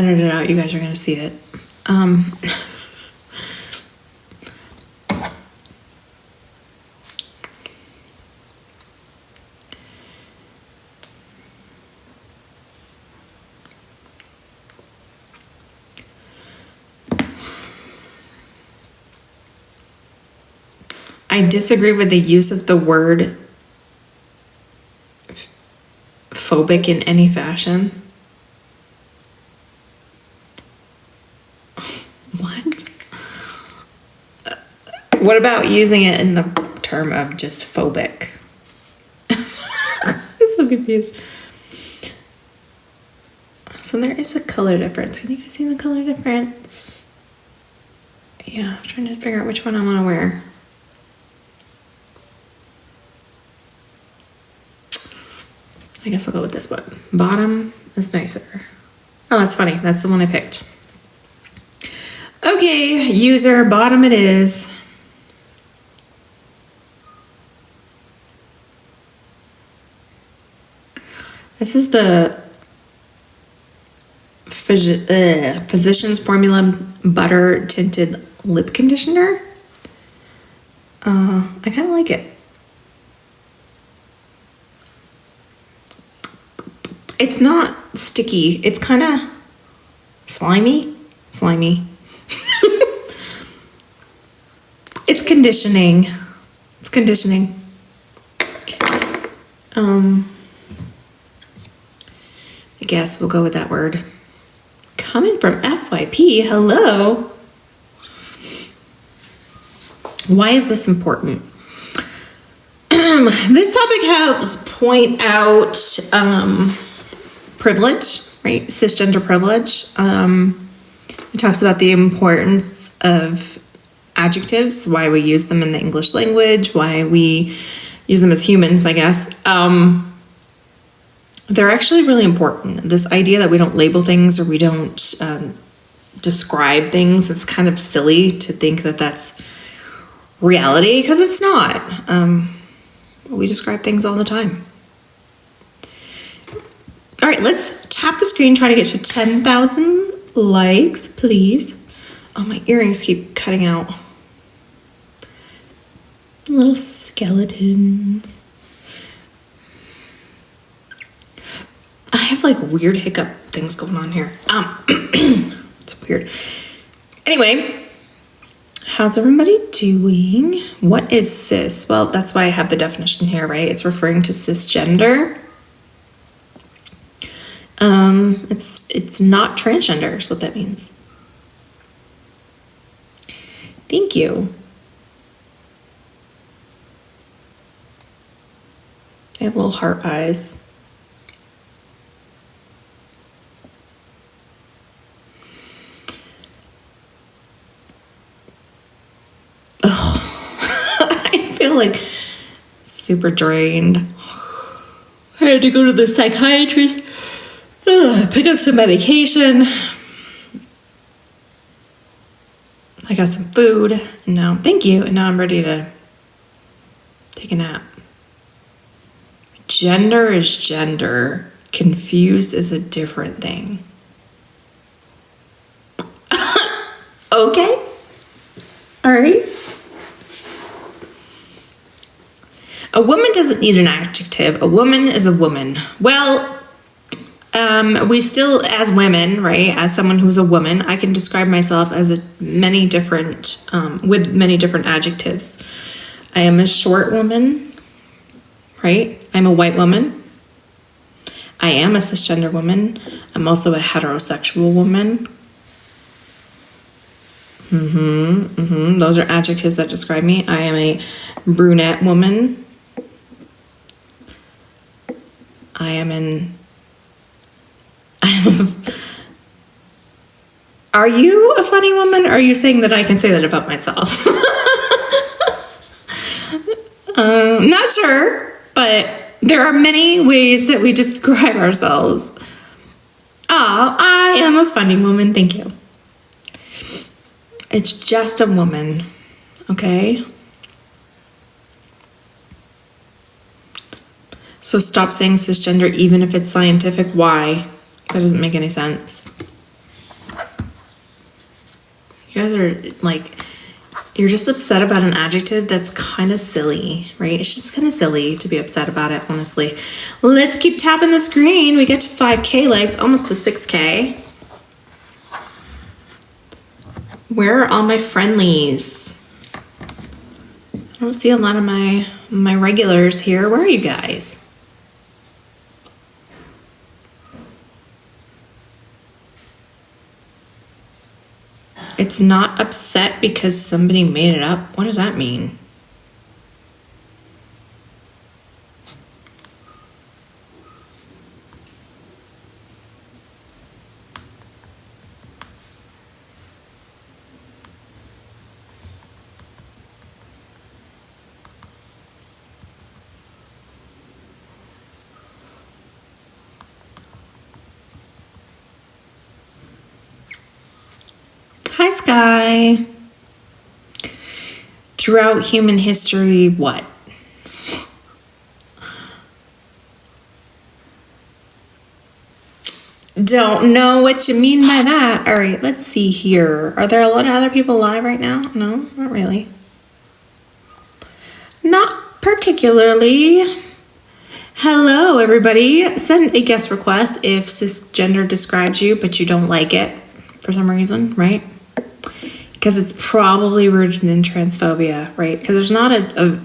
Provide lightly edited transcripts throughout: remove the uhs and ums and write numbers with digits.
edited it out. You guys are going to see it. I disagree with the use of the word phobic in any fashion. What? What about using it in the term of just phobic? I'm so confused. So there is a color difference. Can you guys see the color difference? Yeah, I'm trying to figure out which one I want to wear. I guess I'll go with this one. Bottom is nicer. Oh, that's funny. That's the one I picked. Okay, user, bottom it is. This is the Physicians Formula Butter Tinted Lip Conditioner. I kind of like it. It's not sticky. It's kind of slimy. It's conditioning. I guess we'll go with that word. Coming from FYP, hello. Why is this important? This topic helps point out privilege, right? Cisgender privilege. It talks about the importance of adjectives, why we use them in the English language, why we use them as humans, I guess. They're actually really important. This idea that we don't label things or we don't describe things, it's kind of silly to think that that's reality, because it's not. We describe things all the time. All right, let's tap the screen, try to get to 10,000 likes, please. Oh, my earrings keep cutting out. Little skeletons. I have like weird hiccup things going on here. It's weird. Anyway, how's everybody doing? What is cis? Well, that's why I have the definition here, right? It's referring to cisgender. It's not transgender is what that means. Thank you. I have little heart eyes. I feel like super drained. I had to go to the psychiatrist, pick up some medication. I got some food, and now, thank you, and now I'm ready to take a nap. Gender is gender. Confused is a different thing. Okay. All right. A woman doesn't need an adjective. A woman is a woman. Well, we still, as women, right, as someone who's a woman, I can describe myself as many different, with many different adjectives. I am a short woman, right? I'm a white woman. I am a cisgender woman. I'm also a heterosexual woman. Those are adjectives that describe me. I am a brunette woman. Are you a funny woman, or are you saying that I can say that about myself? Not sure, but there are many ways that we describe ourselves. I am a funny woman, thank you. It's just a woman, okay? So stop saying cisgender even if it's scientific. Why? That doesn't make any sense. You guys are like, you're just upset about an adjective that's kind of silly, right? It's just kind of silly to be upset about it, honestly. Let's keep tapping the screen. We get to 5K likes, almost to 6K. Where are all my friendlies? I don't see a lot of my regulars here. Where are you guys? It's not upset because somebody made it up. What does that mean? Hi, Sky. Throughout human history, what? Don't know what you mean by that. All right, let's see here. Are there a lot of other people live right now? No, not really. Not particularly. Hello, everybody. Send a guest request if cisgender describes you, but you don't like it for some reason, right? Because it's probably rooted in transphobia, right? Because there's not a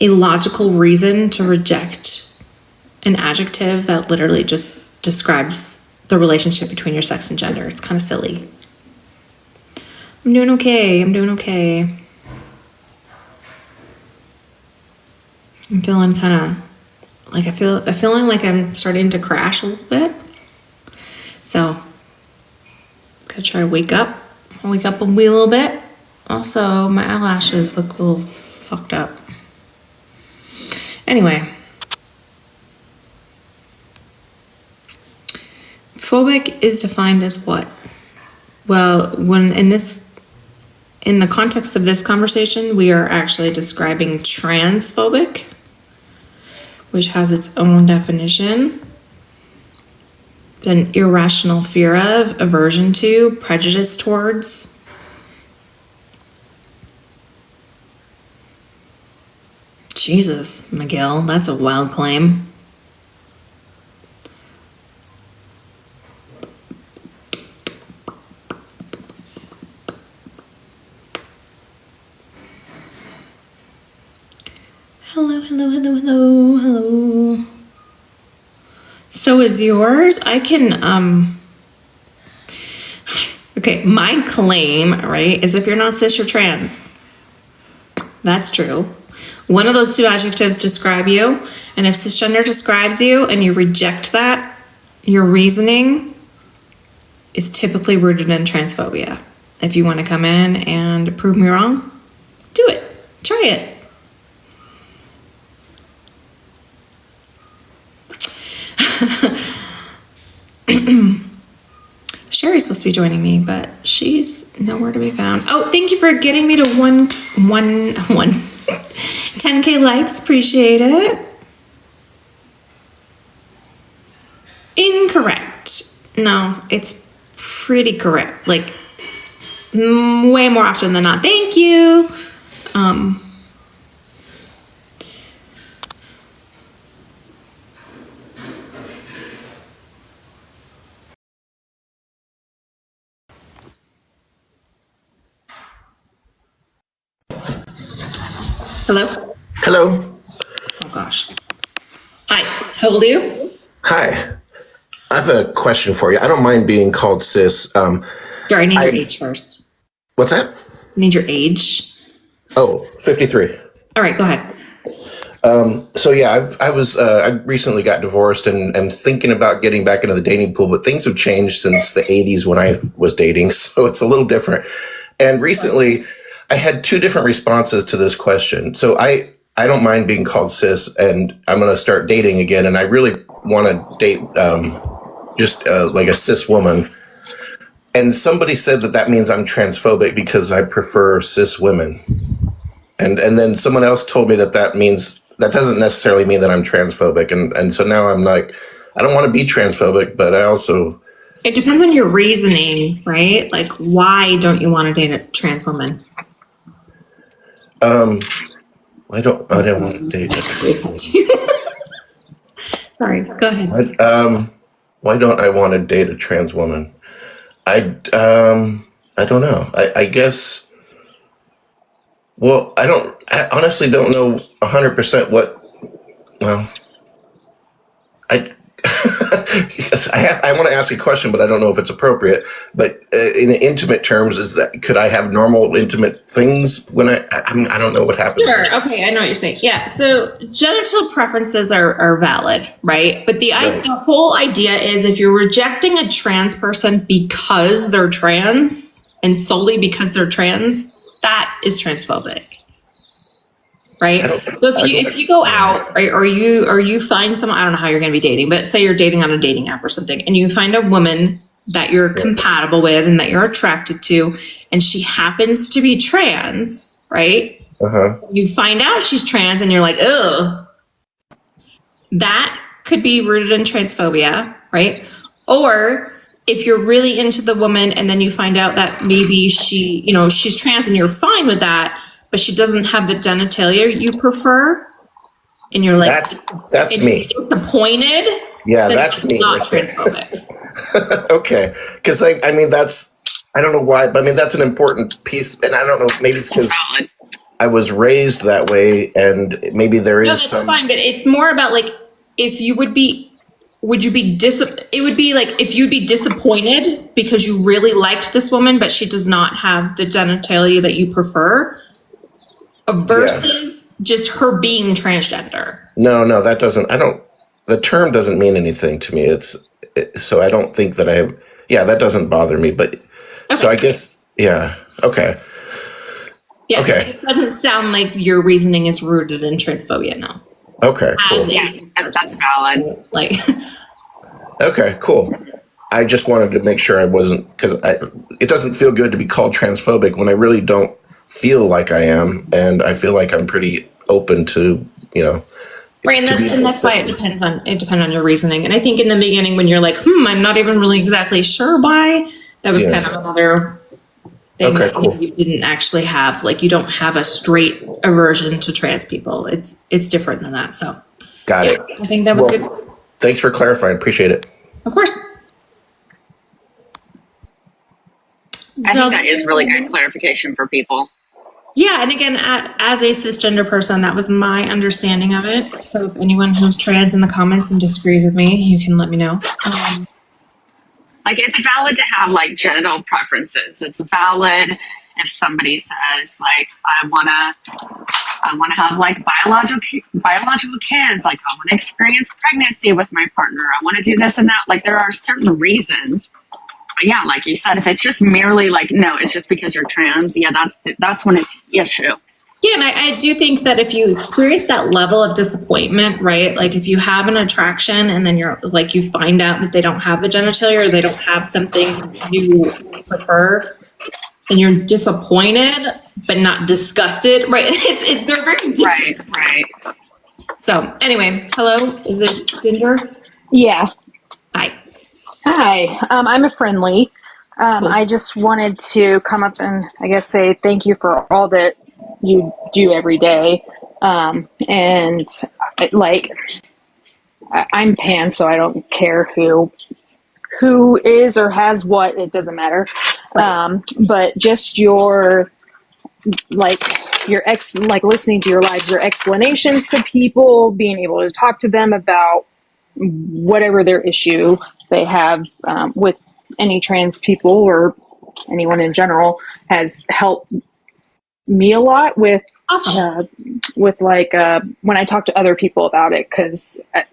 logical reason to reject an adjective that literally just describes the relationship between your sex and gender. It's kind of silly. I'm doing okay. I'm feeling kind of like I'm feeling like I'm starting to crash a little bit. So gotta try to wake up a wee little bit. Also, my eyelashes look a little fucked up. Anyway. Phobic is defined as what? Well, when in the context of this conversation, we are actually describing transphobic, which has its own definition. An irrational fear of, aversion to, prejudice towards. Jesus, Miguel, that's a wild claim. Hello. So is yours. I can, okay, my claim, right, is if you're not cis, you're trans. That's true. One of those two adjectives describe you, and if cisgender describes you and you reject that, your reasoning is typically rooted in transphobia. If you want to come in and prove me wrong, do it. Try it. Sherry's supposed to be joining me, but she's nowhere to be found. Oh, thank you for getting me to 10K likes. Appreciate it. Incorrect. No, it's pretty correct. Like, way more often than not. Thank you. Hello? Hello. Oh, gosh. Hi. How old are you? Hi. I have a question for you. I don't mind being called cis. Sorry, I need your age first. What's that? I need your age. Oh, 53. All right, go ahead. So yeah, I recently got divorced and thinking about getting back into the dating pool, but things have changed since the 80s when I was dating, so it's a little different. And recently I had two different responses to this question. So I don't mind being called cis, and I'm going to start dating again, and I really want to date like a cis woman. And somebody said that means I'm transphobic because I prefer cis women. And then someone else told me that doesn't necessarily mean that I'm transphobic. And so now I'm like, I don't want to be transphobic, but I also It depends on your reasoning, right? Like, why don't you want to date a trans woman? I don't want to date a Sorry, go ahead. why don't I want to date a trans woman? I don't know. I guess. Well, I honestly don't know 100% what. Well, I. Yes, I want to ask a question, but I don't know if it's appropriate. But in intimate terms, could I have normal intimate things when I mean, I don't know what happens. Sure. Okay, I know what you're saying. Yeah. So genital preferences are valid, right? But Right. the whole idea is if you're rejecting a trans person because they're trans and solely because they're trans, that is transphobic. Right. So if you go out, right, or you find someone, I don't know how you're going to be dating, but say you're dating on a dating app or something, and you find a woman that you're compatible with and that you're attracted to, and she happens to be trans, right? You find out she's trans, and you're like, ugh. That could be rooted in transphobia, right? Or if you're really into the woman, and then you find out that maybe she's trans, and you're fine with that, but she doesn't have the genitalia you prefer, and you're like, that's me. Disappointed. Yeah, that's me. Not transphobic. Okay, because I mean I don't know why, but I mean that's an important piece, and I don't know, maybe it's because I was raised that way, and maybe there is. No, that's fine, but it's more about like if you would be. Would you be it would be like if you'd be disappointed because you really liked this woman, but she does not have the genitalia that you prefer, versus just her being transgender. No, that doesn't. The term doesn't mean anything to me. So I don't think that that doesn't bother me. But so I guess, okay. Yeah, okay. It doesn't sound like your reasoning is rooted in transphobia, no. Okay, cool. That's valid. Like, okay, cool. I just wanted to make sure I wasn't, because it doesn't feel good to be called transphobic when I really don't feel like I am, and I feel like I'm pretty open to, right, and that's why it depends on your reasoning. And I think in the beginning when you're like, I'm not even really exactly sure why, that was kind of another thing that cool. you didn't actually have. Like, you don't have a straight aversion to trans people. It's different than that. So got it. I think that was good. Thanks for clarifying. Appreciate it. Of course. I think that is really good clarification for people. Yeah, and again, as a cisgender person, that was my understanding of it. So if anyone who's trans in the comments and disagrees with me, you can let me know. Like, it's valid to have like genital preferences. It's valid if somebody says like, I want to have like biological kids. Like, I want to experience pregnancy with my partner. I want to do this and that. Like, there are certain reasons. But yeah, like you said, if it's just merely like, no, it's just because you're trans. Yeah, that's when it's issue. Yeah, and I do think that if you experience that level of disappointment, right? Like if you have an attraction and then you're like, you find out that they don't have the genitalia or they don't have something you prefer, and you're disappointed but not disgusted, right? They're very different. Right. So anyway, hello, is it Ginger? Yeah. Hi. Hi. I'm a friendly. Cool. I just wanted to come up and I guess say thank you for all that you do every day. I'm pan, so I don't care who is or has what. It doesn't matter. Right. But just listening to your lives, your explanations to people, being able to talk to them about whatever their issue they have with any trans people or anyone in general has helped me a lot with Awesome. when I talk to other people about it, because I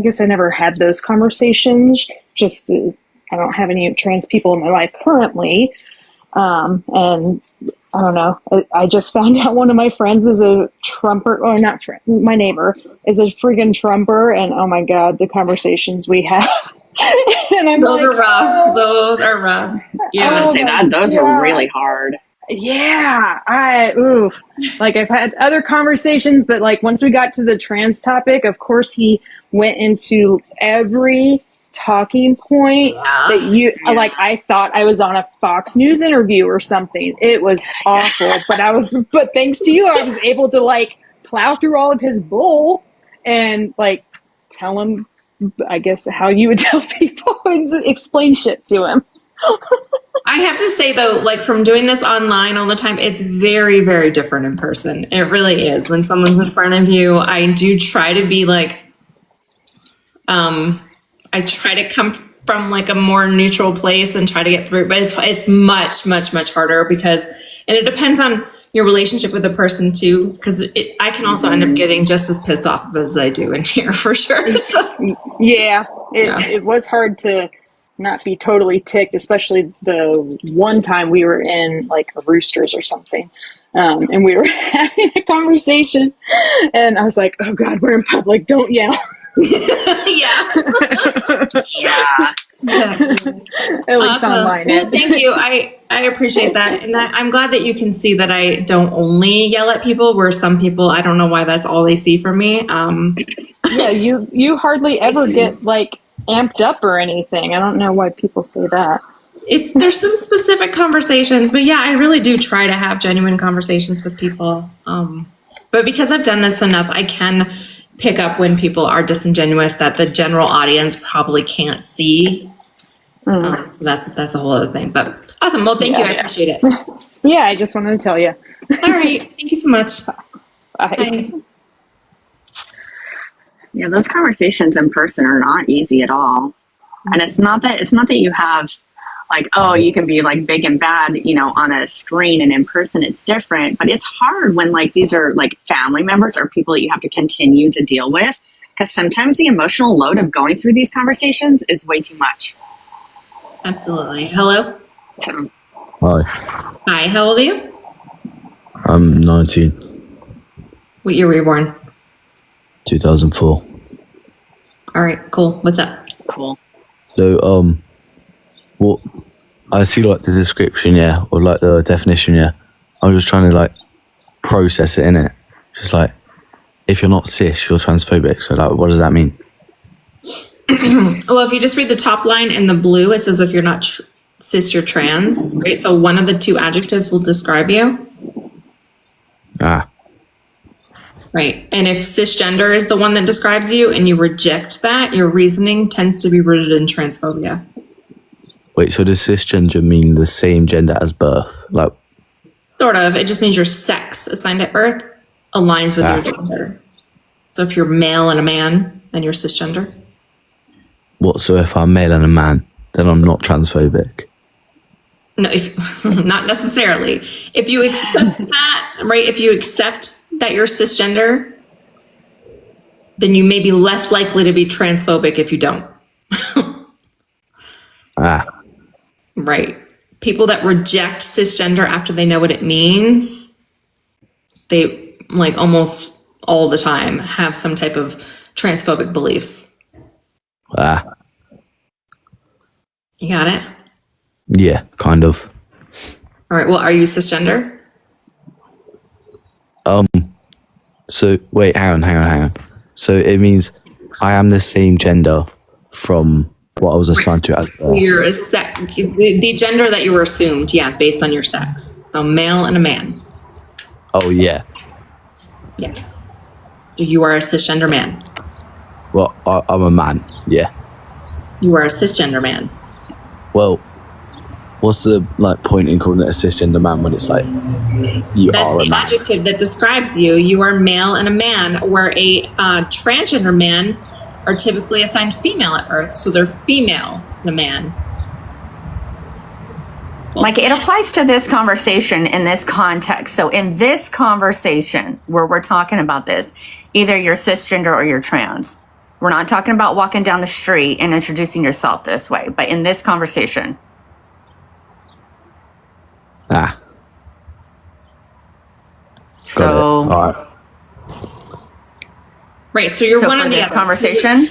guess I never had those conversations. I don't have any trans people in my life currently, and I don't know. I just found out one of my friends is a Trumper, or not friend, my neighbor is a friggin' Trumper, and oh my God, the conversations we have. And I'm Those are rough. Those are rough. Yeah. I would say that those are really hard. Yeah, I've had other conversations, but like once we got to the trans topic, of course he went into every talking point that you like. I thought I was on a Fox News interview or something. It was awful, but thanks to you, I was able to like plow through all of his bull and like tell him, I guess, how you would tell people and explain shit to him. I have to say though, like from doing this online all the time, it's very, very different in person. It really is. When someone's in front of you, I do try to be like, I try to come from like a more neutral place and try to get through, but it's much, much, much harder because, and it depends on your relationship with the person too, because I can also end up getting just as pissed off as I do in here for sure. So. Yeah, it was hard to not be totally ticked, especially the one time we were in like a Roosters or something. And we were having a conversation and I was like, oh God, we're in public. Don't yell. Yeah. At least Awesome. online. Well, thank you. I appreciate that. And I'm glad that you can see that I don't only yell at people, where some people, I don't know why that's all they see from me. Yeah, you hardly ever get like amped up or anything. I don't know why people say that. There's some specific conversations, but yeah, I really do try to have genuine conversations with people. But because I've done this enough, I can pick up when people are disingenuous that the general audience probably can't see. So that's a whole other thing. But awesome. Well, thank you. I appreciate it. Yeah, I just wanted to tell you. All right. Thank you so much. Bye. Bye. Yeah, those conversations in person are not easy at all. And it's not that you have like, oh, you can be like big and bad, you know, on a screen, and in person it's different. But it's hard when like these are like family members or people that you have to continue to deal with, because sometimes the emotional load of going through these conversations is way too much. Absolutely. Hello. So, Hi, Hi. How old are you? I'm 19, What year were you born? 2004. All right. Cool. What's up? cool. So, what I see like the description, yeah, or like the definition, yeah. I'm just trying to like process it in it. Just like, if you're not cis, you're transphobic. So like, what does that mean? Well, if you just read the top line in the blue, it says if you're not cis, you're trans, right? So one of the two adjectives will describe you, Ah, right? And if cisgender is the one that describes you and you reject that, your reasoning tends to be rooted in transphobia. wait. So does cisgender mean the same gender as birth? Like, Sort of. It just means your sex assigned at birth aligns with your gender. So if you're male and a man, then you're cisgender. what? So if I'm male and a man, then I'm not transphobic. No, not necessarily. If you accept that, right? If you accept that you're cisgender, then you may be less likely to be transphobic if you don't. Ah, Right. People that reject cisgender after they know what it means, they like almost all the time have some type of transphobic beliefs. ah, You got it? yeah, kind of. All right. Well, are you cisgender? So wait, hang on. So it means I am the same gender from what I was assigned to as birth. You're a the gender that you were assumed, yeah, based on your sex. So male and a man. Oh yeah. Yes. So you are a cisgender man. Well, I'm a man. Yeah. You are a cisgender man. Well, what's the like point in calling it a cisgender man when it's like you That's are a the man? adjective that describes you. You are male and a man, where a transgender man are typically assigned female at birth. So they're female and a man. Like it applies to this conversation in this context. So in this conversation where we're talking about this, either you're cisgender or you're trans. We're not talking about walking down the street and introducing yourself this way, but in this conversation. Ah, got So, it. All right. Right. So you're so one for or the this other. conversation,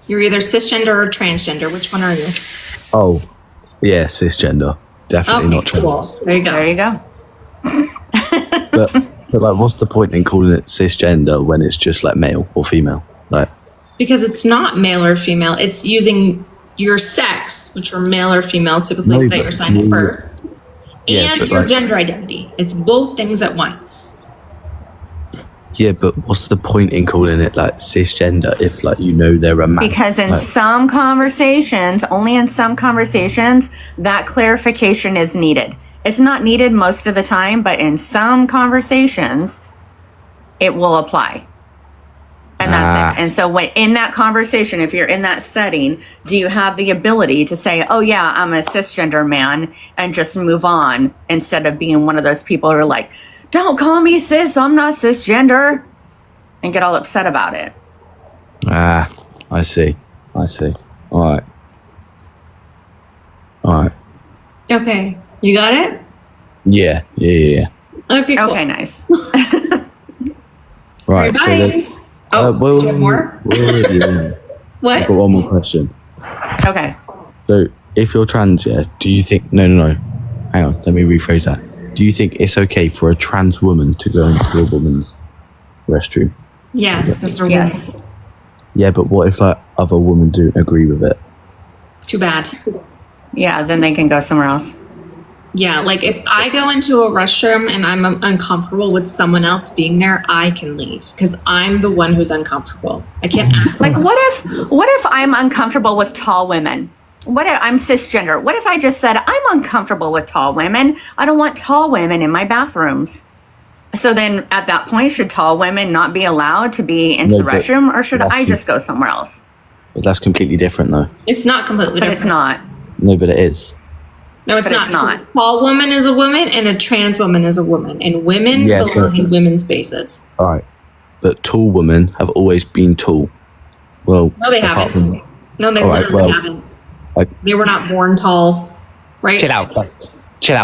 You're either cisgender or transgender. Which one are you? Oh, yeah, cisgender. Definitely Okay, not trans. cool. There you go. there you go. But like, what's the point in calling it cisgender when it's just like male or female? Like, because it's not male or female. It's using your sex, which are male or female, typically No, that but- you're assigned at birth, Yeah, and but your like- gender identity. It's both things at once. Yeah, but what's the point in calling it like cisgender if like you know they're a man? Because in Like, some conversations, only in some conversations, that clarification is needed. It's not needed most of the time, but in some conversations, it will apply. And that's it. And so when in that conversation, if you're in that setting, do you have the ability to say, oh yeah, I'm a cisgender man, and just move on instead of being one of those people who are like, don't call me cis, I'm not cisgender, and get all upset about it. I see. All right. Okay, you got it. Yeah. Okay, cool. Okay, nice. Right. So Bye. then, Oh, do you have more? I've What? got one more question. Okay. So, if you're trans, yeah, do you think? No. Hang on. Let me rephrase that. Do you think it's okay for a trans woman to go into a woman's restroom? Yes, because they're Yes. Yeah, but what if like other women don't agree with it? women. Too bad. Yeah, then they can go somewhere else. Yeah, like if I go into a restroom and I'm uncomfortable with someone else being there, I can leave because I'm the one who's uncomfortable. I can't ask. Like, what if I'm uncomfortable with tall women? What if I'm cisgender? What if I just said I'm uncomfortable with tall women? I don't want tall women in my bathrooms. So then, at that point, should tall women not be allowed to be into No, the but restroom, or should I that's- just go somewhere else? But that's completely different, though. It's not completely But different. it's not. No, but it is. No, it's But not. it's not. A tall woman is a woman and a trans woman is a woman. And women Yeah, belong but- in women's spaces. All right. But tall women have always been tall. Well, No, they apart haven't. from- No, they All right, literally well, haven't. I- They were not born tall, right? Chill out,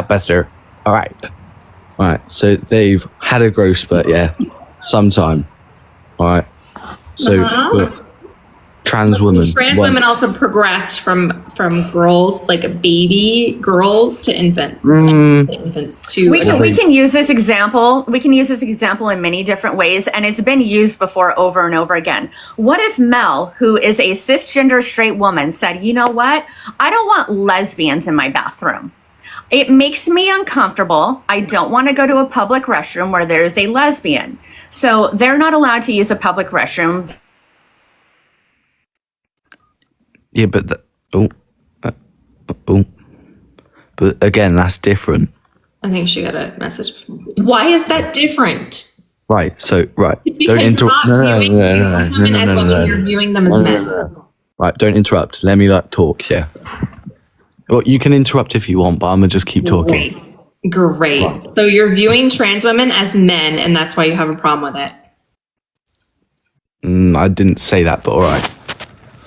Buster. All right. So they've had a growth spurt, yeah, sometime. All right. So Uh-huh. but trans women. Trans want- women also progressed from girls, like baby girls, to infants to We adult. can use this example. We can use this example in many different ways, and it's been used before over and over again. What if Mel, who is a cisgender straight woman, said, "You know what? I don't want lesbians in my bathroom. It makes me uncomfortable. I don't want to go to a public restroom where there is a lesbian. So they're not allowed to use a public restroom." Yeah, but but again, that's different. I think she got a message. Why is that different? Right. So right. It's because you're not viewing trans women as women, you're viewing them as men. Right. Don't interrupt. Let me like talk. Yeah. Well, you can interrupt if you want, but I'm gonna just keep talking. Great. So you're viewing trans women as men, and that's why you have a problem with it. I didn't say that, but all right.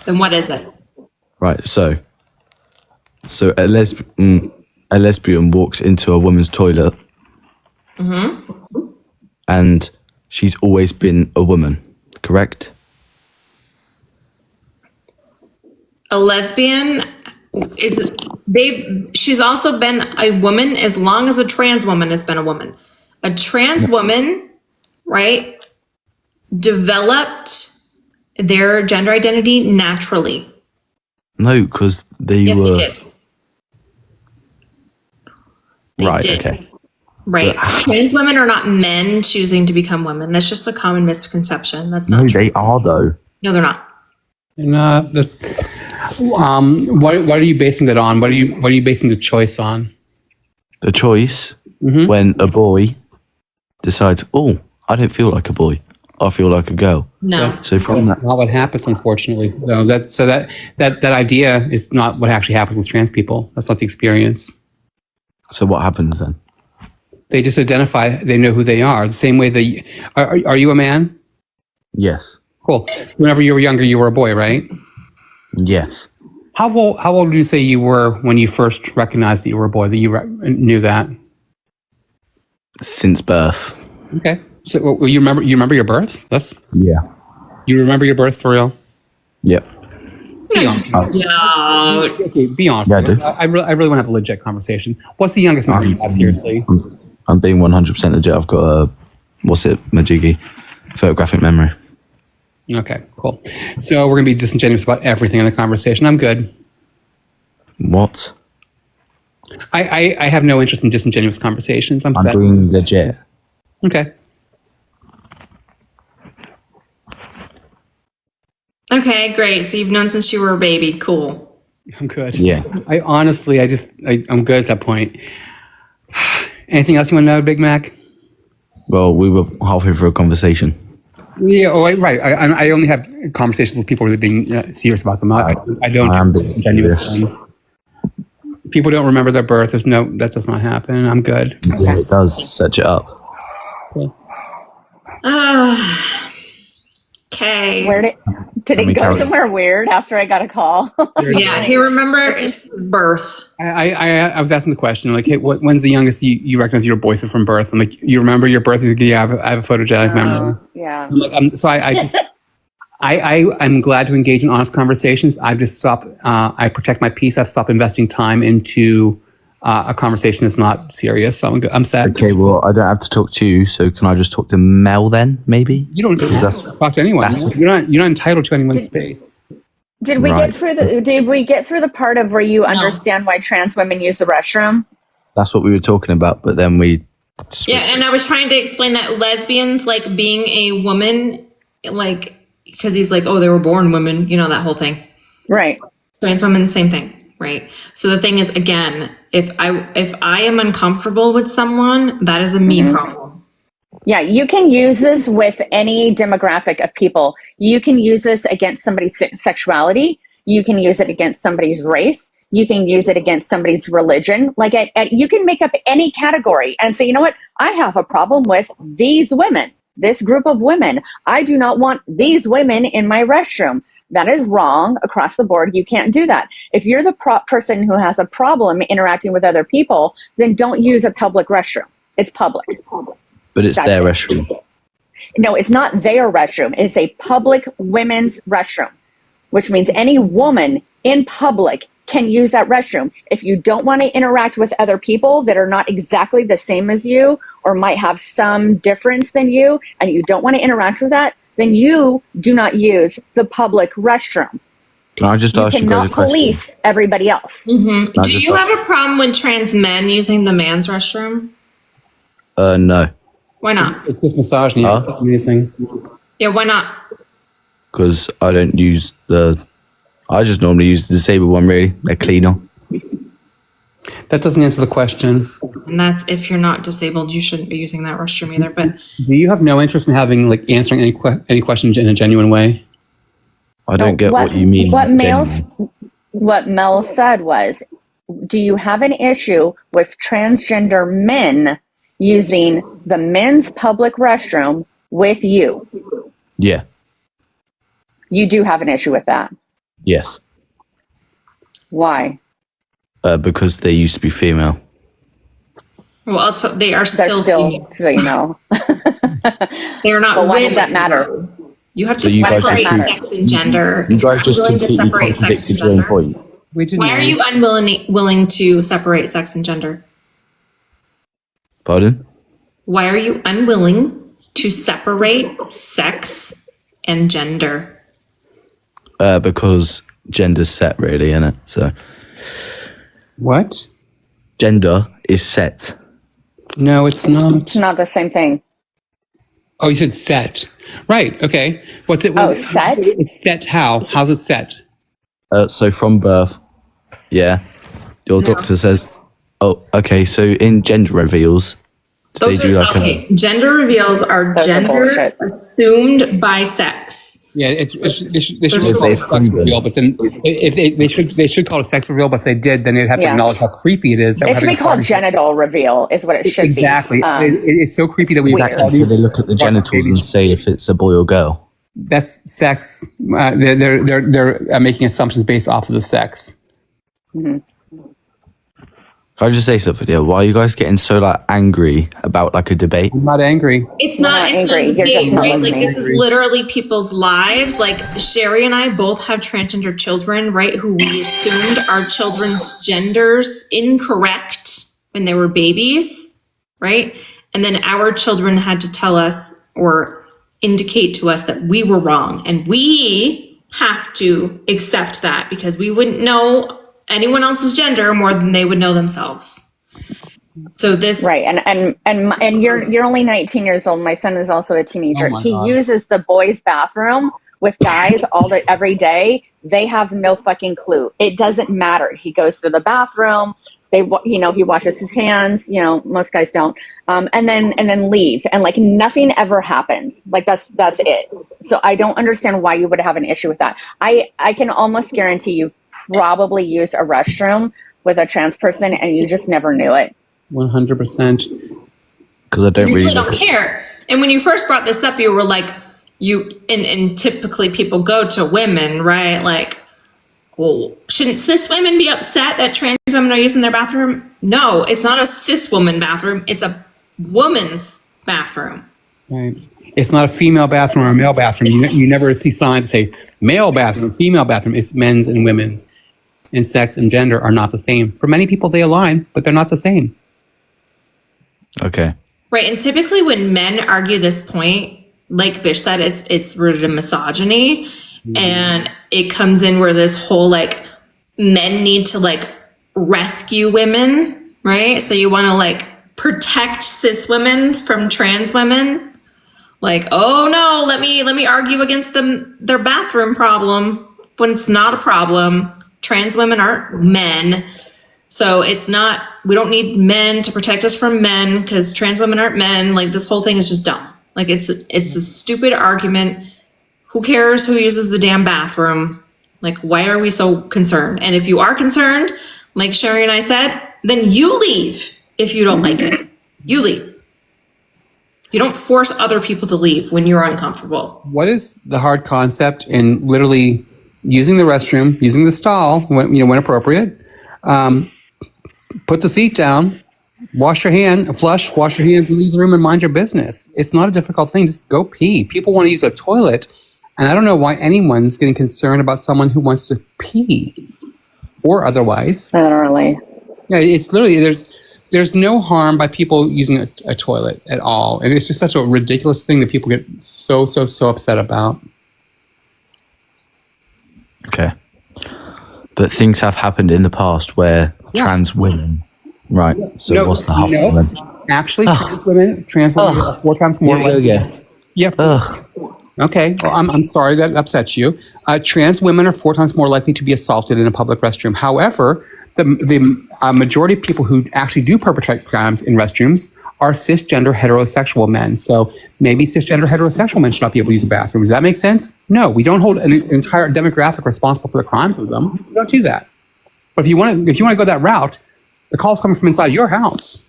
Then what is it? Right. So a lesbian walks into a woman's toilet, and she's always been a woman, correct? A lesbian she's also been a woman as long as a trans woman has been a woman. A trans woman, right, developed their gender identity naturally. No, because they Yes, were they did. They right. did. Okay. Right. Trans women are not men choosing to become women. That's just a common misconception. That's not No, true. they are though. No, they're not. No, that's. What are you basing that on? What are you basing the choice on? The choice Mhm. when a boy decides, oh, I don't feel like a boy, I feel like a girl. No. So from That's that, not what happens, unfortunately. No, that idea is not what actually happens with trans people. That's not the experience. so what happens then? They just identify. They know who they are. The same way that are you a man? Yes. Cool. Whenever you were younger, you were a boy, right? Yes. How old would you say you were when you first recognized that you were a boy? That you knew that? Since birth. Okay. So well, you remember your birth? Yeah. You remember your birth for real? Yep. Be honest. No. Okay, be honest. Yeah, I do. I really want to have a legit conversation. What's the youngest memory you have? Seriously. I'm being 100% legit. I've got a, what's it, Majigi? Photographic memory. Okay, cool. So we're going to be disingenuous about everything in the conversation. I'm good. What? I have no interest in disingenuous conversations. I'm I'm set. being legit. Okay. Okay, great. So you've known since you were a baby. Cool. I'm good. Yeah. I'm good at that point. Anything else you want to know, Big Mac? Well, we were halfway through a conversation. Yeah. Oh, right. I only have conversations with people who are being serious about them. I don't. I am do being disingenuous serious. thing. People don't remember their birth. That does not happen. I'm good. Yeah, it does. Set it up. Cool. Okay. Where did Let it me go carry on. somewhere weird after I got a call? Yeah, he remembers birth. I was asking the question, like, hey, when's the youngest you recognize your boyfriend from birth? I'm like, you remember your birth? Yeah, I have a photogenic memory. Yeah. I'm like, so I just, I'm glad to engage in honest conversations. I've just stopped, I protect my peace. I've stopped investing time into a conversation that's not serious. So I'm sad. Okay, well, I don't have to talk to you, so can I just talk to Mel then, maybe? You don't talk to anyone. You're not entitled to anyone's space. Did we Right. get through the part of where you understand why trans women use the restroom? That's what we were talking about, but then we... Yeah, and I was trying to explain that lesbians, like being a woman, like, because he's like, oh, they were born women, you know, that whole thing. Right. Trans women, the same thing, right? So the thing is, again, if I am uncomfortable with someone, that is a me problem. Yeah, you can use this with any demographic of people. You can use this against somebody's sexuality. You can use it against somebody's race. You can use it against somebody's religion. Like, you can make up any category and say, you know what? I have a problem with these women, this group of women. I do not want these women in my restroom. That is wrong across the board. You can't do that. If you're the person who has a problem interacting with other people, then don't use a public restroom. It's public. But it's That's their it. restroom. No, it's not their restroom. It's a public women's restroom, which means any woman in public can use that restroom. If you don't want to interact with other people that are not exactly the same as you or might have some difference than you, and you don't want to interact with that, then you do not use the public restroom. Can I just You ask you guys a cannot question? police everybody else. Do just you have a problem with trans men using the man's restroom? No, Why not? It's just misogyny. Huh? It's amazing. Yeah, why not? because I don't use the... I just normally use the disabled one, really. They're cleaner. That doesn't answer the question. And that's if you're not disabled, you shouldn't be using that restroom either. But Do you have no interest in having, like, answering any questions in a genuine way? I don't get what you mean. What genuine. Mel said was, do you have an issue with transgender men using the men's public restroom with you? Yeah. You do have an issue with that. Yes. Why? Because they used to be female. well, also they are They're still, still female. they're not But why women. does that matter? You have to So you guys separate just- sex and gender. You guys just Willing to completely separate sex contradicted and your own gender. point. We didn't. Why are you willing to separate sex and gender? Pardon? Why are you unwilling to separate sex and gender? Because gender's set, really, innit? So What? gender is set. No, it's not. It's not the same thing. Oh, you said set. Right. Okay. What's it? Oh, set? It's set how? How's it set? So from birth, yeah, your No. doctor says, oh, okay, so in gender reveals, do Those they do are like okay. Gender reveals are Those are gender bullshit. assumed by sex. Yeah, they should There's call it no- sex reveal, but then if they should call it sex reveal, but if they did, then they'd have to Yeah. acknowledge how creepy it is. That It we're should be having a called party. genital reveal, is what it should Exactly. be. It's so creepy that we weird. Exactly, so they look at the genitals and say if it's a boy or girl. That's sex. They're making assumptions based off of the sex. Can I just say something here? Why are you guys getting so like angry about like a debate? I'm not angry. It's You're not not it's angry. not You're just big, not right? Like listening. this is literally people's lives. Like Sherry and I both have transgender children, right? Who we assumed our children's genders incorrect when they were babies, right? And then our children had to tell us or indicate to us that we were wrong, and we have to accept that because we wouldn't know anyone else's gender more than they would know themselves. So this Right, and you're only 19 years old. My son is also a teenager. Oh my He God. uses the boys' bathroom with guys every day. They have no fucking clue. It doesn't matter. He goes to the bathroom. He washes his hands. Most guys don't. And then leave, and like nothing ever happens. Like that's it. So I don't understand why you would have an issue with that. I can almost guarantee you've probably used a restroom with a trans person and you just never knew it. 100%. Because I don't you really really don't care. And when you first brought this up, you were like, and typically people go to women, right? Like, well, shouldn't cis women be upset that trans women are using their bathroom? No, it's not a cis woman bathroom. It's a woman's bathroom. Right. It's not a female bathroom or a male bathroom. You never see signs that say male bathroom, female bathroom. It's men's and women's. And sex and gender are not the same. For many people, they align, but they're not the same. Okay. Right. And typically when men argue this point, like Bish said, it's rooted in misogyny. And it comes in where this whole like men need to like rescue women, right? So you want to like protect cis women from trans women. Like, oh no, let me argue against their bathroom problem when it's not a problem. Trans women aren't men. So we don't need men to protect us from men because trans women aren't men. Like this whole thing is just dumb. Like it's a stupid argument. Who cares who uses the damn bathroom? Like, why are we so concerned? And if you are concerned, like Sherry and I said, then you leave if you don't like it. You leave. You don't force other people to leave when you're uncomfortable. What is the hard concept in literally using the restroom, using the stall when appropriate? Put the seat down, wash your hands, and leave the room and mind your business. It's not a difficult thing. Just go pee. People want to use a toilet, and I don't know why anyone's getting concerned about someone who wants to pee or otherwise. Literally. Yeah, it's literally there's no harm by people using a toilet at all, and it's just such a ridiculous thing that people get so upset about. Okay. But things have happened in the past where trans women, right? So No, what's the harm? no. Actually, trans women are 4 times more likely. Yeah. Okay. Well, I'm sorry that upsets you. Trans women are 4 times more likely to be assaulted in a public restroom. However, the majority of people who actually do perpetrate crimes in restrooms are cisgender heterosexual men. So maybe cisgender heterosexual men should not be able to use a bathroom. Does that make sense? No, we don't hold an entire demographic responsible for the crimes of them. We don't do that. But if you want to go that route, the call's coming from inside your house.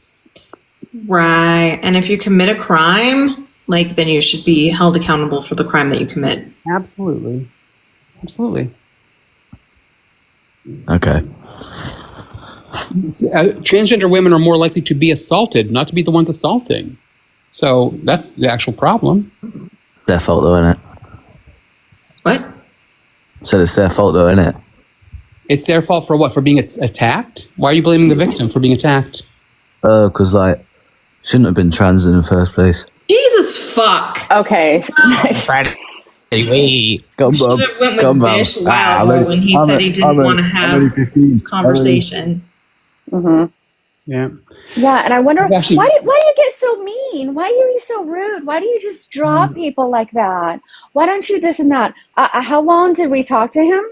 Right. And if you commit a crime, like then you should be held accountable for the crime that you commit. Absolutely. Okay. Transgender women are more likely to be assaulted, not to be the ones assaulting. So that's the actual problem. Their fault though, isn't it? What? So it's their fault though, isn't it? It's their fault for what? For being attacked? Why are you blaming the victim for being attacked? Because like, shouldn't have been trans in the first place. Jesus fuck. Okay. Anyway, Should have went with Bish a while ago when he said he didn't want to have this conversation. Mm-hmm. Yeah. Yeah, and I wonder Actually, why do you get so mean? Why are you so rude? Why do you just drop people like that? Why don't you this and that? How long did we talk to him?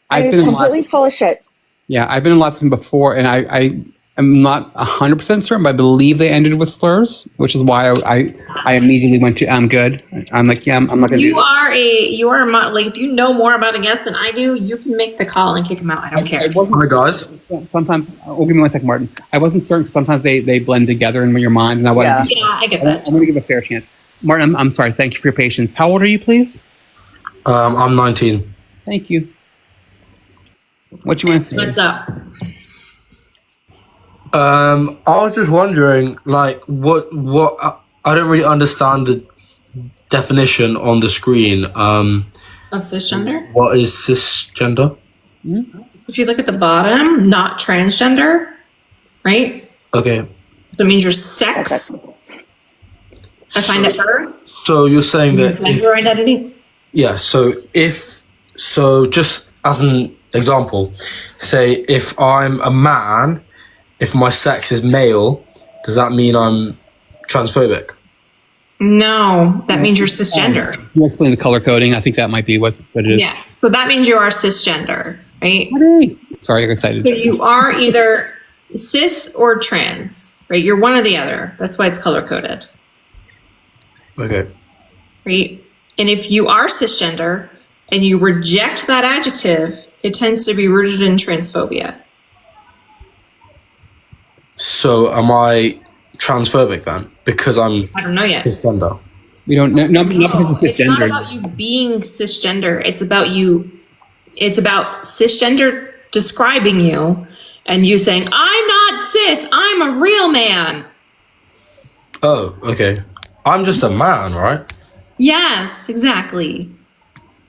I've He been was in lots. completely full of shit. Yeah, I've been in lots of them before, and I am not 100% certain, but I believe they ended with slurs, which is why I immediately went to I'm good. I'm like, yeah, I'm not gonna do You this. are like if you know more about a guest than I do, you can make the call and kick him out. I don't care. I wasn't. Hi guys. Sometimes, give me 1 second, Martin. I wasn't certain. Sometimes they blend together in your mind, and I wanted. Yeah. Yeah, I get I'm that. going to give a fair chance. Martin, I'm sorry. Thank you for your patience. How old are you, please? I'm 19. Thank you. What you want to say? What's up? I was just wondering, like, what I don't really understand the definition on the screen. Of cisgender? What is cisgender? If you look at the bottom, not transgender, right? Okay. So it means your sex. assigned at birth? So you're saying that Gender identity? yeah, so just as an example, say if I'm a man, if my sex is male, does that mean I'm transphobic? No, that means you're cisgender. You explain the color coding. I think that might be what it is. Yeah. So that means you are cisgender, right? Sorry, I got excited. So you are either cis or trans, right? You're one or the other. That's why it's color coded, Okay. right? And if you are cisgender and you reject that adjective, it tends to be rooted in transphobia. So am I transphobic then? Because I'm I don't know yet. cisgender. We don't know. Not because it's It's not cisgender. about you being cisgender. It's about you. It's about cisgender describing you and you saying, I'm not cis, I'm a real man. Oh, okay. I'm just a man, right? Yes, exactly.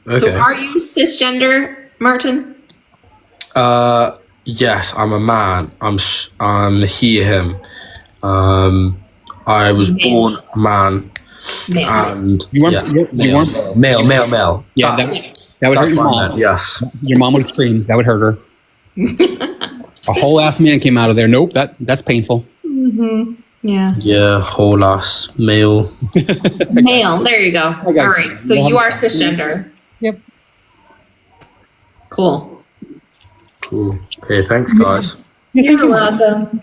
Okay. So are you cisgender, Martin? Yes, I'm a man. I'm he, him. I was born a man, Male. and You weren't- yeah, you weren't- male. Yeah, that would hurt That's your what I mom. meant, yes. Your mom would scream. That would hurt her. A whole ass man came out of there. Nope, that's painful. Yeah. Yeah, whole ass male. Male. There you go. All got you. right. So you are cisgender. Yep. Cool. Cool. Okay, thanks, guys. You're welcome.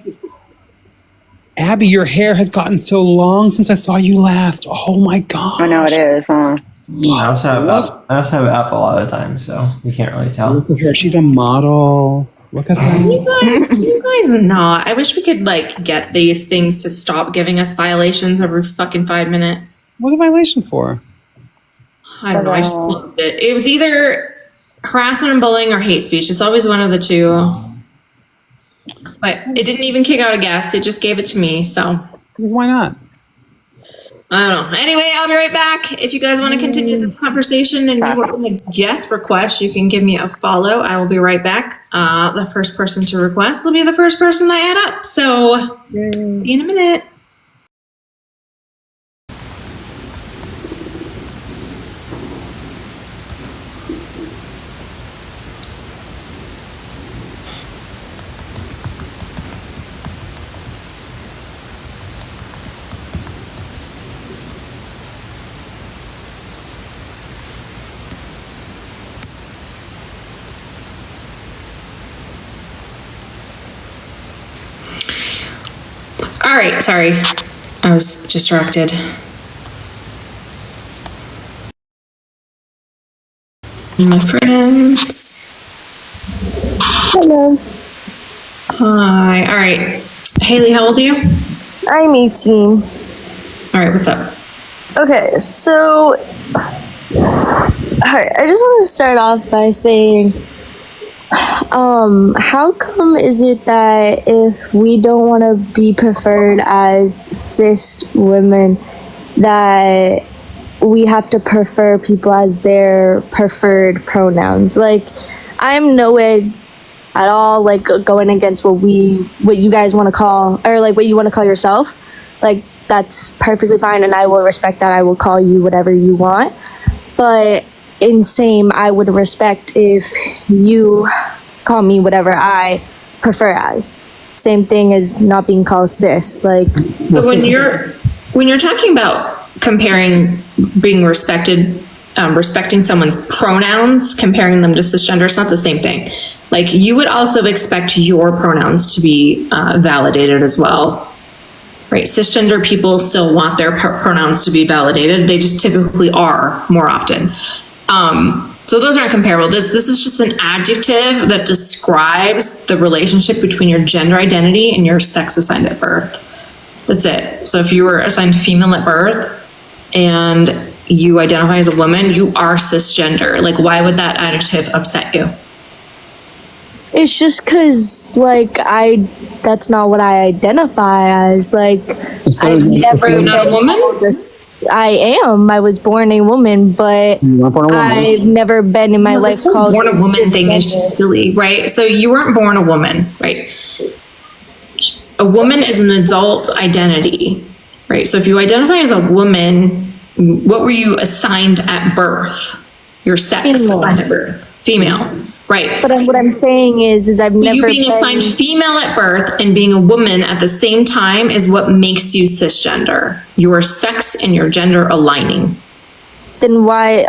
Abby, your hair has gotten so long since I saw you last. Oh my god. I know it is, huh? I also have Apple all the time, so you can't really tell. Look at her. She's a model. Look at her. You guys are not. I wish we could like get these things to stop giving us violations every fucking 5 minutes. What's a violation for? I don't know. I just closed it. It was either harassment and bullying or hate speech. It's always one of the two. But it didn't even kick out a guest. It just gave it to me. So Why not? I don't know. Anyway, I'll be right back. If you guys want to continue this conversation and you want the guest request, you can give me a follow. I will be right back. The first person to request will be the first person I add up. So see you in a minute. All right, sorry. I was distracted. My friends. Hello, Hi. All right. Haley, how old are you? I'm 18. All right, what's up? Okay, so alright, I just want to start off by saying, how come is it that if we don't want to be preferred as cis women, that we have to prefer people as their preferred pronouns? Like, I'm no way at all like going against what you guys want to call, or like what you want to call yourself. Like, that's perfectly fine, and I will respect that. I will call you whatever you want. But in same, I would respect if you call me whatever I prefer as. Same thing as not being called cis. Like, So when you're talking about comparing being respected, respecting someone's pronouns, comparing them to cisgender, it's not the same thing. Like, you would also expect your pronouns to be validated as well, right? Cisgender people still want their pronouns to be validated. They just typically are more often. So those aren't comparable. This is just an adjective that describes the relationship between your gender identity and your sex assigned at birth. That's it. So if you were assigned female at birth and you identify as a woman, you are cisgender. Like, why would that adjective upset you? it's just because, like, that's not what I identify as. Like, I've never You're not a woman? I am. I was born a woman, but You weren't born a woman. I've never been in my life This whole called born a woman thing is cisgender. just silly, right? So you weren't born a woman, right? A woman is an adult identity. right? So if you identify as a woman, what were you assigned at birth? Your sex Female. assigned at birth. Female, right? But what I'm saying is I've So never you being been, assigned female at birth and being a woman at the same time is what makes you cisgender. Your sex and your gender aligning. then why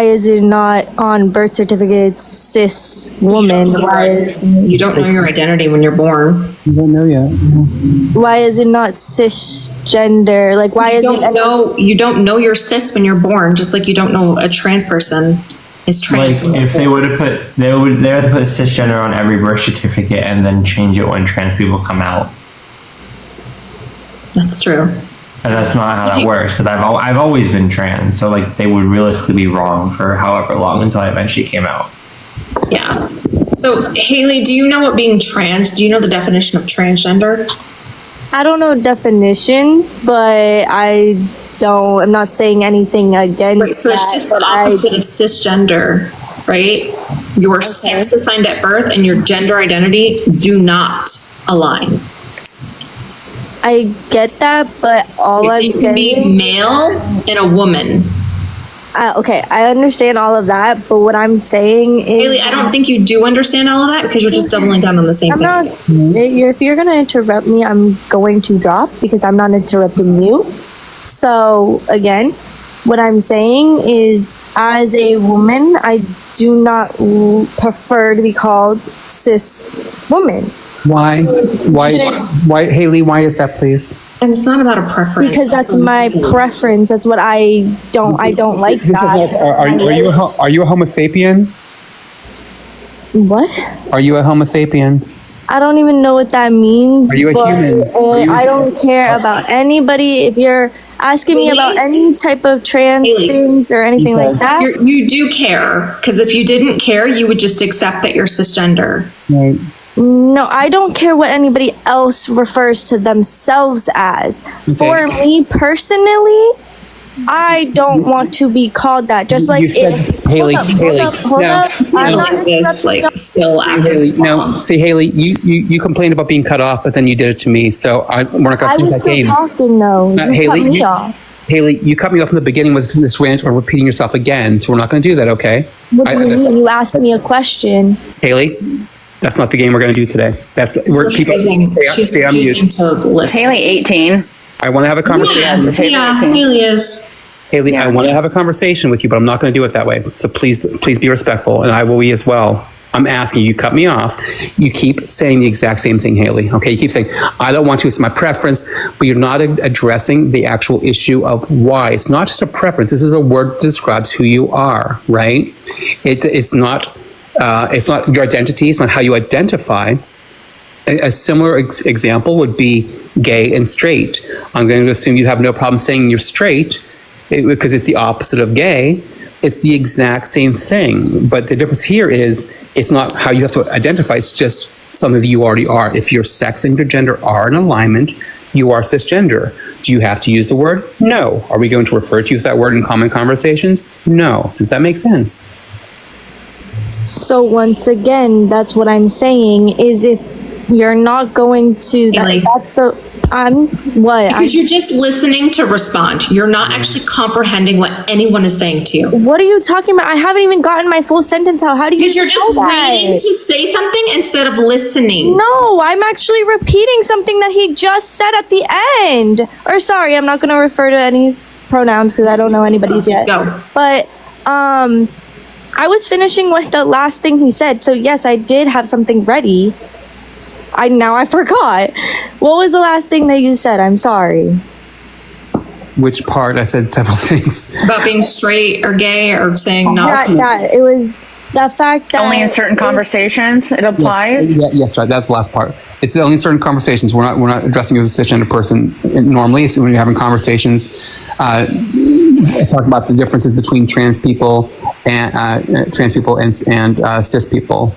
is it not on birth certificates cis woman? Why is You don't know your identity when you're born. You don't know yet. why is it not cisgender? Like why You is it you don't know you're cis when you're born, just like you don't know a trans person is trans. Like if they would have put, they have to put cisgender on every birth certificate and then change it when trans people come out. That's true. And that's not how that works, because I've always been trans, so like they would realistically be wrong for however long until I eventually came out. Yeah. So Haley, do you know what being trans? Do you know the definition of transgender? I don't know definitions, but I'm not saying anything against Right, so it's that. just but the opposite of cisgender, right? Your sex assigned at birth and your gender identity do not align. I get that, but all So I'm you can be saying, male and a woman. okay, I understand all of that, but what I'm saying is, Haley, I don't think you do understand all of that because you're just doubling down on the same I'm thing. not. If you're gonna interrupt me, I'm going to drop because I'm not interrupting you. So again, what I'm saying is, as a woman, I do not prefer to be called cis woman. Why, Haley, why is that, please? And it's not about a preference. Because that's my preference. That's what I don't like This is that. like, are you a Homo sapien? What? Are you a Homo sapien? I don't even know what that means. Are you a but, human? Are you a I don't care about anybody. If you're asking me about any type of trans Haley. things or anything like that, You do care, because if you didn't care, you would just accept that you're cisgender. Right. no, I don't care what anybody else refers to themselves as. For me personally, I don't want to be called that. Just like You said- if Haley, hold Haley, up, I'm no. not It's interrupting. like still Haley, no. See, Haley, you complained about being cut off, but then you did it to me. So we're not going I to play was that still game. talking though. You Haley, cut me off. Haley, you cut me off in the beginning with this rant or repeating yourself again. So we're not going to do that, okay? What do you mean? You asked me a question. Haley, that's not the game we're going to do today. She's Stay on refusing mute. to listen. Haley, 18. I want to have a conversation. Yeah, Haley is. Haley, I want to have a conversation with you, but I'm not going to do it that way. So please be respectful, and I will be as well. I'm asking you, cut me off. You keep saying the exact same thing, Haley. Okay, you keep saying, I don't want to, it's my preference, but you're not addressing the actual issue of why. It's not just a preference. This is a word that describes who you are, right? It's not your identity. It's not how you identify. A similar example would be gay and straight. I'm going to assume you have no problem saying you're straight because it's the opposite of gay. It's the exact same thing. But the difference here is it's not how you have to identify. It's just something that you already are. If your sex and your gender are in alignment, you are cisgender. Do you have to use the word? No. Are we going to refer to you with that word in common conversations? No. Does that make sense? So once again, that's what I'm saying is if you're not going to, Haley. that's the, I'm, what? Because you're just listening to respond. You're not actually comprehending what anyone is saying to you. What are you talking about? I haven't even gotten my full sentence out. How do you Because you're just know that? waiting to say something instead of listening. No, I'm actually repeating something that he just said at the end. Or sorry, I'm not going to refer to any pronouns because I don't know anybody's yet. Go. But I was finishing with the last thing he said. So yes, I did have something ready. I forgot. What was the last thing that you said? I'm sorry. Which part? I said several things. About being straight or gay or saying no. It was the fact that Only in certain conversations it applies. Yes, right. That's the last part. It's only in certain conversations. We're not addressing you as a cisgender person normally. So when you're having conversations, talking about the differences between trans people and cis people.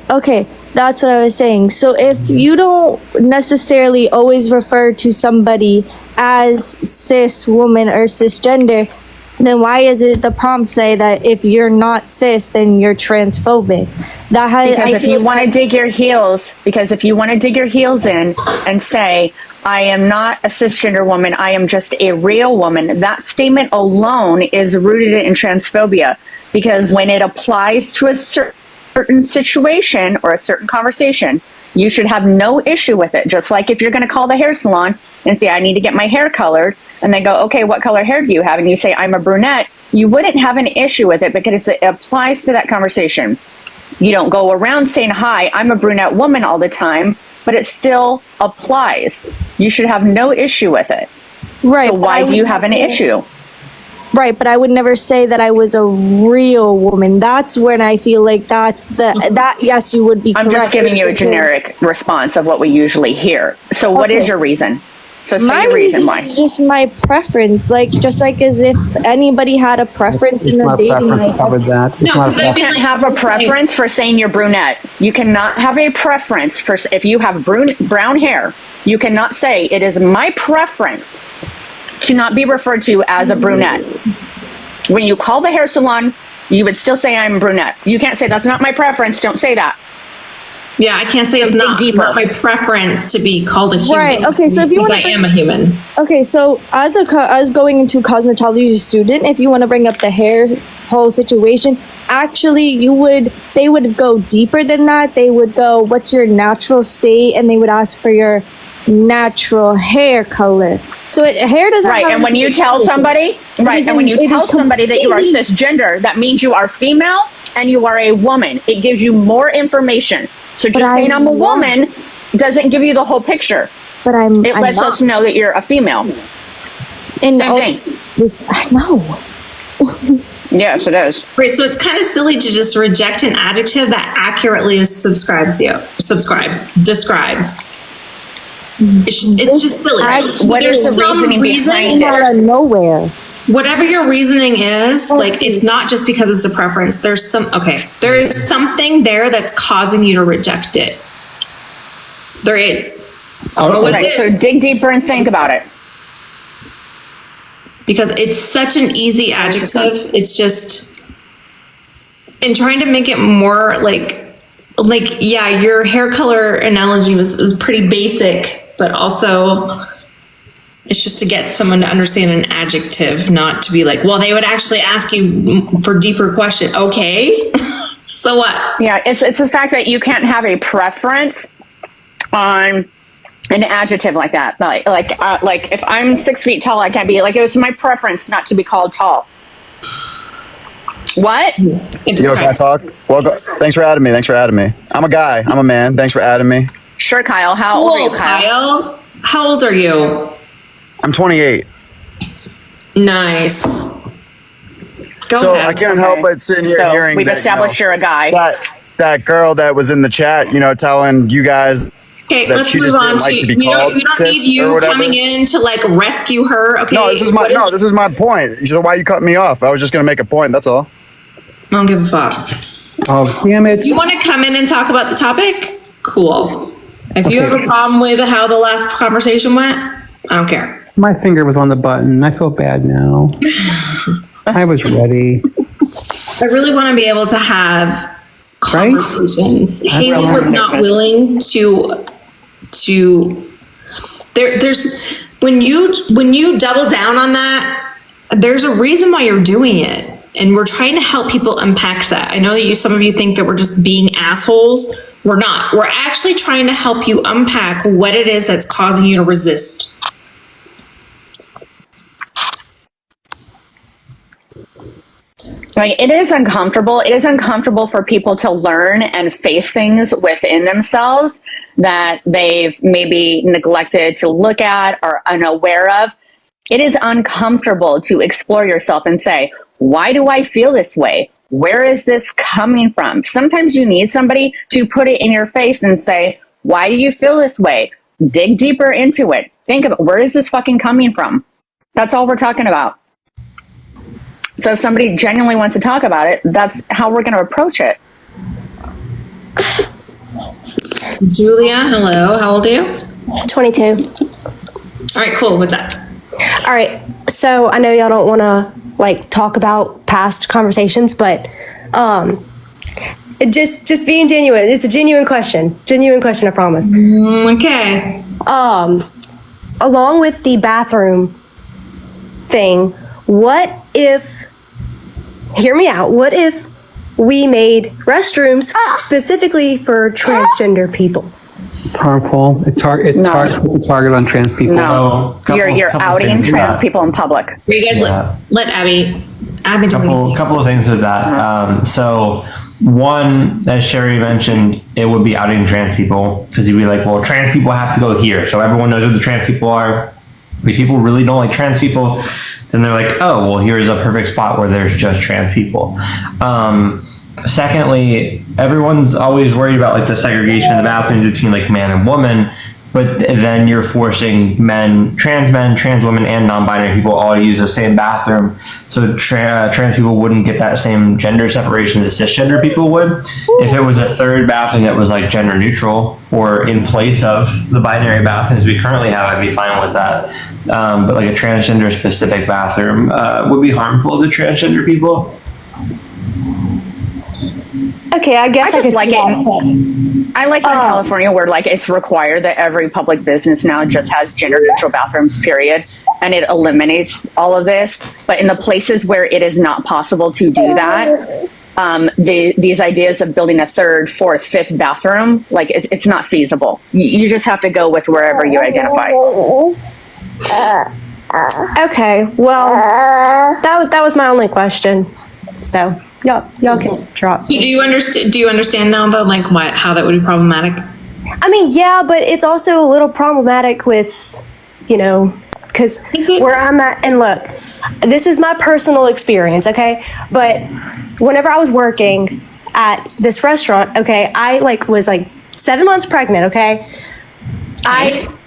Okay, that's what I was saying. So if you don't necessarily always refer to somebody as cis woman or cisgender, then why is it the prompt say that if you're not cis, then you're transphobic? Because if you want to dig your heels in and say, I am not a cisgender woman. I am just a real woman. That statement alone is rooted in transphobia, because when it applies to a certain situation or a certain conversation, you should have no issue with it. Just like if you're going to call the hair salon and say, I need to get my hair colored, and they go, okay, what color hair do you have? And you say, I'm a brunette. You wouldn't have an issue with it because it applies to that conversation. You don't go around saying, hi, I'm a brunette woman all the time, but it still applies. You should have no issue with it. Right. So why do you have an issue? Right, but I would never say that I was a real woman. That's when I feel like that yes, you would be I'm correct. just giving you a generic response of what we usually hear. So what is Okay. your reason? So say My your reason reason why. is just my preference, just like as if anybody had a preference It's in a not dating preference. life. We covered that. It's No, not 'cause a I You feel can't like- have a preference for saying you're brunette. You cannot have a preference for, if you have brown hair, you cannot say it is my preference to not be referred to as a brunette. When you call the hair salon, you would still say I'm brunette. You can't say that's not my preference. Don't say that. Yeah, I can't say it's Dig not, deeper. not my preference to be called a human. Right, okay, so if you because wanna I am a human. Okay, so as going into a cosmetology student, if you want to bring up the hair whole situation, actually they would go deeper than that. They would go, what's your natural state? And they would ask for your natural hair color. So hair doesn't Right. have And when you anything tell to do with it. somebody, right. is And when you it tell is somebody that you are completely- cisgender, that means you are female and you are a woman. It gives you more information. So just But saying I'm a I'm woman doesn't give you the whole picture. But I'm It lets not. us know that you're a female. And same also, I know. Yes, it is. Right, so it's kind of silly to just reject an adjective that accurately describes. It's just silly. What is There's the some reasoning behind Out it? of nowhere. Whatever your reasoning is, like, it's not just because it's a preference. There's something there that's causing you to reject it. There is. I don't know what Right. it So is, dig deeper and think about it. because it's such an easy adjective. It's just, and trying to make it more yeah, your hair color analogy was pretty basic, but also it's just to get someone to understand an adjective, not to be like, well, they would actually ask you for deeper question. Okay, so what? Yeah, it's the fact that you can't have a preference on an adjective like that. Like if I'm 6 feet tall, I can't be like, it was my preference not to be called tall. What? Yo, can I talk? Well, thanks for adding me. I'm a guy. I'm a man. Thanks for adding me. Sure, Kyle. How old are you, Cool, Kyle? Kyle. How old are you? I'm 28. Nice. Go So ahead. I can't help but sitting here So hearing we've that, established you're a guy. that girl that was in the chat, telling you guys Okay, that let's she move just on didn't like to to be we don't called need cis you or whatever. coming in to like rescue her. Okay. No, this is my point. So why you cut me off? I was just gonna make a point. That's all. I don't give a fuck. Oh, damn it. Do you want to come in and talk about the topic? Cool. If you Okay. have a problem with how the last conversation went, I don't care. My finger was on the button. I feel bad now. I was ready. I really want to be able to have conversations. Haley was not willing to there's when you double down on that, there's a reason why you're doing it. And we're trying to help people unpack that. I know that some of you think that we're just being assholes. We're not. We're actually trying to help you unpack what it is that's causing you to resist. Like, it is uncomfortable. It is uncomfortable for people to learn and face things within themselves that they've maybe neglected to look at or unaware of. It is uncomfortable to explore yourself and say, why do I feel this way? Where is this coming from? Sometimes you need somebody to put it in your face and say, why do you feel this way? Dig deeper into it. Think about, where is this fucking coming from? That's all we're talking about. So if somebody genuinely wants to talk about it, that's how we're going to approach it. Julia, hello. How old are you? 22. All right, cool. What's up? All right. So I know y'all don't want to talk about past conversations, but just being genuine. It's a genuine question. Genuine question, I promise. Okay. along with the bathroom thing, what if, hear me out, what if we made restrooms specifically for transgender people? It's harmful. It's puts a target on trans people. No, you're outing trans people in public. You guys let Abby couple of things with that. So one, as Sherry mentioned, it would be outing trans people, because you'd be like, well, trans people have to go here, so everyone knows who the trans people are. If people really don't like trans people, then they're like, oh, well, here's a perfect spot where there's just trans people. Secondly, everyone's always worried about like the segregation in the bathrooms between like man and woman, but then you're forcing trans women, and non-binary people all to use the same bathroom. So trans people wouldn't get that same gender separation that cisgender people would. If it was a third bathroom that was like gender neutral or in place of the binary bathrooms we currently have, I'd be fine with that. But like a transgender specific bathroom would be harmful to transgender people. Okay, I guess I just could like see it. I like in California where like it's required that every public business now just has gender neutral bathrooms, period, and it eliminates all of this. But in the places where it is not possible to do that, these ideas of building a third, fourth, fifth bathroom, like it's not feasible. You just have to go with wherever you identify. Okay, well, that was my only question. So y'all can drop. Do you understand now though, like how that would be problematic? I mean, yeah, but it's also a little problematic with, because where I'm at, and look, this is my personal experience, okay? But whenever I was working at this restaurant, okay, I was 7 months pregnant, okay?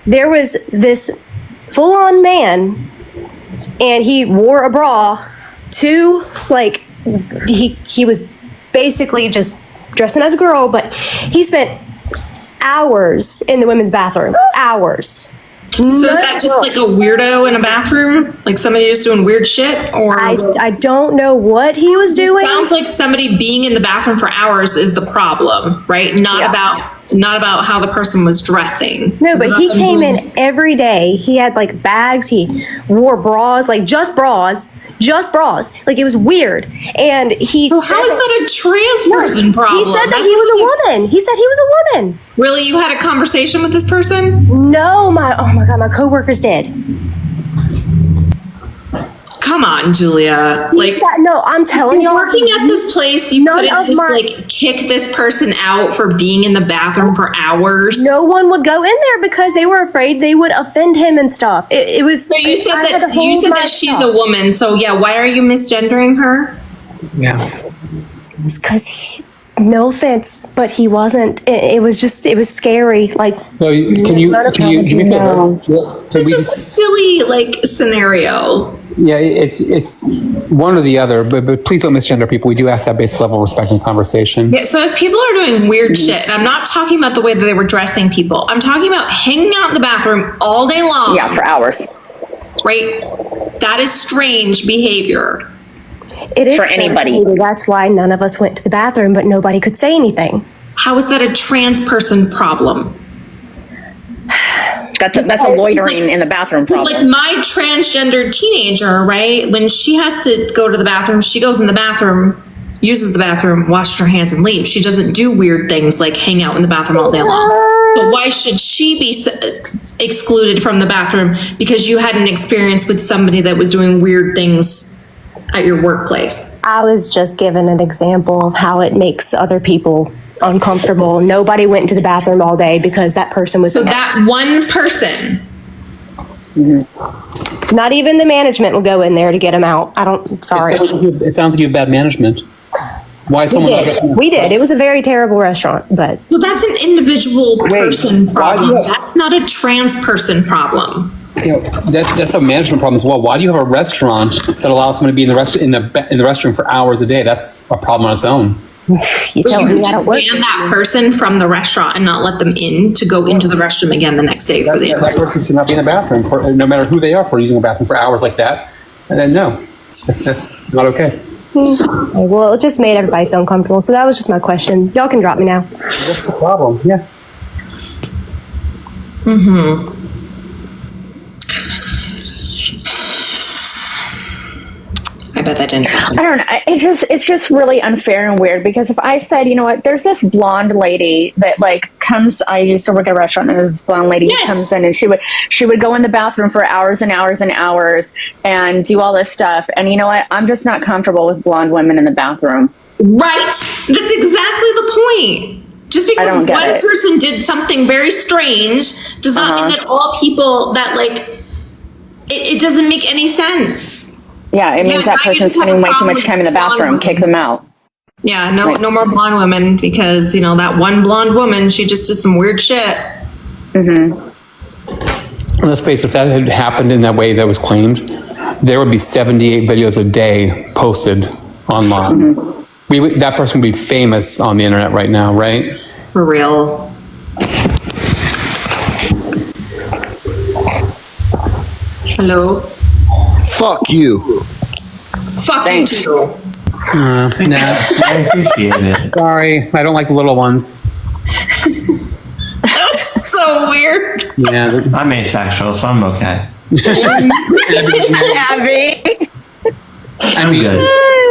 There was this full-on man, and he wore a bra to he was basically just dressing as a girl, but he spent hours in the women's bathroom. Hours. So is that just like a weirdo in a bathroom? Like somebody just doing weird shit? Or I don't know what he was doing. Sounds like somebody being in the bathroom for hours is the problem, right? Not about how the person was dressing. No, but he came in every day. He had bags. He wore bras, just bras. Like it was weird. And he how is that a trans person problem? He said that he was a woman. He said he was a woman. Really? You had a conversation with this person? No, oh my God, my coworkers did. Come on, Julia. No, I'm telling y'all. Working at this place, you couldn't just kick this person out for being in the bathroom for hours. No one would go in there because they were afraid they would offend him and stuff. It was. So you said that she's a woman. So yeah, why are you misgendering her? Yeah. It's because no offense, but he wasn't. It was scary. So can you do me a favor? It's just a silly scenario. Yeah, it's one or the other, but please don't misgender people. We do have to have basic level of respect in conversation. Yeah, so if people are doing weird shit, and I'm not talking about the way that they were dressing people, I'm talking about hanging out in the bathroom all day long. Yeah, for hours. Right? That is strange behavior. It is for anybody. That's why none of us went to the bathroom, but nobody could say anything. How is that a trans person problem? That's a loitering in the bathroom problem. It's like my transgender teenager, right? When she has to go to the bathroom, she goes in the bathroom, uses the bathroom, washes her hands, and leaves. She doesn't do weird things like hang out in the bathroom all day long. But why should she be excluded from the bathroom because you had an experience with somebody that was doing weird things at your workplace? I was just given an example of how it makes other people uncomfortable. Nobody went to the bathroom all day because that person was. So that one person. Mm-hmm. Not even the management will go in there to get him out. Sorry. It sounds like you have bad management. Why someone? We did. It was a very terrible restaurant, but. So that's an individual person problem. That's not a trans person problem. That's a management problem as well. Why do you have a restaurant that allows someone to be in the restroom for hours a day? That's a problem on its own. You just ban that person from the restaurant and not let them in to go into the restroom again the next day for the that person should not be in the bathroom no matter who they are for using the bathroom for hours like that. And then no, that's not okay. Well, it just made everybody feel uncomfortable. So that was just my question. Y'all can drop me now. What's the problem? Yeah. Mm-hmm. bet that didn't happen. I don't know. It's just really unfair and weird because if I said, you know what, there's this blonde lady that like comes. I used to work at a restaurant. And there was this blonde lady who comes in and she would go in the bathroom for hours and hours and hours and do all this stuff. And you know what? I'm just not comfortable with blonde women in the bathroom. Right. That's exactly the point. Just because one person did something very strange does not mean that all people that like it doesn't make any sense. Yeah, it means that person's spending way too much time in the bathroom. Kick them out. Yeah, no more blonde women because, you know, that one blonde woman, she just did some weird shit. Let's face it, if that had happened in that way that was claimed, there would be 78 videos a day posted online. That person would be famous on the internet right now, right? For real. Hello? Fuck you. Fuck you too. Nah. I appreciate it. Sorry, I don't like the little ones. That's so weird. Yeah. I'm asexual, so I'm okay. Abby. I'm good. I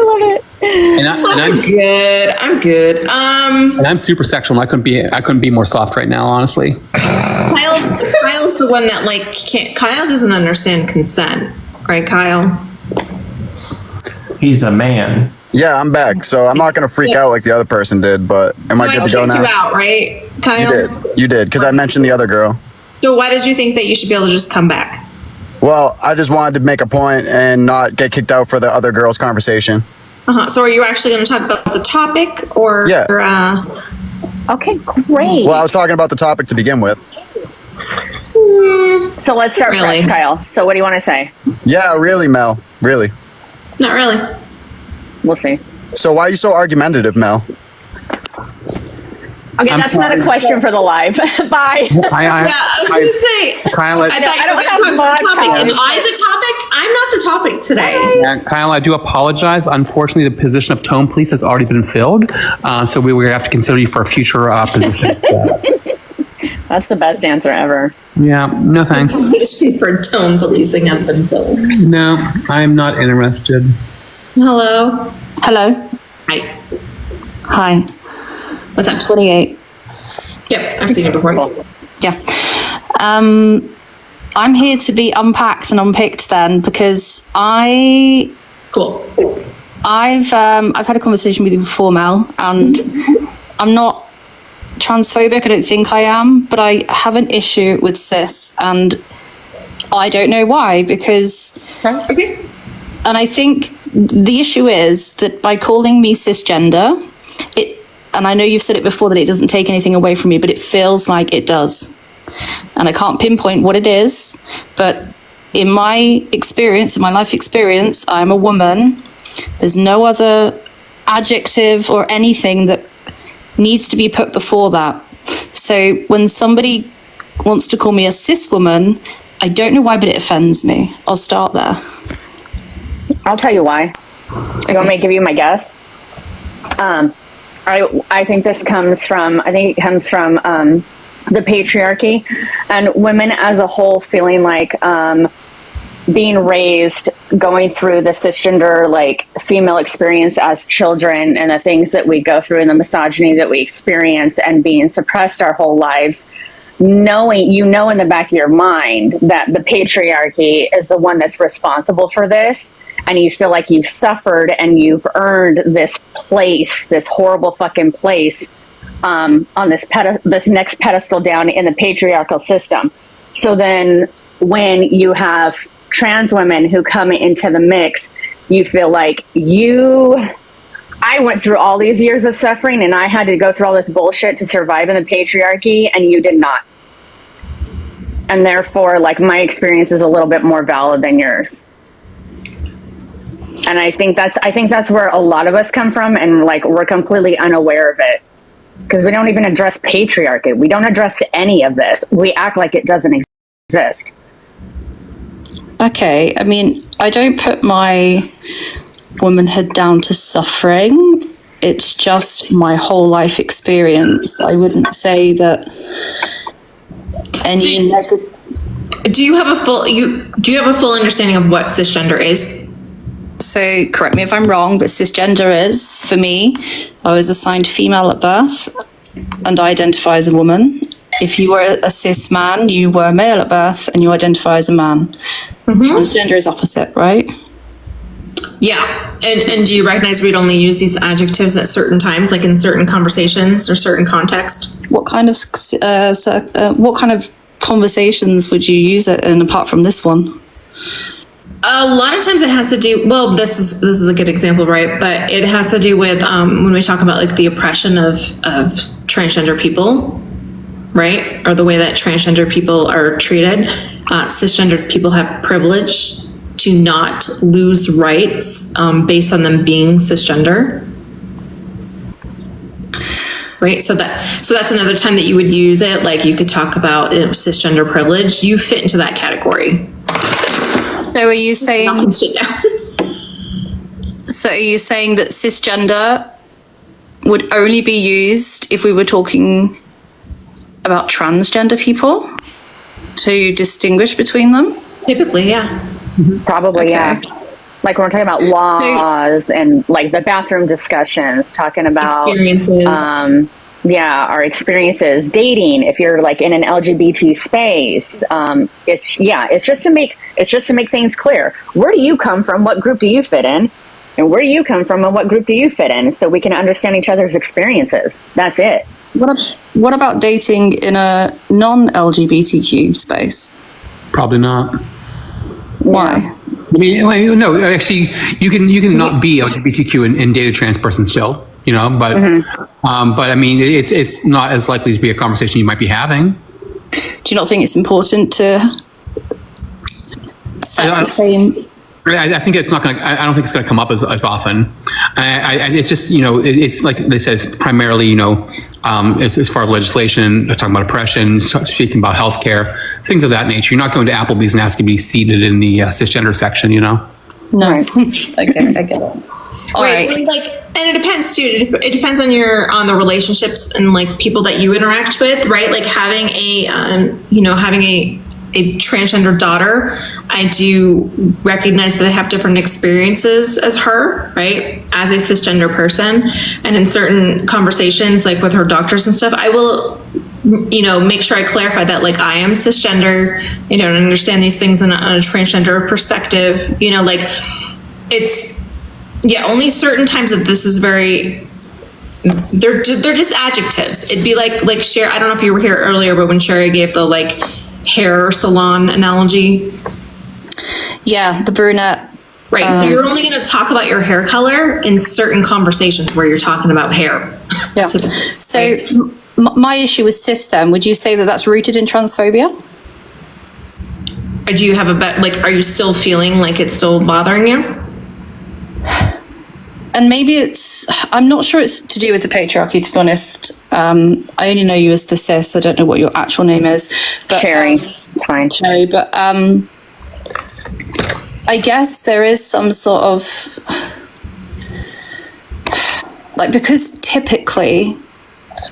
love it. And I'm good. I'm good. And I'm super sexual. And I couldn't be more soft right now, honestly. Kyle's the one that like can't. Kyle doesn't understand consent, right, Kyle? He's a man. Yeah, I'm back. So I'm not going to freak out like the other person did, but am I good to go now? You out, right, Kyle? You did, because I mentioned the other girl. So why did you think that you should be able to just come back? Well, I just wanted to make a point and not get kicked out for the other girl's conversation. So are you actually going to talk about the topic or? Yeah. Okay, great. Well, I was talking about the topic to begin with. So let's start fresh, Kyle. So what do you want to say? Yeah, really, Mel. Really. Not really. We'll see. So why are you so argumentative, Mel? Okay, that's not a question for the live. Bye. I was going to say, Kyle, I thought you were going to talk about the topic. Am I the topic? I'm not the topic today. Yeah, Kyle, I do apologize. Unfortunately, the position of tone police has already been filled. So we will have to consider you for future positions. That's the best answer ever. Yeah, no thanks. Position for tone policing has been filled. No, I'm not interested. Hello. Hello. Hi. Hi. What's up? 28. Yep, I've seen it before. Yeah. I'm here to be unpacked and unpicked then because I've had a conversation with you before, Mel, and I'm not transphobic. I don't think I am, but I have an issue with cis, and I don't know why because. Okay. And I think the issue is that by calling me cisgender, and I know you've said it before that it doesn't take anything away from me, but it feels like it does. And I can't pinpoint what it is, but in my experience, in my life experience, I'm a woman. There's no other adjective or anything that needs to be put before that. So when somebody wants to call me a cis woman, I don't know why, but it offends me. I'll start there. I'll tell you why. You want me to give you my guess? I think it comes from the patriarchy and women as a whole feeling like being raised, going through the cisgender like female experience as children and the things that we go through and the misogyny that we experience and being suppressed our whole lives, knowing in the back of your mind that the patriarchy is the one that's responsible for this. And you feel like you've suffered and you've earned this place, this horrible fucking place, on this next pedestal down in the patriarchal system. So then when you have trans women who come into the mix, you feel like I went through all these years of suffering and I had to go through all this bullshit to survive in the patriarchy and you did not. And therefore, like, my experience is a little bit more valid than yours. And I think that's where a lot of us come from, and like we're completely unaware of it because we don't even address patriarchy. We don't address any of this. We act like it doesn't exist. Okay, I mean, I don't put my womanhood down to suffering. It's just my whole life experience. I wouldn't say that any negative. Do you have a full understanding of what cisgender is? So correct me if I'm wrong, but cisgender is, for me, I was assigned female at birth and I identify as a woman. If you were a cis man, you were male at birth and you identify as a man. Transgender is opposite, right? Yeah. And do you recognize we'd only use these adjectives at certain times, like in certain conversations or certain context? What kind of conversations would you use it in apart from this one? A lot of times it has to do, well, this is a good example, right? But it has to do with when we talk about like the oppression of transgender people, right? Or the way that transgender people are treated. Cisgender people have privilege to not lose rights based on them being cisgender. Right, so that's another time that you would use it. Like you could talk about cisgender privilege. You fit into that category. So are you saying? So are you saying that cisgender would only be used if we were talking about transgender people to distinguish between them? Typically, yeah. Probably, yeah. Like when we're talking about laws and like the bathroom discussions, talking about experiences. Our experiences, dating. If you're like in an LGBT space, it's just to make things clear. Where do you come from? What group do you fit in? And where do you come from? And what group do you fit in? So we can understand each other's experiences. That's it. What about dating in a non-LGBTQ space? Probably not. Why? I mean, no, actually, you can not be LGBTQ and date a trans person still, you know, but I mean, it's not as likely to be a conversation you might be having. Do you not think it's important to set the same? I think it's not going to, I don't think it's going to come up as often. It's just, you know, it's like they said, it's primarily, you know, as far as legislation, talking about oppression, speaking about healthcare, things of that nature. You're not going to Applebee's and asking to be seated in the cisgender section, you know? No, I get it. All right. Like, and it depends too. It depends on the relationships and like people that you interact with, right? Like having a transgender daughter, I do recognize that I have different experiences as her, right? As a cisgender person. And in certain conversations, like with her doctors and stuff, I will, you know, make sure I clarify that like I am cisgender, you know, and understand these things on a transgender perspective, you know, like it's, yeah, only certain times that this is very, they're just adjectives. It'd be like Sherry, I don't know if you were here earlier, but when Sherry gave the like hair salon analogy. Yeah, the brunette. Right, so you're only going to talk about your hair color in certain conversations where you're talking about hair. Yeah. So my issue with cis then, would you say that that's rooted in transphobia? Or do you have are you still feeling like it's still bothering you? And maybe I'm not sure it's to do with the patriarchy, to be honest. I only know you as the cis. I don't know what your actual name is. But, Sherry, it's fine. Sherry, but I guess there is some sort of, like, because typically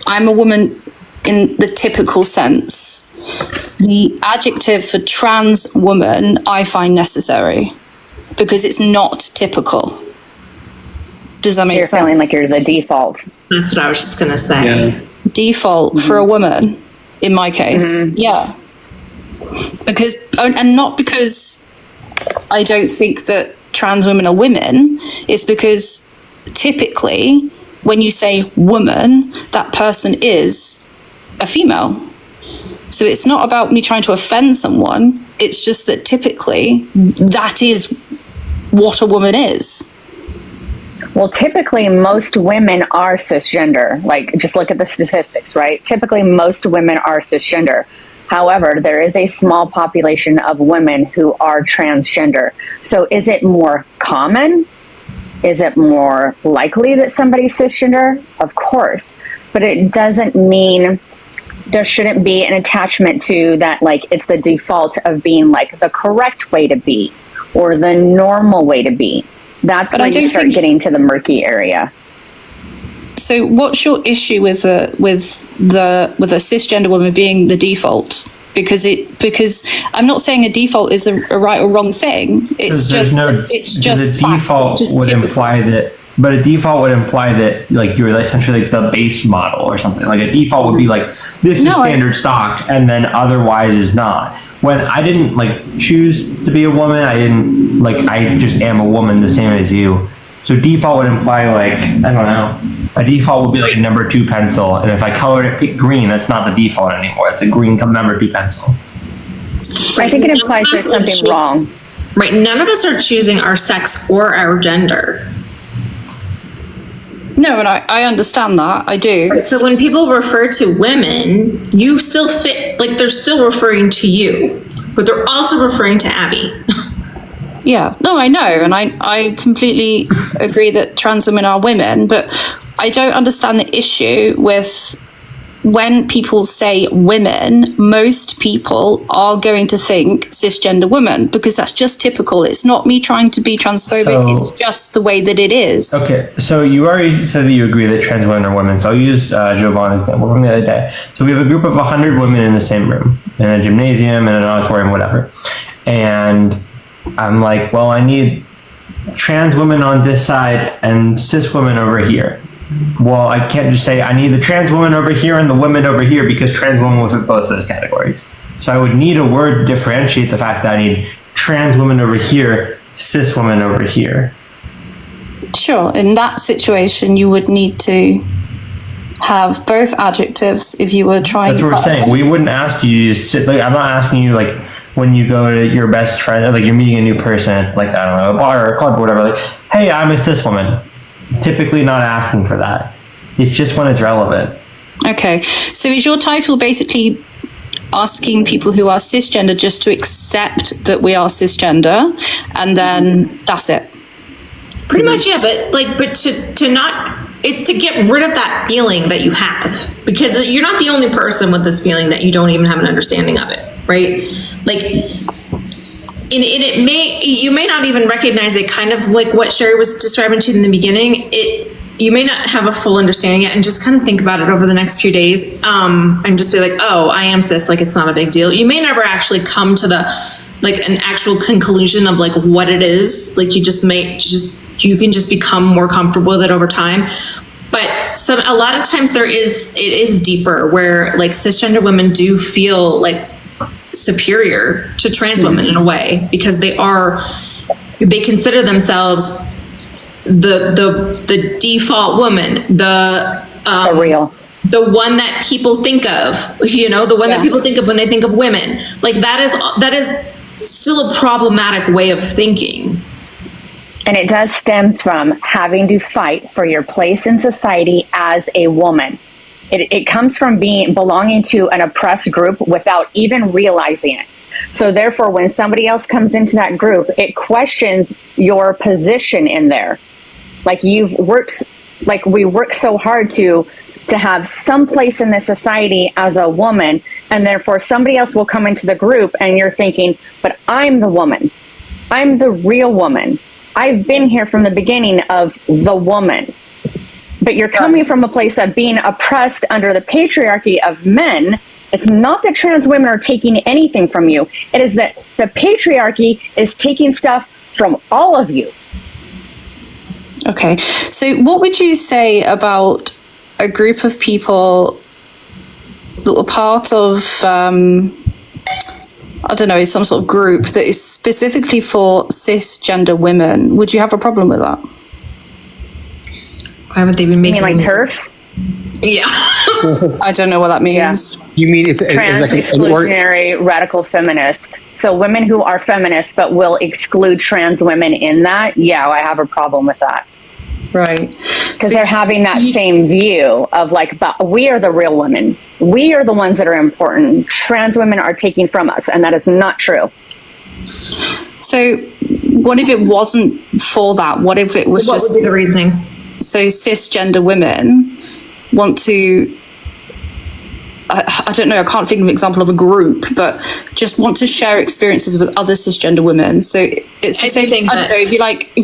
I'm a woman in the typical sense, the adjective for trans woman I find necessary because it's not typical. Does that make sense? You're feeling like you're the default. That's what I was just going to say. Yeah. Default for a woman, in my case. Yeah. Because, and not because I don't think that trans women are women, it's because typically when you say woman, that person is a female. So it's not about me trying to offend someone, it's just that typically that is what a woman is. Well, typically most women are cisgender. Like, just look at the statistics, right? Typically most women are cisgender. However, there is a small population of women who are transgender. So is it more common? Is it more likely that somebody's cisgender? Of course. But it doesn't mean there shouldn't be an attachment to that, like it's the default of being like the correct way to be or the normal way to be. That's when you start getting to the murky area. So what's your issue with a cisgender woman being the default? because I'm not saying a default is a right or wrong thing. It's just a fact. default It's just would typical. imply that. But a default would imply that like you're essentially like the base model or something. Like a default would be like this is standard stock, and then otherwise is not. When I didn't like choose to be a woman, I just am a woman the same as you. So default would imply like, I don't know, a default would be like a number 2 pencil, and if I colored it green, that's not the default anymore. It's a green number 2 pencil. I think it implies there's something wrong. Right. None of us are choosing our sex or our gender. No, and I understand that. I do. So when people refer to women, you still fit, like they're still referring to you, but they're also referring to Abby. Yeah, no, I know, and I completely agree that trans women are women, but I don't understand the issue with when people say women, most people are going to think cisgender woman, because that's just typical. It's not me trying to be transphobic, it's just the way that it is. Okay, so you already said that you agree that trans women are women, so I'll use Giovanna's example from the other day. So we have a group of 100 women in the same room, in a gymnasium, in an auditorium, whatever. And I'm like, well, I need trans women on this side and cis women over here. Well, I can't just say I need the trans woman over here and the women over here, because trans women will fit both those categories. So I would need a word to differentiate the fact that I need trans women over here, cis women over here. Sure, in that situation, you would need to have both adjectives if you were trying. That's what we're saying. We wouldn't ask you to sit. Like, I'm not asking you like when you go to your best friend, or like you're meeting a new person, like I don't know, a bar or a club or whatever. Like, hey, I'm a cis woman. Typically not asking for that. It's just when it's relevant. Okay, so is your title basically asking people who are cisgender just to accept that we are cisgender, and then that's it? Pretty much, yeah. But to not, it's to get rid of that feeling that you have, because you're not the only person with this feeling that you don't even have an understanding of it, right? Like, you may not even recognize it, kind of like what Sherry was describing to you in the beginning. You may not have a full understanding yet, and just kind of think about it over the next few days, and just be like, oh, I am cis, like it's not a big deal. You may never actually come to an actual conclusion of like what it is. Like you can just become more comfortable with it over time. But a lot of times it is deeper, where like cisgender women do feel like superior to trans women in a way, because they consider themselves the default woman, the one that people think of, the one that people think of when they think of women. Like that is still a problematic way of thinking. And it does stem from having to fight for your place in society as a woman. It comes from belonging to an oppressed group without even realizing it. So therefore, when somebody else comes into that group, it questions your position in there. Like we work so hard to have some place in this society as a woman, and therefore somebody else will come into the group and you're thinking, but I'm the woman. I'm the real woman. I've been here from the beginning of the woman. But you're coming from a place of being oppressed under the patriarchy of men. It's not that trans women are taking anything from you. It is that the patriarchy is taking stuff from all of you. Okay, so what would you say about a group of people that were part of, I don't know, some sort of group that is specifically for cisgender women? Would you have a problem with that? Why would they be making? You mean like TERFs? Yeah. I don't know what that means. Yeah. You mean it's trans like exclusionary radical feminist? So women who are feminists but will exclude trans women in that, yeah, I have a problem with that. Right. Because they're having that same view of like, but we are the real women. We are the ones that are important. Trans women are taking from us, and that is not true. So what if it wasn't for that? What if it was What would be the reasoning? So cisgender women want to I don't know, I can't think of an example of a group, but just want to share experiences with other cisgender women. So it's the same thing. I don't know, if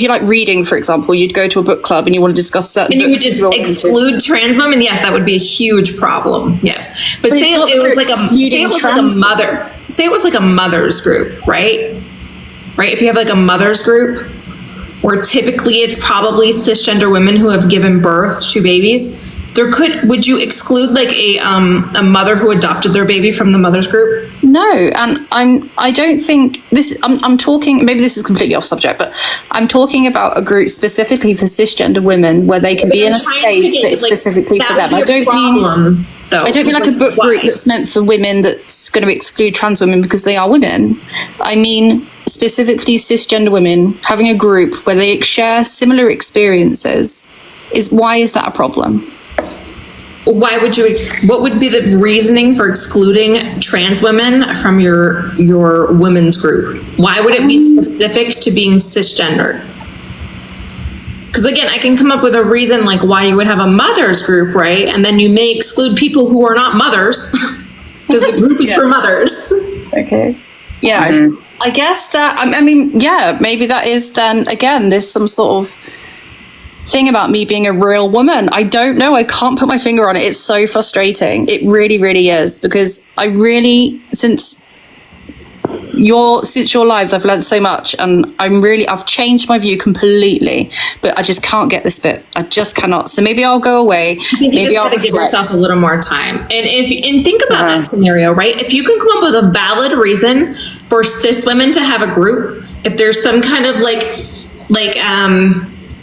you like reading, for example, you'd go to a book club and you want to discuss certain and you would books just you're into. exclude trans women. Yes, that would be a huge problem. Yes, but But say it's not it was for like excluding trans a mother. Say it was like a mother's group, right? Right. If you have like a mother's group, where typically it's probably cisgender women who have given birth to babies. Would you exclude like a mother who adopted their baby from the mother's group? No, and I don't think this. I'm talking. Maybe this is completely off subject, but I'm talking about a group specifically for cisgender women where they can be in a space that is specifically for them. I don't mean like a book group that's meant for women that's going to exclude trans women because they are women. I mean specifically cisgender women having a group where they share similar experiences. Why is that a problem? Why would you? What would be the reasoning for excluding trans women from your women's group? Why would it be specific to being cisgender? Because again, I can come up with a reason like why you would have a mother's group, right? And then you may exclude people who are not mothers because the group is for mothers. Okay. Yeah, I guess that. I mean, yeah, maybe that is then again. There's some sort of thing about me being a real woman. I don't know. I can't put my finger on it. It's so frustrating. It really, really is, because I really, since your lives, I've learned so much, and I've changed my view completely, but I just can't get this bit. I just cannot. So maybe I'll go away. Maybe I'll give yourself a little more time. And think about that scenario, right? If you can come up with a valid reason for cis women to have a group, if there's some kind of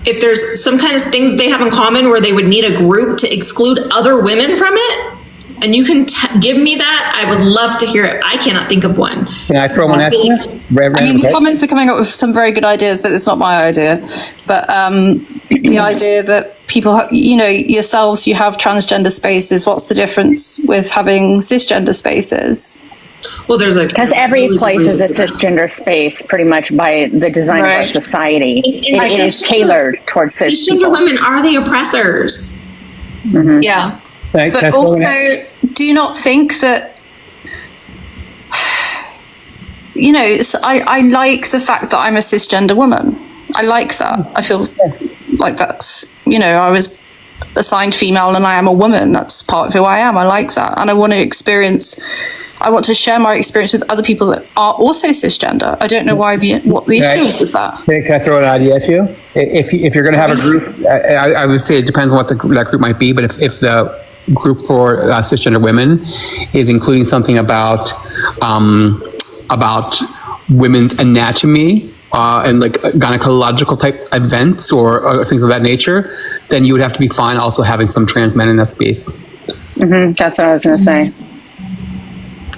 if there's some kind of thing they have in common where they would need a group to exclude other women from it, and you can give me that, I would love to hear it. I cannot think of one. Can I throw one at you? The comments are coming up with some very good ideas, but it's not my idea. But the idea that people, yourselves, you have transgender spaces. What's the difference with having cisgender spaces? Well, because every place is a cisgender space, pretty much by the design of our society. It is tailored towards cis people. Cisgender women are the oppressors. Mm-hmm. Yeah, but also, do you not think that? I like the fact that I'm a cisgender woman. I like that. I feel like that's I was assigned female and I am a woman. That's part of who I am. I like that, and I want to share my experience with other people that are also cisgender. I don't know what the issue is with that. Can I throw an idea at you? If you're going to have a group, I would say it depends on what that group might be. But if the group for cisgender women is including something about women's anatomy and like gynecological type events or things of that nature, then you would have to be fine also having some trans men in that space. Mm-hmm. That's what I was going to say.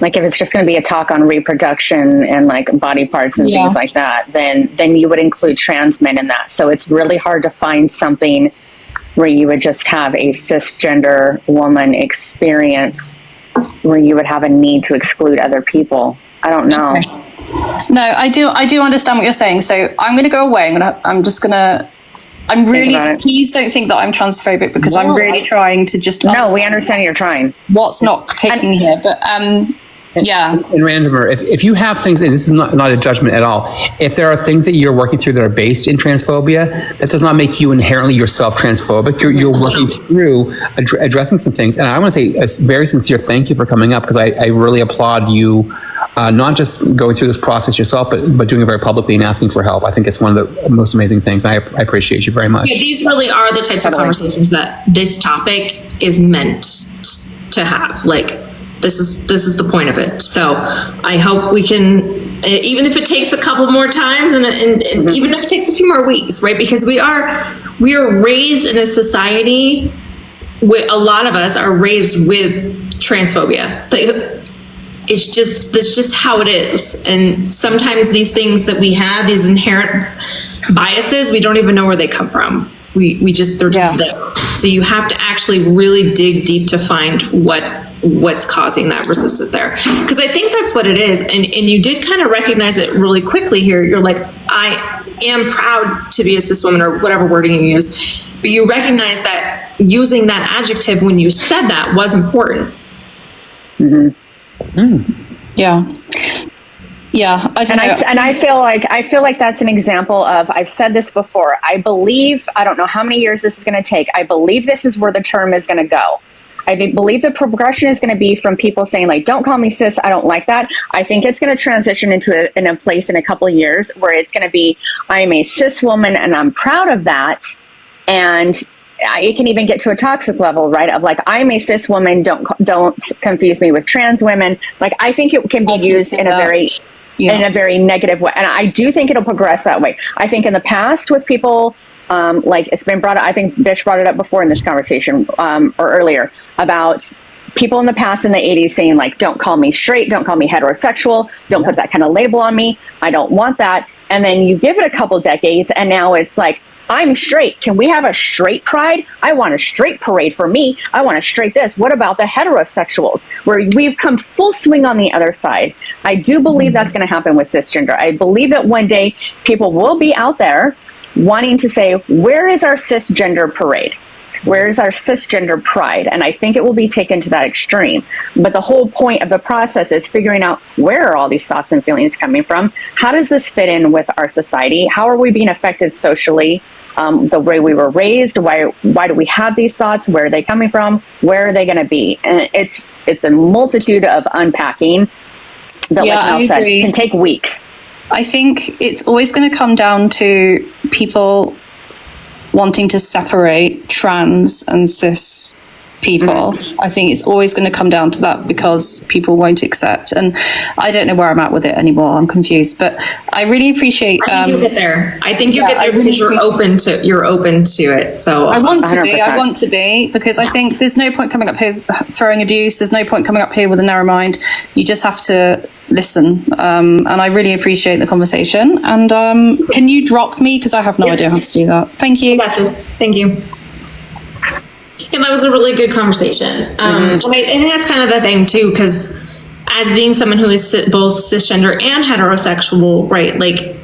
Like if it's just going to be a talk on reproduction and like body parts and things like that, then you would include trans men in that. So it's really hard to find something where you would just have a cisgender woman experience where you would have a need to exclude other people. I don't know. Okay. No, I do understand what you're saying. So I'm going to go away. I'm really, please don't think that I'm transphobic, because I'm really trying to just No, we understand you're trying. What's not clicking here, but yeah. And Randomer, if you have things, and this is not a judgment at all, if there are things that you're working through that are based in transphobia, that does not make you inherently yourself transphobic. You're working through addressing some things. And I want to say a very sincere thank you for coming up, because I really applaud you, not just going through this process yourself, but doing it very publicly and asking for help. I think it's one of the most amazing things. I appreciate you very much. Yeah, these really are the types of conversations that this topic is meant to have. Like, this is the point of it. So I hope we can, even if it takes a couple more times and even if it takes a few more weeks, right? Because we are raised in a society where a lot of us are raised with transphobia. That's just how it is. And sometimes these things that we have, these inherent biases, we don't even know where they come from. They're just there. So you have to actually really dig deep to find what's causing that resistance there. Because I think that's what it is. And you did kind of recognize it really quickly here. You're like, I am proud to be a cis woman, or whatever wording you used. But you recognize that using that adjective when you said that was important. Yeah. Yeah, I don't know. And I feel like that's an example of, I've said this before. I don't know how many years this is going to take. I believe this is where the term is going to go. I believe the progression is going to be from people saying, like, don't call me cis, I don't like that. I think it's going to transition into a place in a couple of years where it's going to be, I'm a cis woman and I'm proud of that. And it can even get to a toxic level, right? Of like, I'm a cis woman, don't confuse me with trans women. Like, I think it can be used in a very negative way. And I do think it'll progress that way. I think in the past with people, like it's been brought up, I think Bish brought it up before in this conversation, or earlier, about people in the past in the 80s saying, like, don't call me straight, don't call me heterosexual, don't put that kind of label on me, I don't want that. And then you give it a couple decades and now it's like, I'm straight. Can we have a straight pride? I want a straight parade for me. I want a straight this. What about the heterosexuals? Where we've come full swing on the other side. I do believe that's going to happen with cisgender. I believe that one day people will be out there wanting to say, where is our cisgender parade? Where is our cisgender pride? And I think it will be taken to that extreme. But the whole point of the process is figuring out, where are all these thoughts and feelings coming from? How does this fit in with our society? How are we being affected socially? The way we were raised? Why do we have these thoughts? Where are they coming from? Where are they going to be? And it's a multitude of unpacking that, like Mel said, can take weeks. I think it's always going to come down to people wanting to separate trans and cis people. I think it's always going to come down to that because people won't accept. And I don't know where I'm at with it anymore. I'm confused. But I really appreciate. I think you'll get there. I think you'll get there because you're open to it. So I want to be because I think there's no point coming up here throwing abuse. There's no point coming up here with a narrow mind. You just have to listen. And I really appreciate the conversation. And can you drop me? Because I have no idea how to do that. Thank you. Gotcha. Thank you. Yeah, that was a really good conversation. And I think that's kind of the thing too, because as being someone who is both cisgender and heterosexual, right? Like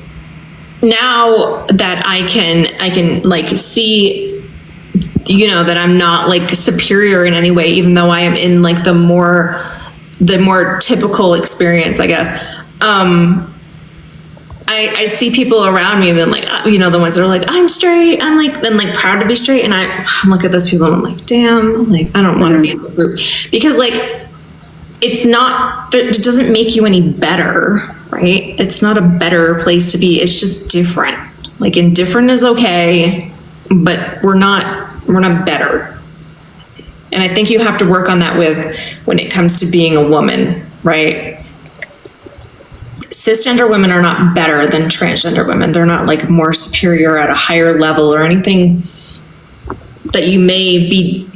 now that I can like see, you know, that I'm not like superior in any way, even though I am in like the more typical experience, I guess. I see people around me that like, you know, the ones that are like, I'm straight, I'm like, then like proud to be straight. And I look at those people and I'm like, damn, like, I don't want to be in this group because like, it's not, it doesn't make you any better, right? It's not a better place to be. It's just different. Like indifferent is okay, but we're not better. And I think you have to work on that when it comes to being a woman, right? Cisgender women are not better than transgender women. They're not like more superior at a higher level or anything that you may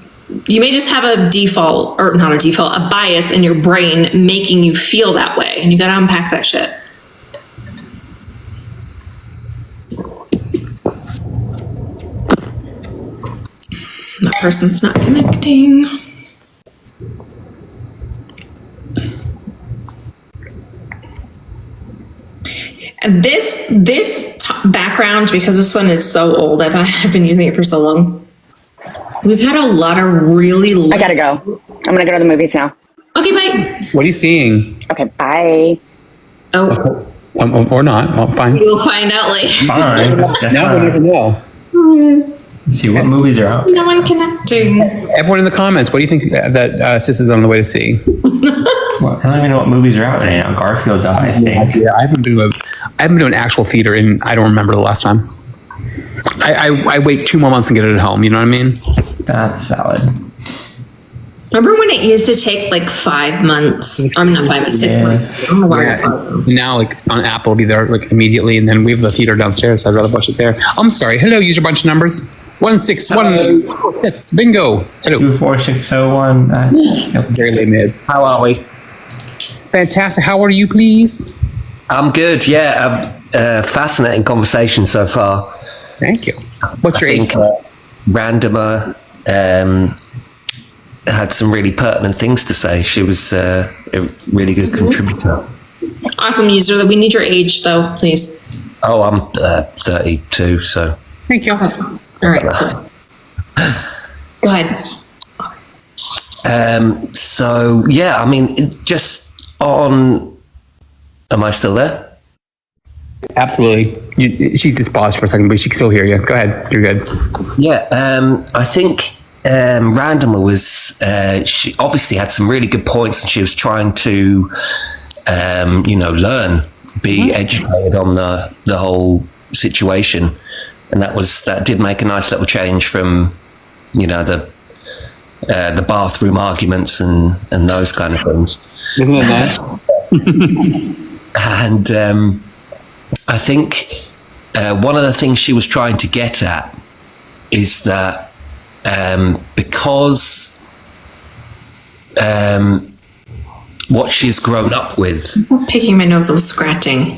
just have a default, or not a default, a bias in your brain making you feel that way. And you got to unpack that shit. That person's not connecting. And this background, because this one is so old, I've been using it for so long. We've had a lot of really. I gotta go. I'm gonna go to the movies now. Okay, bye. What are you seeing? Okay, bye. Oh. Or not. Well, fine. We'll find out later. Fine. Now we'll never know. Let's see what movies are out. No one connecting. Everyone in the comments, what do you think that Sis is on the way to see? Well, I don't even know what movies are out right now. Garfield's out, I think. Yeah, I haven't been doing actual theater in, I don't remember the last time. I wait 2 more months and get it at home, you know what I mean? That's valid. Remember when it used to take like 5 months? I'm not 5 months, 6 months. I don't know why. Yeah, now, like on Apple, it'll be there like immediately, and then we have the theater downstairs, so I'd rather watch it there. I'm sorry. Hello, user bunch of numbers. 16146. Bingo. Hello. 24601. Very late, Miz. How are we? Fantastic. How are you, please? I'm good. Yeah, fascinating conversation so far. Thank you. What's your age? Randomer had some really pertinent things to say. She was a really good contributor. Awesome user. We need your age, though, please. Oh, I'm 32, so. Thank you. All right. Go ahead. So yeah, I mean, just on. Am I still there? Absolutely. She just paused for a second, but she can still hear you. Go ahead. You're good. Yeah, I think Randomer was. She obviously had some really good points, and she was trying to, learn, be educated on the whole situation, and that did make a nice little change from, the bathroom arguments and those kind of things. Isn't it nice? And I think one of the things she was trying to get at is that because what she's grown up with, Picking my nose, I was scratching.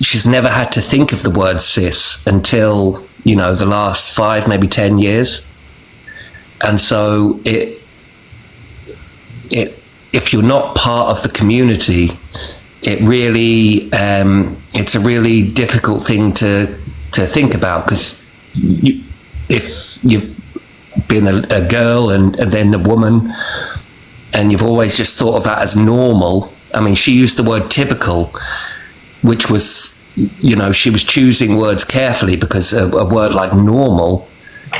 she's never had to think of the word cis until the last 5, maybe 10 years, and so if you're not part of the community, it really it's a really difficult thing to think about, because if you've been a girl and then a woman, and you've always just thought of that as normal. I mean, she used the word typical, which was, she was choosing words carefully, because a word like normal.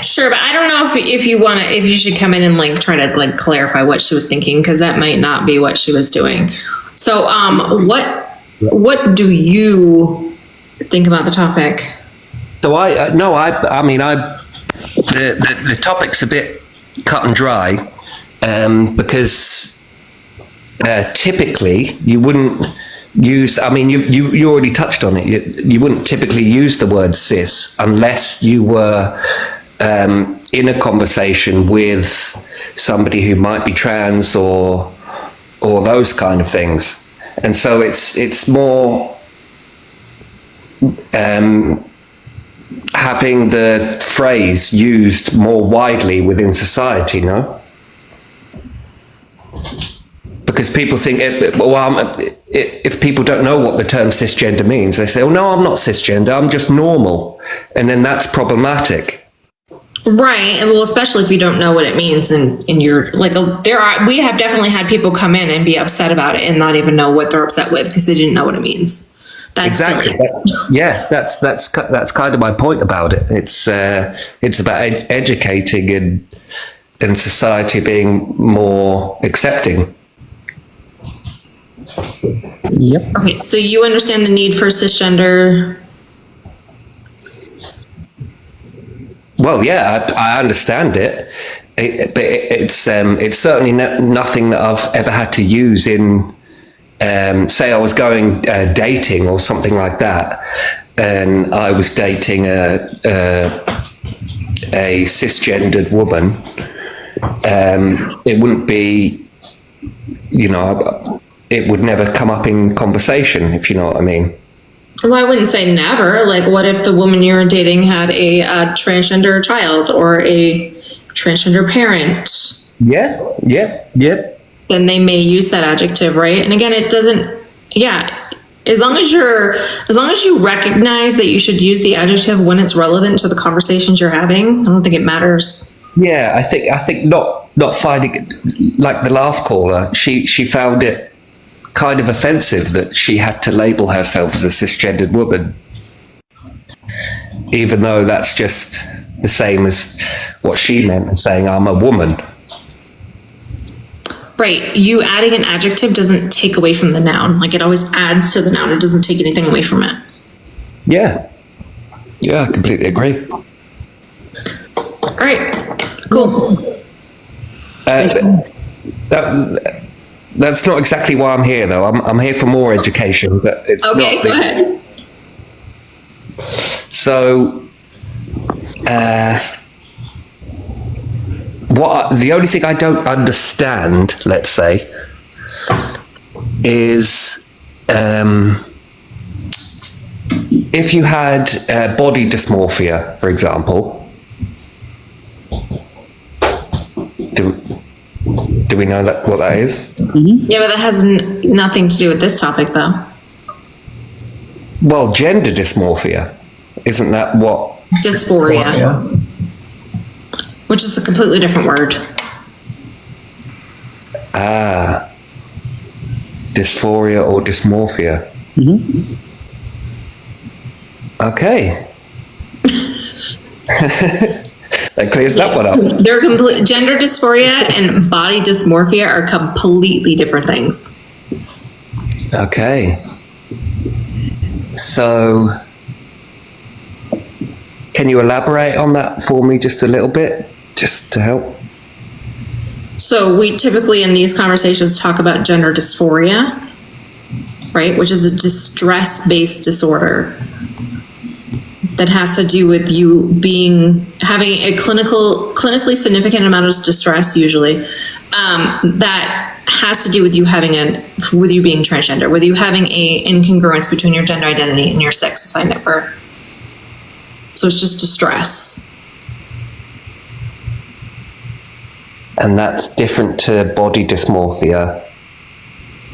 Sure, but I don't know if you should come in and try to clarify what she was thinking, because that might not be what she was doing. So, what do you think about the topic? So the topic's a bit cut and dry, because typically you wouldn't use. I mean, you already touched on it. You wouldn't typically use the word cis unless you were in a conversation with somebody who might be trans or those kind of things, and so it's more having the phrase used more widely within society, no? Because people think, if people don't know what the term cisgender means, they say, "Oh no, I'm not cisgender. I'm just normal," and then that's problematic. Right, and well, especially if you don't know what it means, and you're we have definitely had people come in and be upset about it and not even know what they're upset with because they didn't know what it means. That's exactly. That's kind of my point about it. It's about educating and society being more accepting. Yep. Okay, so you understand the need for cisgender. Well, yeah, I understand it. But it's certainly nothing that I've ever had to use in, say I was going dating or something like that, and I was dating a cisgendered woman. It wouldn't be, it would never come up in conversation, if you know what I mean. Well, I wouldn't say never. What if the woman you're dating had a transgender child or a transgender parent? Yeah. Then they may use that adjective, right? And again, it doesn't. Yeah, as long as you recognize that you should use the adjective when it's relevant to the conversations you're having, I don't think it matters. Yeah, I think not finding it, like the last caller, she found it kind of offensive that she had to label herself as a cisgendered woman, even though that's just the same as what she meant saying I'm a woman. Right. You adding an adjective doesn't take away from the noun. It always adds to the noun. It doesn't take anything away from it. Yeah, I completely agree. All right. Cool. That's not exactly why I'm here, though. I'm here for more education, but it's okay, not. Go ahead. So, the only thing I don't understand, let's say, is if you had body dysmorphia, for example. Do we know what that is? Mm-hmm. Yeah, but that has nothing to do with this topic, though. Well, gender dysmorphia, isn't that what? Dysphoria. which is a completely different word. Dysphoria or dysmorphia. Okay. That clears that one up. They're gender dysphoria and body dysmorphia are completely different things. Okay. So, can you elaborate on that for me just a little bit, just to help? So we typically in these conversations talk about gender dysphoria, right? Which is a distress-based disorder that has to do with you having a clinically significant amount of distress, usually, that has to do with you with you being transgender, with you having a incongruence between your gender identity and your sex assigned at birth. So it's just distress. And that's different to body dysmorphia.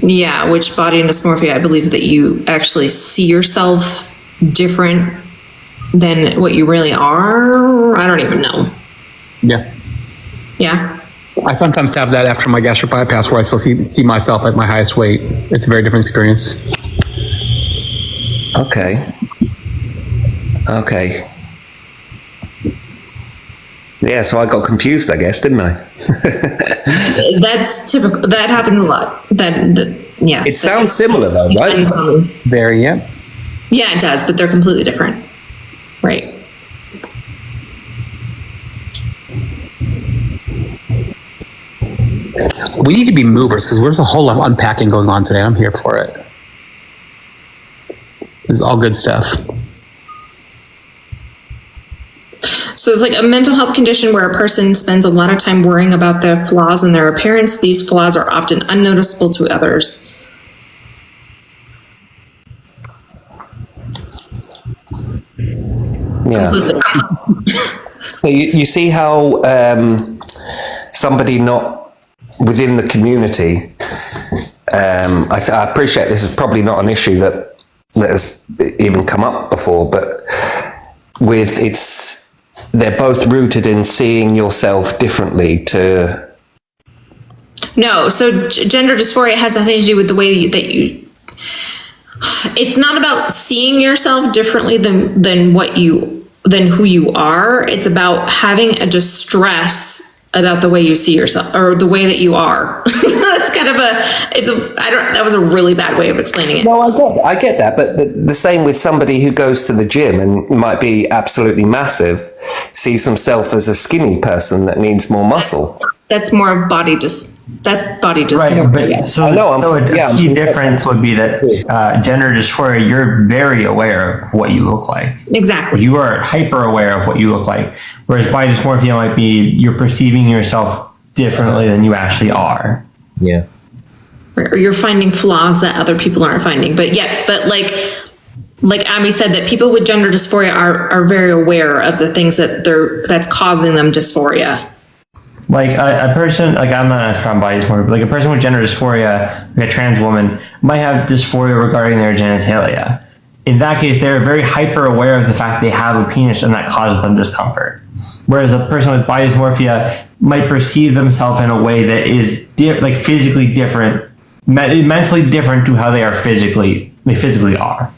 Yeah, which body dysmorphia, I believe that you actually see yourself different than what you really are. I don't even know. Yeah. Yeah. I sometimes have that after my gastric bypass where I still see myself at my highest weight. It's a very different experience. Okay. Yeah, so I got confused, I guess, didn't I? That's typical. That happens a lot. Yeah. It sounds similar though, right? Very, yeah. Yeah, it does, but they're completely different. Right. We need to be movers because there's a whole lot of unpacking going on today. I'm here for it. It's all good stuff. So it's like a mental health condition where a person spends a lot of time worrying about the flaws in their appearance. These flaws are often unnoticeable to others. Yeah. So you see how somebody not within the community, I appreciate this is probably not an issue that has even come up before, but they're both rooted in seeing yourself differently to... No, so gender dysphoria has nothing to do with the way that you... It's not about seeing yourself differently than who you are. It's about having a distress about the way you see yourself or the way that you are. That's kind of that was a really bad way of explaining it. No, I get that, but the same with somebody who goes to the gym and might be absolutely massive, sees himself as a skinny person that needs more muscle. That's more of body dysmorphia. Right, but a key difference would be that gender dysphoria, you're very aware of what you look like. Exactly. You are hyper aware of what you look like. Whereas body dysmorphia might be you're perceiving yourself differently than you actually are. Yeah. Or you're finding flaws that other people aren't finding. But like Abby said, that people with gender dysphoria are very aware of the things that's causing them dysphoria. Like a person, like I'm not as proud of body dysmorphia, but like a person with gender dysphoria, like a trans woman, might have dysphoria regarding their genitalia. In that case, they're very hyper aware of the fact they have a penis and that causes them discomfort. Whereas a person with body dysmorphia might perceive themselves in a way that is physically different, mentally different to how they physically are.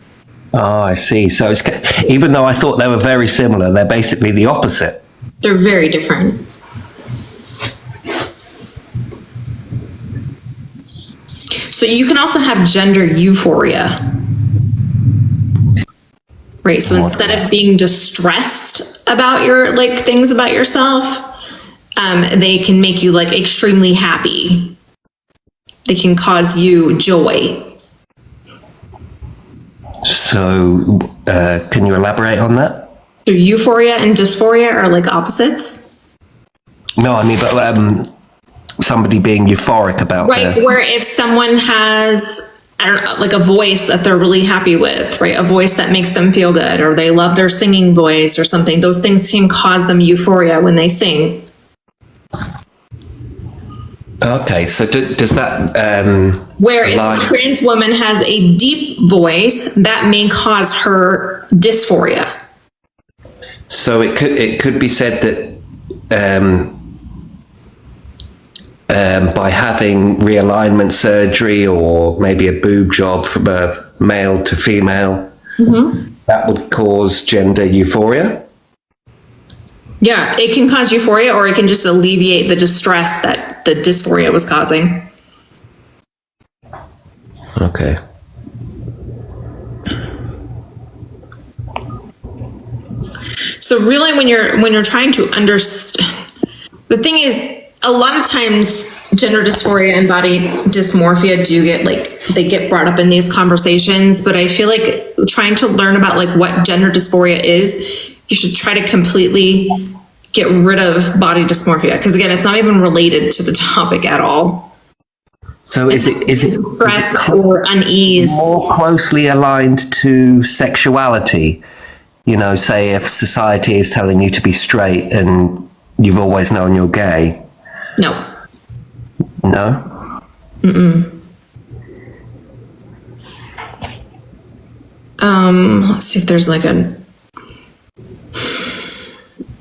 Oh, I see. So it's, even though I thought they were very similar, they're basically the opposite. They're very different. So you can also have gender euphoria. Right. So instead of being distressed about things about yourself, they can make you extremely happy. They can cause you joy. So can you elaborate on that? So euphoria and dysphoria are opposites? No, I mean, but somebody being euphoric about where if someone has a voice that they're really happy with, right, a voice that makes them feel good, or they love their singing voice or something, those things can cause them euphoria when they sing. Okay, so does that where if a trans woman has a deep voice, that may cause her dysphoria. So it could be said that by having realignment surgery or maybe a boob job from a male to female, that would cause gender euphoria? Yeah, it can cause euphoria, or it can just alleviate the distress that the dysphoria was causing. Okay. So really, when you're trying to understand, the thing is, a lot of times gender dysphoria and body dysmorphia they get brought up in these conversations, but I feel like trying to learn about like what gender dysphoria is, you should try to completely get rid of body dysmorphia, because again, it's not even related to the topic at all. So is it stress or unease more closely aligned to sexuality? You know, say if society is telling you to be straight and you've always known you're gay. No. No? Let's see if there's like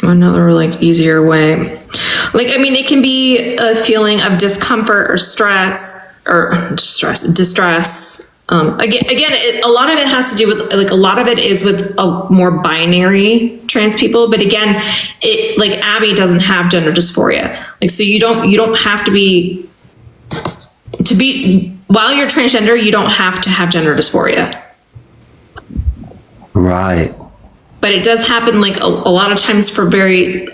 another like easier way. Like, I mean, it can be a feeling of discomfort or distress. Again, a lot of it has to do with like, a lot of it is with a more binary trans people. But again, it, like, Abby doesn't have gender dysphoria. Like, so you don't have to be while you're transgender, you don't have to have gender dysphoria. Right. But it does happen like a lot of times for very,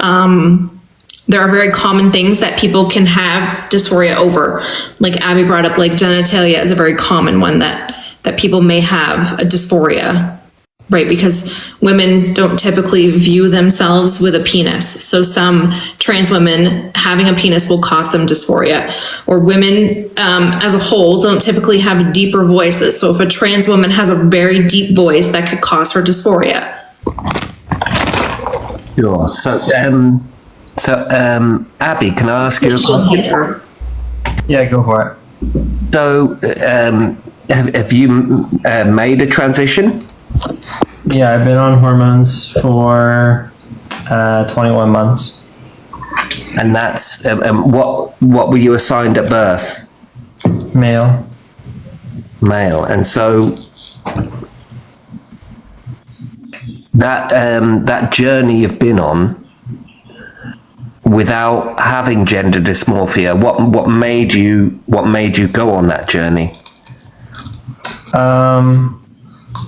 there are very common things that people can have dysphoria over. Like Abby brought up, like genitalia is a very common one that people may have a dysphoria, right? Because women don't typically view themselves with a penis. So some trans women having a penis will cause them dysphoria. Or women as a whole don't typically have deeper voices. So if a trans woman has a very deep voice, that could cause her dysphoria. Sure. So, Abby, can I ask you a question? Yeah, go for it. So, have you made a transition? Yeah, I've been on hormones for 21 months. And that's what were you assigned at birth? Male. And so that journey you've been on without having gender dysmorphia, what made you go on that journey?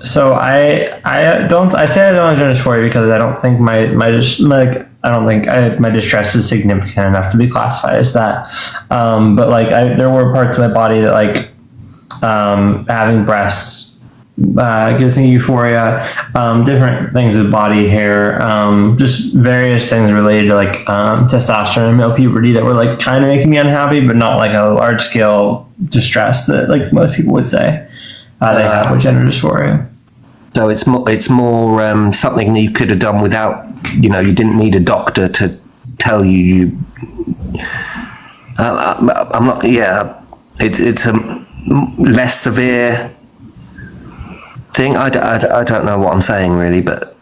So I say I don't have gender dysphoria because I don't think my distress is significant enough to be classified as that. But like there were parts of my body that like having breasts gives me euphoria, different things with body hair, just various things related to like testosterone and male puberty that were like kind of making me unhappy, but not like a large scale distress that like most people would say they have with gender dysphoria. So it's more something that you could have done without, you didn't need a doctor to tell you. I'm not. Yeah, it's a less severe thing. I don't know what I'm saying really, but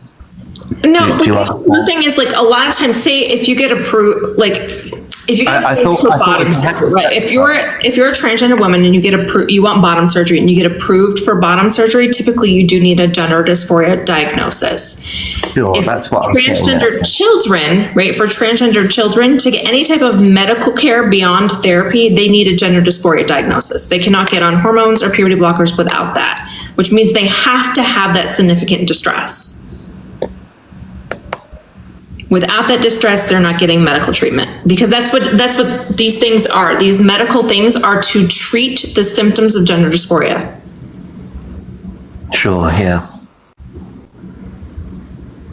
no. The thing is, like, a lot of times, say if you get approved, like if you get approved for bottom surgery, right? If you're a transgender woman and you get approved, you want bottom surgery, and you get approved for bottom surgery, typically you do need a gender dysphoria diagnosis. Sure, that's what I'm transgender children, right? For transgender children to get any type of medical care beyond therapy, they need a gender dysphoria diagnosis. They cannot get on hormones or puberty blockers without that, which means they have to have that significant distress. Without that distress, they're not getting medical treatment, because that's what these things are. These medical things are to treat the symptoms of gender dysphoria. Sure, yeah.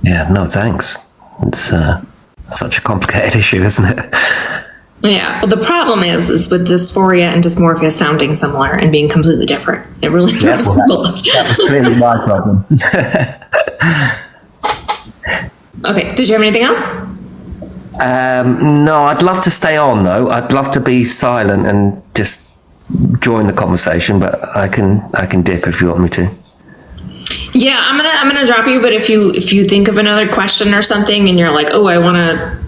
Yeah, no, thanks. It's such a complicated issue, isn't it? Yeah, well, the problem is with dysphoria and dysmorphia sounding similar and being completely different. It really throws people off. That was clearly my problem. Okay, did you have anything else? No, I'd love to stay on though. I'd love to be silent and just join the conversation, but I can dip if you want me to. Yeah, I'm gonna drop you, but if you think of another question or something and you're like, oh, I want to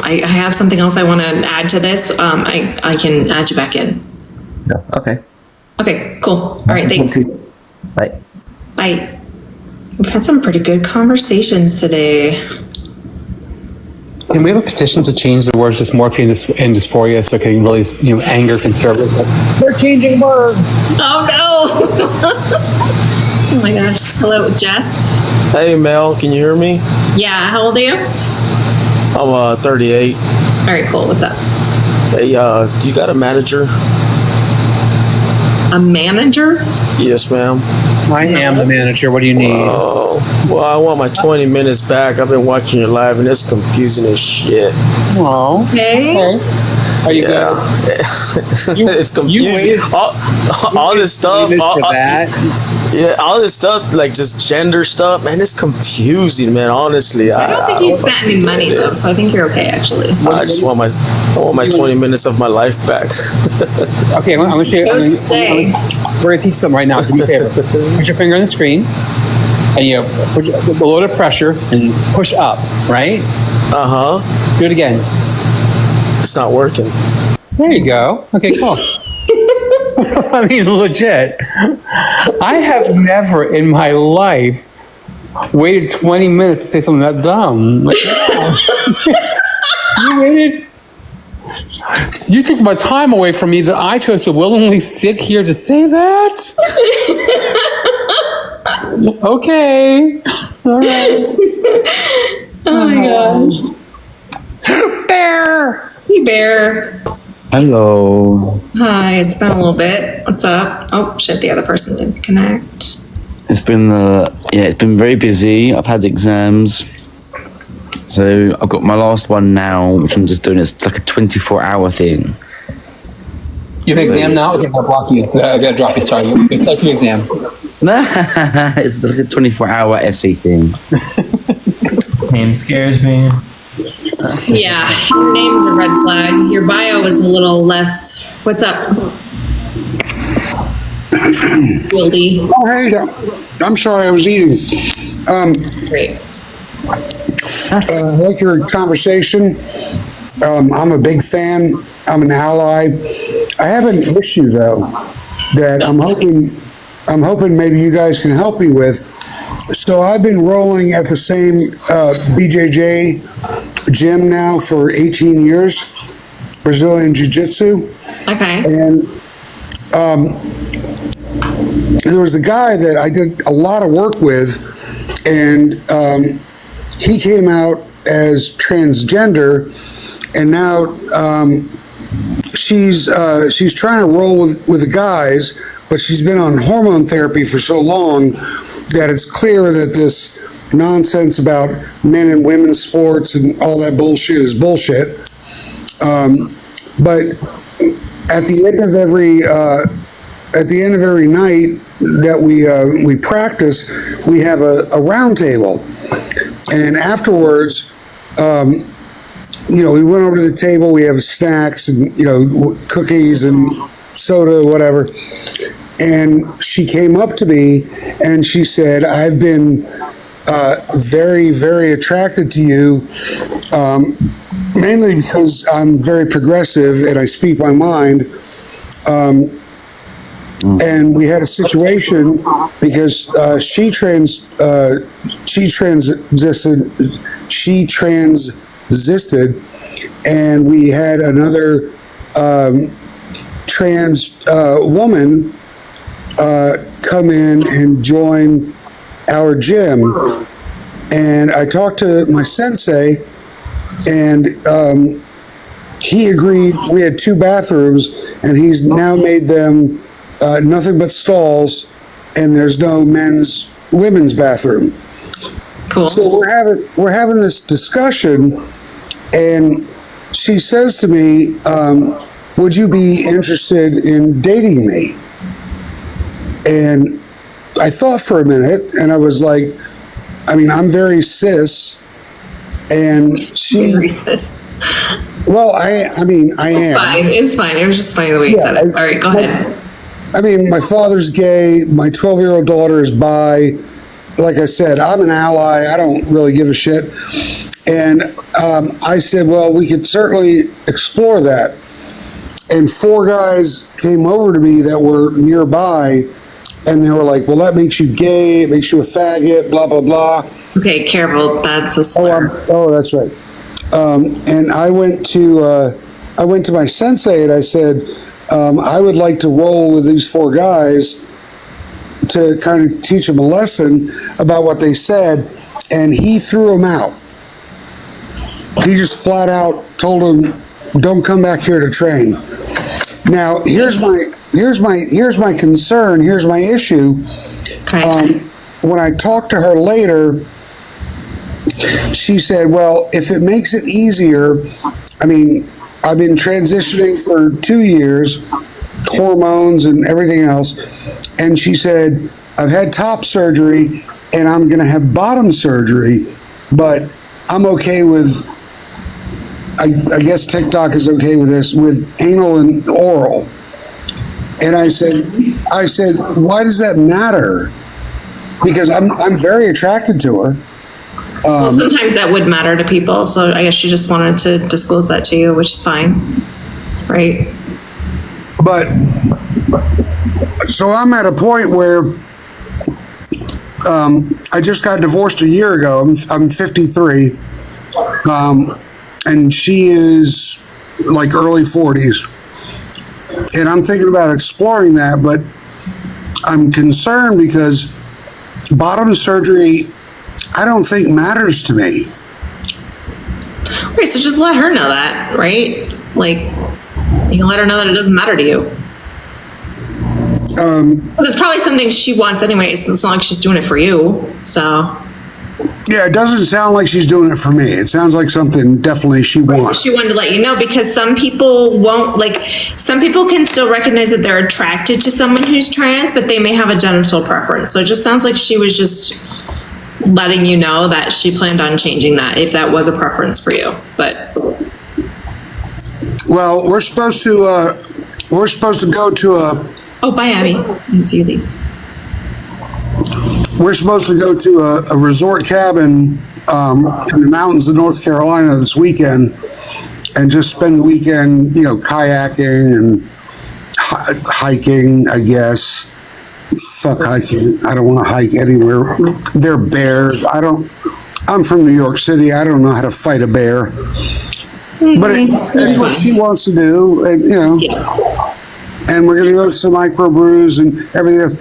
I have something else I want to add to this. I can add you back in. No. Okay. Okay, cool. All right, thanks. Bye. Bye. We've had some pretty good conversations today. Can we have a petition to change the words dysmorphia and dysphoria so it can really, anger conservatives? They're changing words. Oh no! Oh my gosh. Hello, Jess. Hey Mel, can you hear me? Yeah, how old are you? I'm 38. All right, cool. What's up? Hey, do you got a manager? A manager? Yes, ma'am. I am the manager. What do you need? Well, I want my 20 minutes back. I've been watching your live and it's confusing as shit. Oh. Okay. Are you good? It's confusing. All this stuff. All this stuff, like just gender stuff, man, it's confusing, man. Honestly, I don't think you spent any money though, so I think you're okay actually. I just want my 20 minutes of my life back. Okay, I'm going to show you. We're going to teach something right now. Do me a favor. Put your finger on the screen, and put a load of pressure and push up. Right? Do it again. It's not working. There you go. Okay, cool. I mean, legit. I have never in my life waited 20 minutes to say something that dumb. Like, you waited. You took my time away from me that I chose to willingly sit here to say that? Okay. All right. Oh my gosh. Bear. Hey, Bear. Hello. Hi, it's been a little bit. What's up? Oh, shit, the other person didn't connect. It's been it's been very busy. I've had exams. So I've got my last one now, which I'm just doing. It's like a 24-hour thing. You have an exam now? Okay, I'll block you. I gotta drop you. Sorry. You start your exam. It's like a 24-hour essay thing. Name scares me. Yeah, your name's a red flag. Your bio is a little less. What's up? Wildy. Oh, hey, I'm sorry, I was eating. Great. I like your conversation. I'm a big fan. I'm an ally. I have an issue though that I'm hoping maybe you guys can help me with. So I've been rolling at the same BJJ gym now for 18 years, Brazilian Jiu-Jitsu. Okay. And there was a guy that I did a lot of work with, and he came out as transgender, and now she's trying to roll with the guys, but she's been on hormone therapy for so long that it's clear that this nonsense about men and women's sports and all that bullshit is bullshit. But at the end of every night that we practice, we have a round table, and afterwards, we went over to the table. We have snacks and cookies and soda, whatever. And she came up to me and she said, "I've been very, very attracted to you, mainly because I'm very progressive and I speak my mind." And we had a situation because she transited, and we had another trans woman come in and join our gym. And I talked to my sensei, and he agreed. We had 2 bathrooms, and he's now made them nothing but stalls, and there's no women's bathroom. Cool. So we're having this discussion, and she says to me, "Would you be interested in dating me?" And I thought for a minute, and I was like, I'm very cis, and she. Well, I am. It's fine. It was just funny the way you said it. All right, go ahead. My father's gay. My 12-year-old daughter is bi. Like I said, I'm an ally. I don't really give a shit. And I said, well, we could certainly explore that. And 4 guys came over to me that were nearby, and they were like, well, that makes you gay, it makes you a faggot, blah, blah, blah. Okay, careful. That's a slur. Oh, that's right. And I went to my sensei and I said, I would like to roll with these 4 guys to kind of teach them a lesson about what they said, and he threw them out. He just flat out told them, don't come back here to train. Now, here's my concern, here's my issue. Okay. When I talked to her later, she said, well, if it makes it easier, I mean, I've been transitioning for 2 years, hormones and everything else. And she said, I've had top surgery and I'm going to have bottom surgery, but I'm okay with, I guess TikTok is okay with this, with anal and oral. And I said, why does that matter? Because I'm very attracted to her. Well, sometimes that would matter to people, so I guess she just wanted to disclose that to you, which is fine, right? But, so I'm at a point where I just got divorced a year ago. I'm 53, and she is like early 40s. And I'm thinking about exploring that, but I'm concerned because bottom surgery, I don't think matters to me. Right, so just let her know that, right? Like, you can let her know that it doesn't matter to you. But it's probably something she wants anyways. It's not like she's doing it for you, so. Yeah, it doesn't sound like she's doing it for me. It sounds like something definitely she wants. She wanted to let you know because some people won't, like, some people can still recognize that they're attracted to someone who's trans, but they may have a genital preference. So it just sounds like she was just letting you know that she planned on changing that if that was a preference for you. But well, we're supposed to go to a. Oh, bye, Abby. It's you leave. We're supposed to go to a resort cabin in the mountains of North Carolina this weekend, and just spend the weekend, you know, kayaking and hiking, I guess. Fuck hiking. I don't want to hike anywhere. They're bears. I'm from New York City. I don't know how to fight a bear. But it's what she wants to do, and you know. And we're gonna go to some microbrews and everything.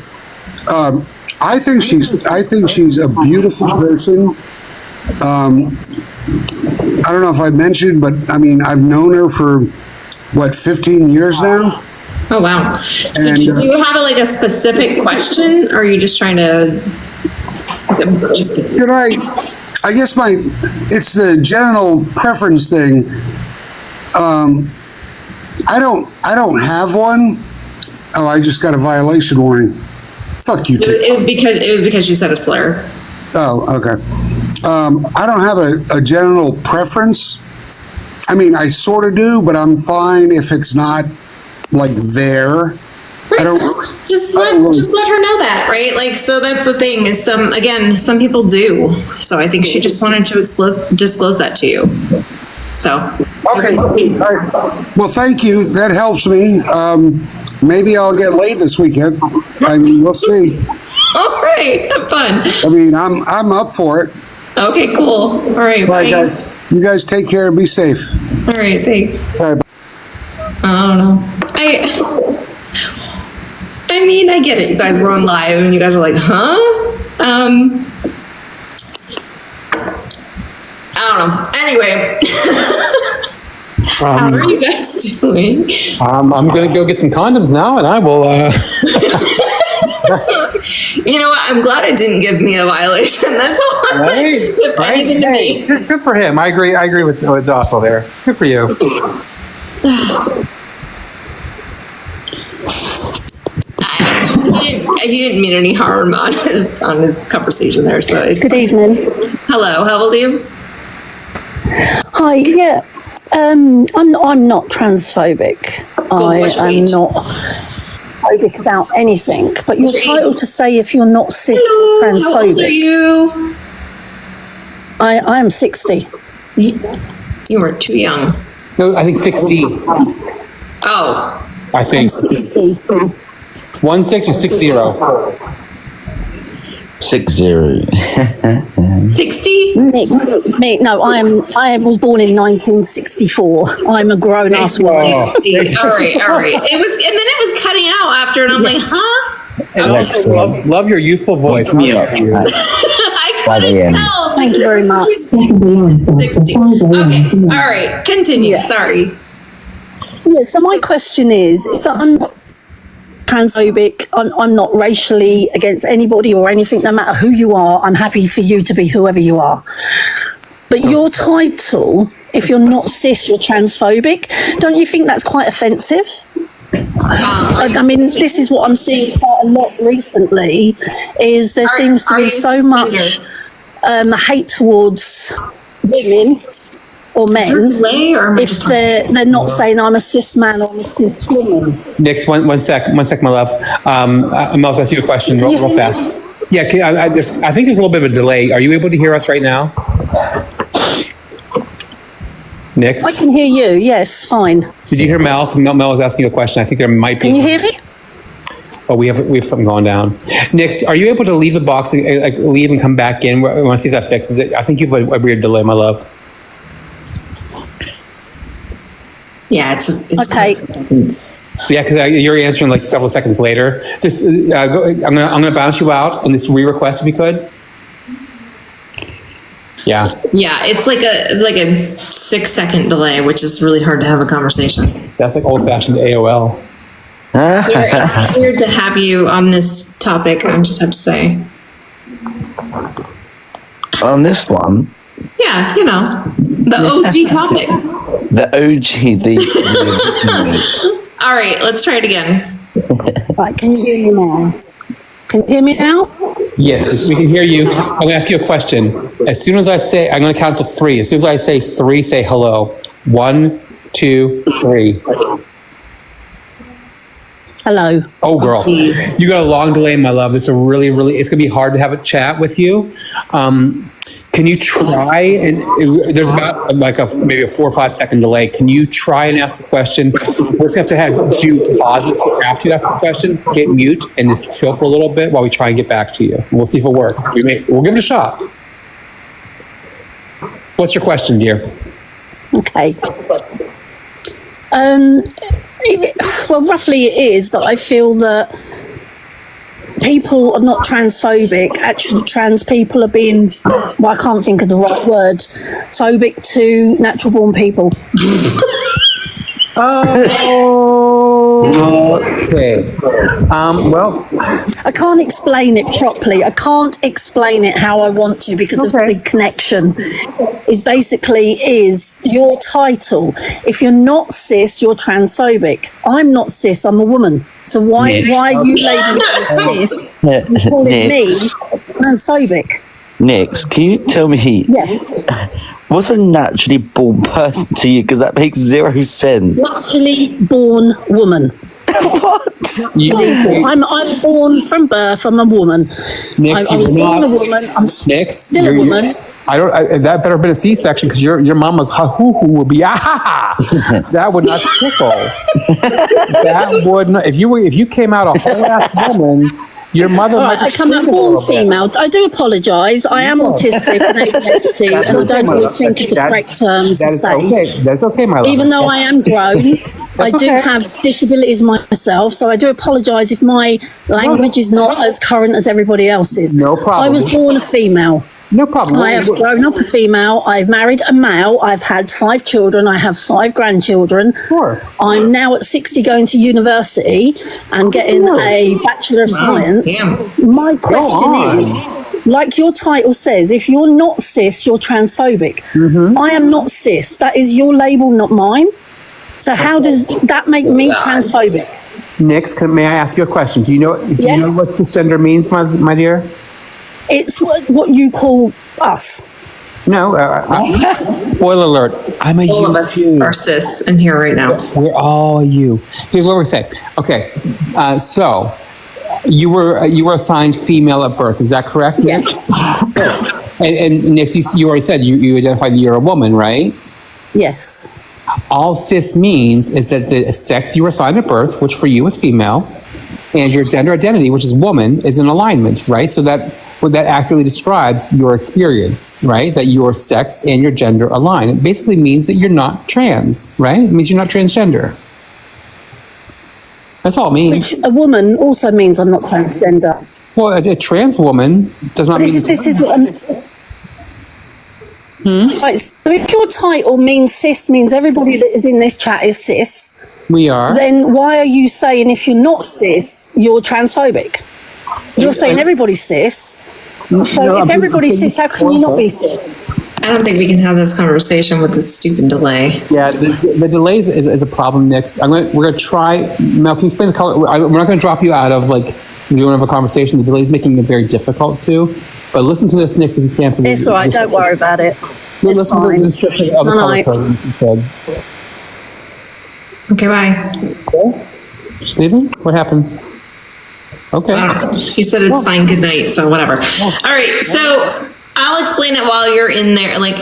I think she's a beautiful person. I don't know if I mentioned, but I mean, I've known her for 15 years now. Oh wow! So And, do you have a specific question, or are you just trying to just? Could I guess it's the genital preference thing. I don't have one. Oh, I just got a violation warning. Fuck you, It was because you said a slur. Oh, okay. I don't have a genital preference. I mean, I sort of do, but I'm fine if it's not like there. I don't. Just let her know that, right? Like, so that's the thing is some people do. So I think she just wanted to disclose that to you. So. Okay. All right. Well, thank you. That helps me. Maybe I'll get laid this weekend. I mean, we'll see. All right. Have fun. I mean, I'm up for it. Okay, cool. All right. All right, guys. You guys take care and be safe. All right. Thanks. All right. I don't know. I mean, I get it. You guys were on live and you guys are like, huh? I don't know. Anyway. How are you guys doing? I'm going to go get some condoms now, and I will. You know what? I'm glad it didn't give me a violation. That's all. Right? Anything to me. Good for him. I agree with Dossel there. Good for you. He didn't mean any harm on his conversation there. So good evening. Hello. How old are you? Hi. Yeah. I'm not transphobic. I am not phobic about anything. But you're entitled to say if you're not cis transphobic. How old are you? I am 60. You were too young. No, I think 60. Oh. I think. 60. 16 or 60? 60. 60? Me, no, I was born in 1964. I'm a grown ass woman. All right. It was, and then it was cutting out after, and I'm like, huh? And also love your youthful voice. I couldn't tell. Thank you very much. 60. Okay. All right. Continue. Yeah. Sorry. Yeah, so my question is that I'm not transphobic, I'm not racially against anybody or anything, no matter who you are, I'm happy for you to be whoever you are. But your title, if you're not cis, you're transphobic, don't you think that's quite offensive? I mean, this is what I'm seeing quite a lot recently, is there seems to be so much hate towards women or men if they're not saying I'm a cis man or I'm a cis woman. Nix, one sec, my love. I'm also asking you a question real fast. Yeah, I think there's a little bit of a delay. Are you able to hear us right now? Nix? I can hear you, yes, fine. Did you hear Mel? Mel was asking you a question. I think there might be. Can you hear me? Oh, we have something going down. Nix, are you able to leave the box, like leave and come back in? I want to see if that fixes it. I think you have a weird delay, my love. Yeah, it's okay. Yeah, because you're answering like several seconds later. Just, I'm gonna bounce you out and just re-request if you could. Yeah. Yeah, it's like a 6-second delay, which is really hard to have a conversation. That's like old-fashioned AOL. It's weird to have you on this topic, I just have to say. On this one? Yeah, you know, the OG topic. The OG, All right, let's try it again. Right, can you hear me now? Can you hear me now? Yes, we can hear you. I'm going to ask you a question. As soon as I say, I'm going to count to 3. As soon as I say 3, say hello. 1, 2, 3. Hello. Oh, girl. You got a long delay, my love. It's going to be hard to have a chat with you. Can you try, and there's about like maybe a 4 or 5 second delay. Can you try and ask the question? We're just going to have to do pauses after you ask the question, get mute, and just chill for a little bit while we try and get back to you. We'll see if it works. We'll give it a shot. What's your question, dear? Okay. Well, roughly it is that I feel that people are not transphobic. Actually, trans people are being, well, I can't think of the right word, phobic to natural born people. Okay. Well, I can't explain it properly. I can't explain it how I want to because of the connection. Is your title. If you're not cis, you're transphobic. I'm not cis. I'm a woman. So why are you labeling me cis and calling me transphobic? Nix, can you tell me? Yes. What's a naturally born person to you? Because that makes 0 sense. Naturally born woman. What? I'm born from birth. I'm a woman. Nix, I was born a woman. I'm still a woman. That better have been a C-section because your mama's ha-hoo-hoo would be that would not tickle. That would not. If you came out a whole ass woman. Your mother might I come out born female. I do apologise. I am autistic and ADHD, and I don't always think of the correct terms to say. Okay. That's okay, my love. Even though I am grown, I do have disabilities myself, so I do apologise if my language is not as current as everybody else's. No problem. I was born a female. No problem. I have grown up a female. I've married a male. I've had 5 children. I have 5 grandchildren. Sure. I'm now at 60 going to university and getting a Bachelor of Science. My question is, like your title says, if you're not cis, you're transphobic. I am not cis. That is your label, not mine. So how does that make me transphobic? Nix, may I ask you a question? Do you know what cisgender means, my dear? It's what you call us. No. Spoiler alert. I'm a all of us are cis in here right now. We're all a you. Here's what we're saying. Okay. So you were assigned female at birth. Is that correct? Yes. And Nix, you already said you identify that you're a woman, right? Yes. All cis means is that the sex you were assigned at birth, which for you is female, and your gender identity, which is woman, is in alignment, right? So that accurately describes your experience, right? That your sex and your gender align. It basically means that you're not trans, right? It means you're not transgender. That's all it means. Which a woman also means I'm not transgender. Well, a trans woman does not mean... This is what I'm... Right, so if your title means cis, means everybody that is in this chat is cis, we are. Then why are you saying if you're not cis, you're transphobic? You're saying everybody's cis. So if everybody's cis, how can you not be cis? I don't think we can have this conversation with this stupid delay. Yeah, the delay is a problem, Nix. We're going to try... Mel, can you explain the color? We're not going to drop you out of, like, doing have a conversation. The delay is making it very difficult, too. But listen to this, Nix, if you can. It's all right, don't worry about it. It's listen fine. to the description of the color code you said. Okay, bye. Stephen, what happened? Okay. She said it's fine, good night, so whatever. All right, so I'll explain it while you're in there. Like,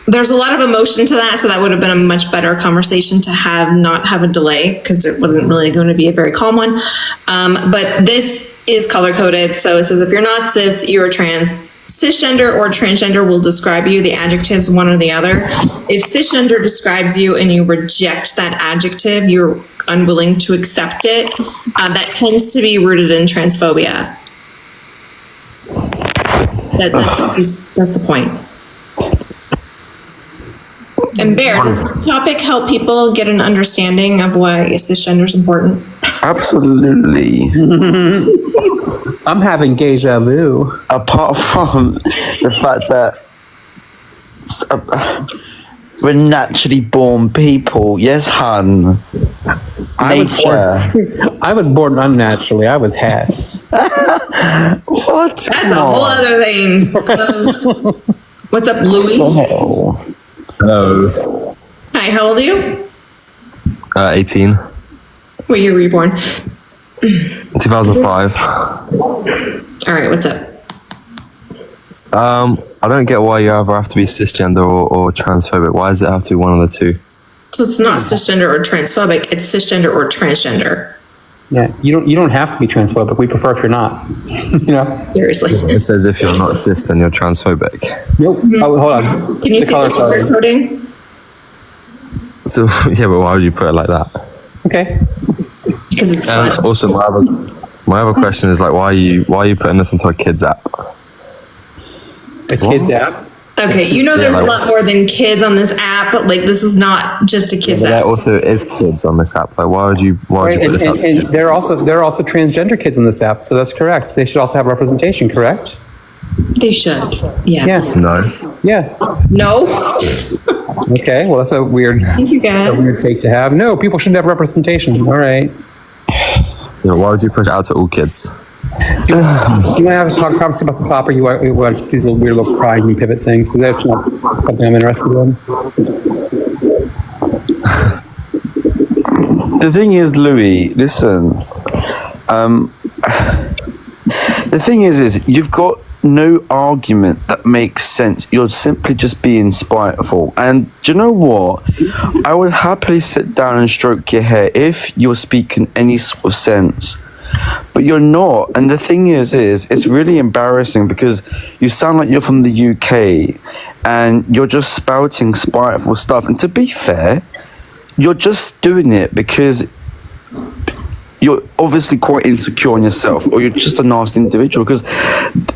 there's a lot of emotion to that, so that would have been a much better conversation to have, not have a delay, because it wasn't really going to be a very calm one. But this is color-coded, so it says if you're not cis, you're trans. Cisgender or transgender will describe you, the adjectives one or the other. If cisgender describes you and you reject that adjective, you're unwilling to accept it, that tends to be rooted in transphobia. That's the point. And Bear, does this topic help people get an understanding of why cisgender is important? Absolutely. I'm having deja vu. Apart from the fact that we're naturally born people. Yes, hun. I was born unnaturally. I was hatched. What? That's a whole other thing. What's up, Louis? Hello. Hi, how old are you? 18. What year were you born? 2005. All right, what's up? I don't get why you either have to be cisgender or transphobic. Why does it have to be one of the two? So it's not cisgender or transphobic, it's cisgender or transgender. Yeah, you don't have to be transphobic. We prefer if you're not. You know? Seriously. It says if you're not cis, then you're transphobic. Nope. Oh, hold on. Can you see the color coding? So yeah, but why would you put it like that? Okay. Because it's fun. Also, my other question is like, why are you putting this onto a kids app? A kids app? Okay, you know there's a lot more than kids on this app. Like, this is not just a kids But there app. also is kids on this app. Like, why would you put this out to And kids? there are also transgender kids on this app, so that's correct. They should also have representation, correct? They should. Yes. Yeah. No. Yeah. No. Okay. Well, that's a weird, You guys. a weird take to have. No, people should have representation. All right. Yeah, why would you push it out to all kids? You want to have a conversation about the top, or you want these little weird little crying pivot things? Because that's not something I'm interested in. The thing is, Louis, listen. The thing is you've got no argument that makes sense. You're simply just being spiteful. And do you know what? I would happily sit down and stroke your hair if you're speaking any sort of sense. But you're not. And the thing is it's really embarrassing because you sound like you're from the UK and you're just spouting spiteful stuff. And to be fair, you're just doing it because you're obviously quite insecure on yourself, or you're just a nasty individual, because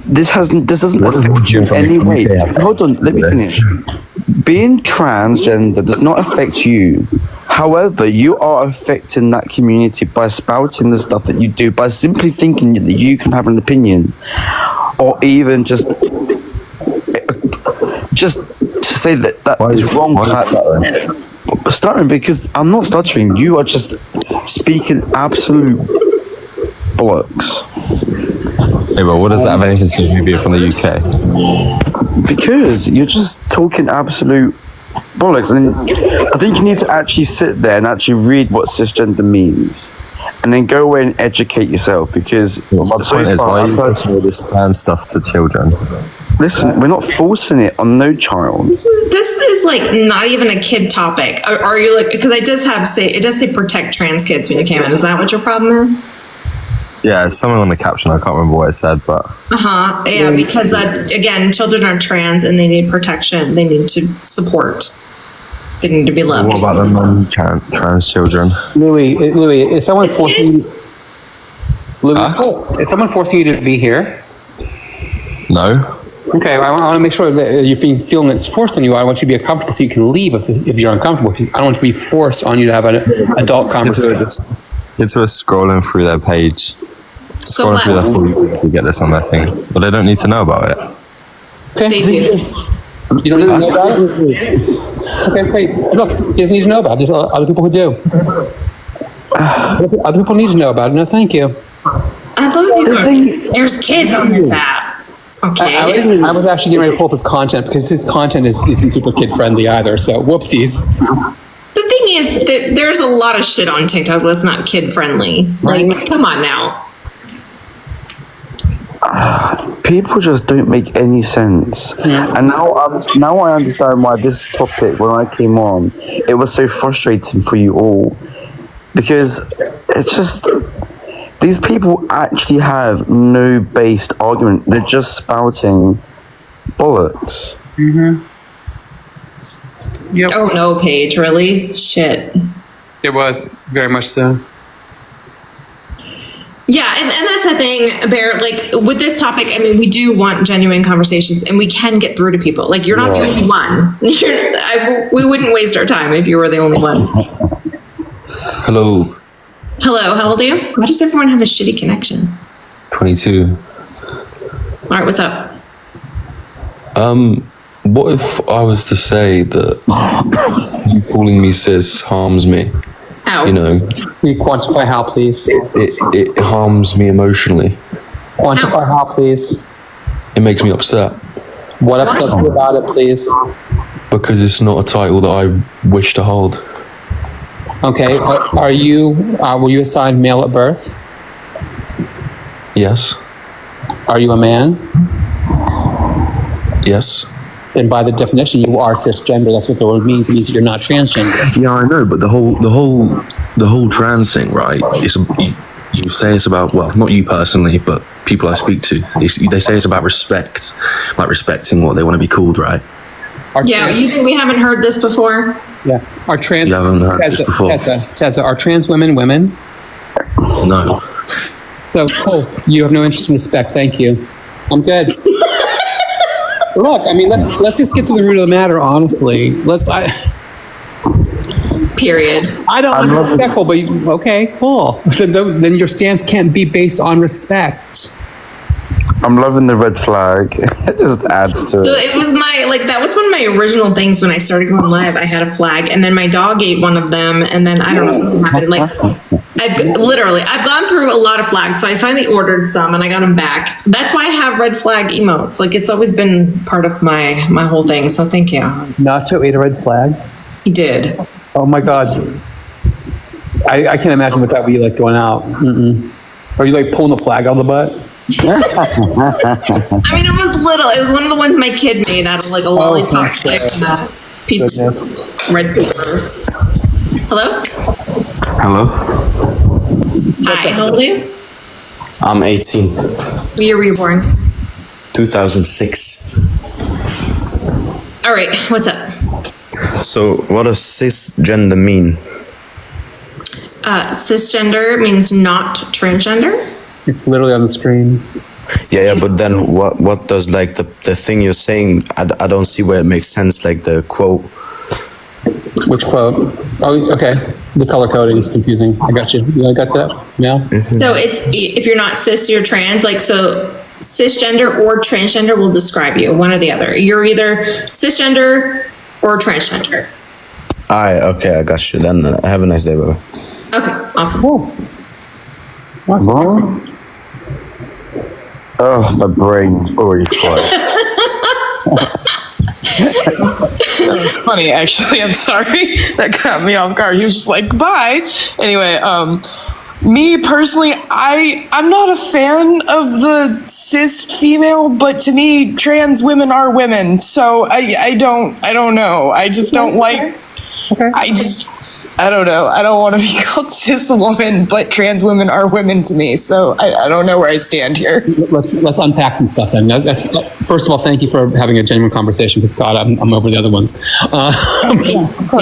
this doesn't affect you in any way. Hold on, let me finish. Being transgender does not affect you. However, you are affecting that community by spouting the stuff that you do, by simply thinking that you can have an opinion, or even just to say that is wrong. Stuttering because I'm not stuttering. You are just speaking absolute bollocks. Yeah, but what does that have anything to do with you being from the UK? Because you're just talking absolute bollocks, and I think you need to actually sit there and actually read what cisgender means, and then go away and educate yourself. Because my point is, why are you pushing all this trans stuff to children? Listen, we're not forcing it on no child. This is like not even a kid topic. Are you like, because it does say protect trans kids when you came in. Is that what your problem is? Yeah, it's something on the caption. I can't remember what it said, but Yeah, because again, children are trans and they need protection. They need to support. They need to be loved. what about the non-trans children? Louis, is someone forcing you? Louis, is someone forcing you to be here? No. Okay, I want to make sure that you're feeling it's forced on you. I want you to be comfortable so you can leave if you're uncomfortable. I don't want to be forced on you to have an adult conversation. It's worth scrolling through their page. Scrolling through their feed to get this on their thing. But they don't need to know about it. Okay. You don't need to know about it? Okay, wait. Look, you just need to know about it. There's other people who do. Other people need to know about it. No, thank you. I love you. There's kids on this app. Okay. I was actually getting ready to pull up his content because his content isn't super kid friendly either. So whoopsies. The thing is that there's a lot of shit on TikTok that's not kid friendly. Like, come on now. People just don't make any sense. And now I understand why this topic, when I came on, it was so frustrating for you all. Because it's just, these people actually have no based argument. They're just spouting bollocks. Yep. Oh no, Paige, really? Shit. It was very much so. Yeah, and that's the thing, Bear, like with this topic, I mean, we do want genuine conversations and we can get through to people. Like, you're not the only one. We wouldn't waste our time if you were the only one. Hello. Hello, how old are you? Why does everyone have a shitty connection? 22. All right, what's up? What if I was to say that you calling me cis harms me? How? You know. Can you quantify how, please? It harms me emotionally. Quantify how, please? It makes me upset. What upsets you about it, please? Because it's not a title that I wish to hold. Okay, were you assigned male at birth? Yes. Are you a man? Yes. And by the definition, you are cisgender. That's what the word means. It means you're not transgender. Yeah, I know, but the whole trans thing, right? It's you say it's about, well, not you personally, but people I speak to. They say it's about respect, like respecting what they want to be called, right? You think we haven't heard this before? Yeah. Are trans? You haven't heard this before. Tessa, are trans women women? No. So cool. You have no interest in respect. Thank you. I'm good. Look, I mean, let's just get to the root of the matter. Honestly, Period. I don't want to be respectful, but okay, cool. Then your stance can't be based on respect. I'm loving the red flag. It just adds to So it. it was that was one of my original things when I started going live. I had a flag, and then my dog ate one of them, and then I don't know, something happened. Like, I've gone through a lot of flags, so I finally ordered some, and I got them back. That's why I have red flag emotes. Like, it's always been part of my whole thing. So thank you. Nacho ate a red flag. He did. Oh my god. I can't imagine what that would be like going out. Are you like pulling the flag out of the butt? I mean, it was little. It was one of the ones my kid made out of like a lollipop stick and a piece of red paper. Hello? Hello. Hi, how old are you? I'm 18. What year were you born? 2006. All right, what's up? So, what does cisgender mean? Cisgender means not transgender. It's literally on the screen. Yeah, but then what does like the thing you're saying? I don't see where it makes sense. Like the quote. Which quote? Oh, okay. The color coding is confusing. I got you. You got that? Yeah. So it's if you're not cis, you're trans. Like, so cisgender or transgender will describe you, one or the other. You're either cisgender or transgender. Alright, okay, I got you. Then have a nice day, bro. Okay, awesome. Cool. Awesome. Oh, my brain's already fried. That was funny, actually. I'm sorry. That got me off guard. He was just like, bye. Anyway, Me personally, I'm not a fan of the cis female, but to me, trans women are women. So I don't know. I just don't like. I don't know. I don't want to be called cis woman, but trans women are women to me. So I don't know where I stand here. Let's unpack some stuff then. First of all, thank you for having a genuine conversation, because God, I'm over the other ones. Yeah,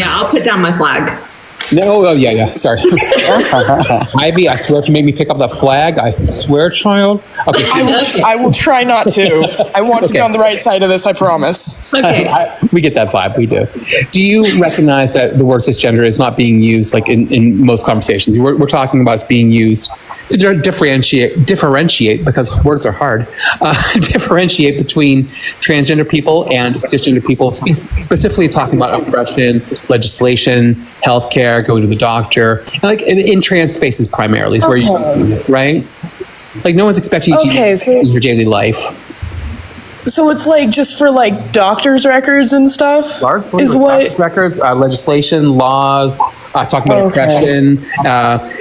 I'll put down my flag. No, oh yeah, sorry. Ivy, I swear if you make me pick up that flag, I swear, child. Okay, I will try not to. I want to be on the right side of this, I promise. Okay. We get that vibe, we do. Do you recognize that the word cisgender is not being used like in most conversations? We're talking about it's being used to differentiate, because words are hard, differentiate between transgender people and cisgender people, specifically talking about oppression, legislation, healthcare, going to the doctor, and like in trans spaces primarily is where you use it, right? Like no one's expecting you to use it in your daily life. So it's like just for like doctor's records and stuff? Largely is what? Doctor's records, legislation, laws, talking about oppression.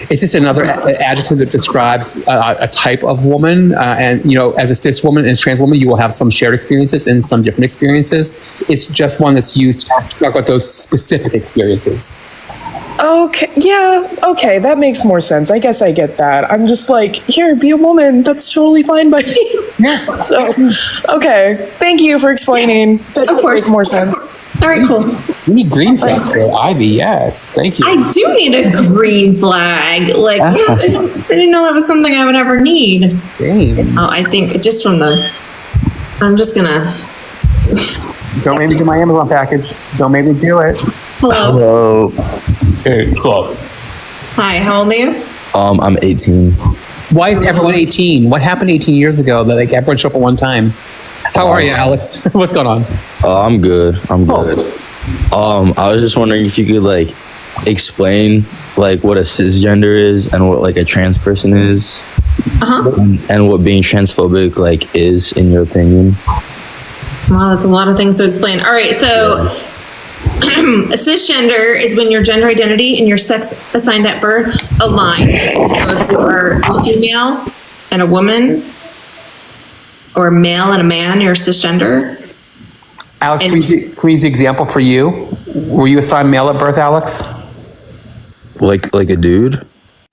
It's just another adjective that describes a type of woman. And, you know, as a cis woman and a trans woman, you will have some shared experiences and some different experiences. It's just one that's used to talk about those specific experiences. Okay, yeah, okay, that makes more sense. I guess I get that. I'm just like, here, be a woman. That's totally fine by me. Yeah. So, okay, thank you for explaining. That makes more sense. All right, cool. We need green flags for Ivy, yes. Thank you. I do need a green flag. Like, I didn't know that was something I would ever need. Oh, I think just from the, I'm just gonna. Don't make me do my Amazon package. Don't make me do it. Hello. Okay, so. Hi, how old are you? I'm 18. Why is everyone 18? What happened 18 years ago that like everyone showed up at one time? How are you, Alex? What's going on? I'm good. I'm good. I was just wondering if you could like explain like what a cisgender is and what like a trans person is, and what being transphobic like is in your opinion. Wow, that's a lot of things to explain. All right, so a cisgender is when your gender identity and your sex assigned at birth align. So if you are a female and a woman, or a male and a man, you're cisgender. Alex, can we use the example for you? Were you assigned male at birth, Alex? Like a dude?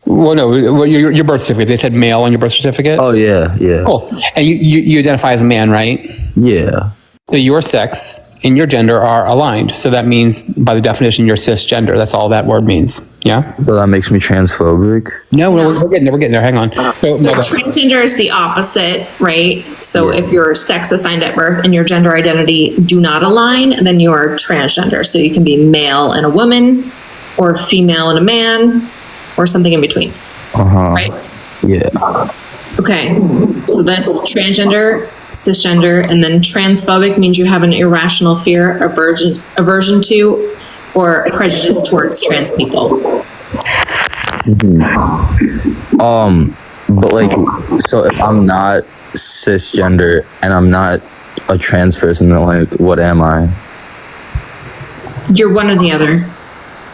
Well, no, your birth certificate, they said male on your birth certificate? Oh, yeah. Cool. And you identify as a man, right? Yeah. So your sex and your gender are aligned. So that means, by the definition, you're cisgender. That's all that word means. Yeah? So that makes me transphobic? No, we're getting there. Hang on. So transgender is the opposite, right? So if your sex assigned at birth and your gender identity do not align, then you are transgender. So you can be male and a woman, or female and a man, or something in between. Right? Yeah. Okay. So that's transgender, cisgender, and then transphobic means you have an irrational fear, aversion to, or a prejudice towards trans people. But like, so if I'm not cisgender and I'm not a trans person, then like, what am I? You're one or the other.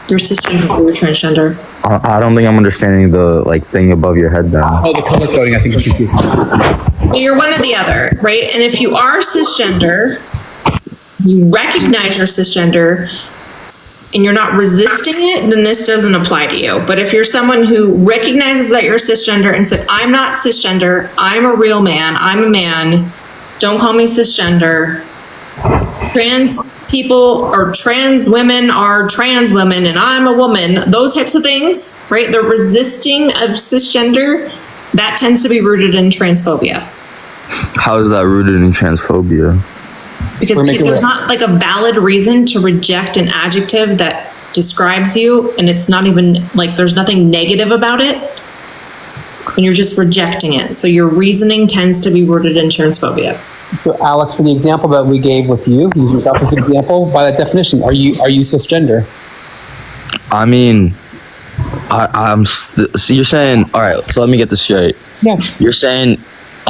You're cisgender or you're transgender. I don't think I'm understanding the like thing above your head then. Oh, the color coding, I think is confusing. So you're one or the other, right? And if you are cisgender, you recognize you're cisgender, and you're not resisting it, then this doesn't apply to you. But if you're someone who recognizes that you're cisgender and said, I'm not cisgender, I'm a real man, I'm a man, don't call me cisgender. Trans people or trans women are trans women and I'm a woman, those types of things, right? The resisting of cisgender, that tends to be rooted in transphobia. How is that rooted in transphobia? Because there's not like a valid reason to reject an adjective that describes you, and it's not even like there's nothing negative about it, and you're just rejecting it. So your reasoning tends to be rooted in transphobia. So Alex, for the example that we gave with you, use yourself as an example, by that definition, are you cisgender? I mean, so you're saying, all right, so let me get this straight. Yeah. You're saying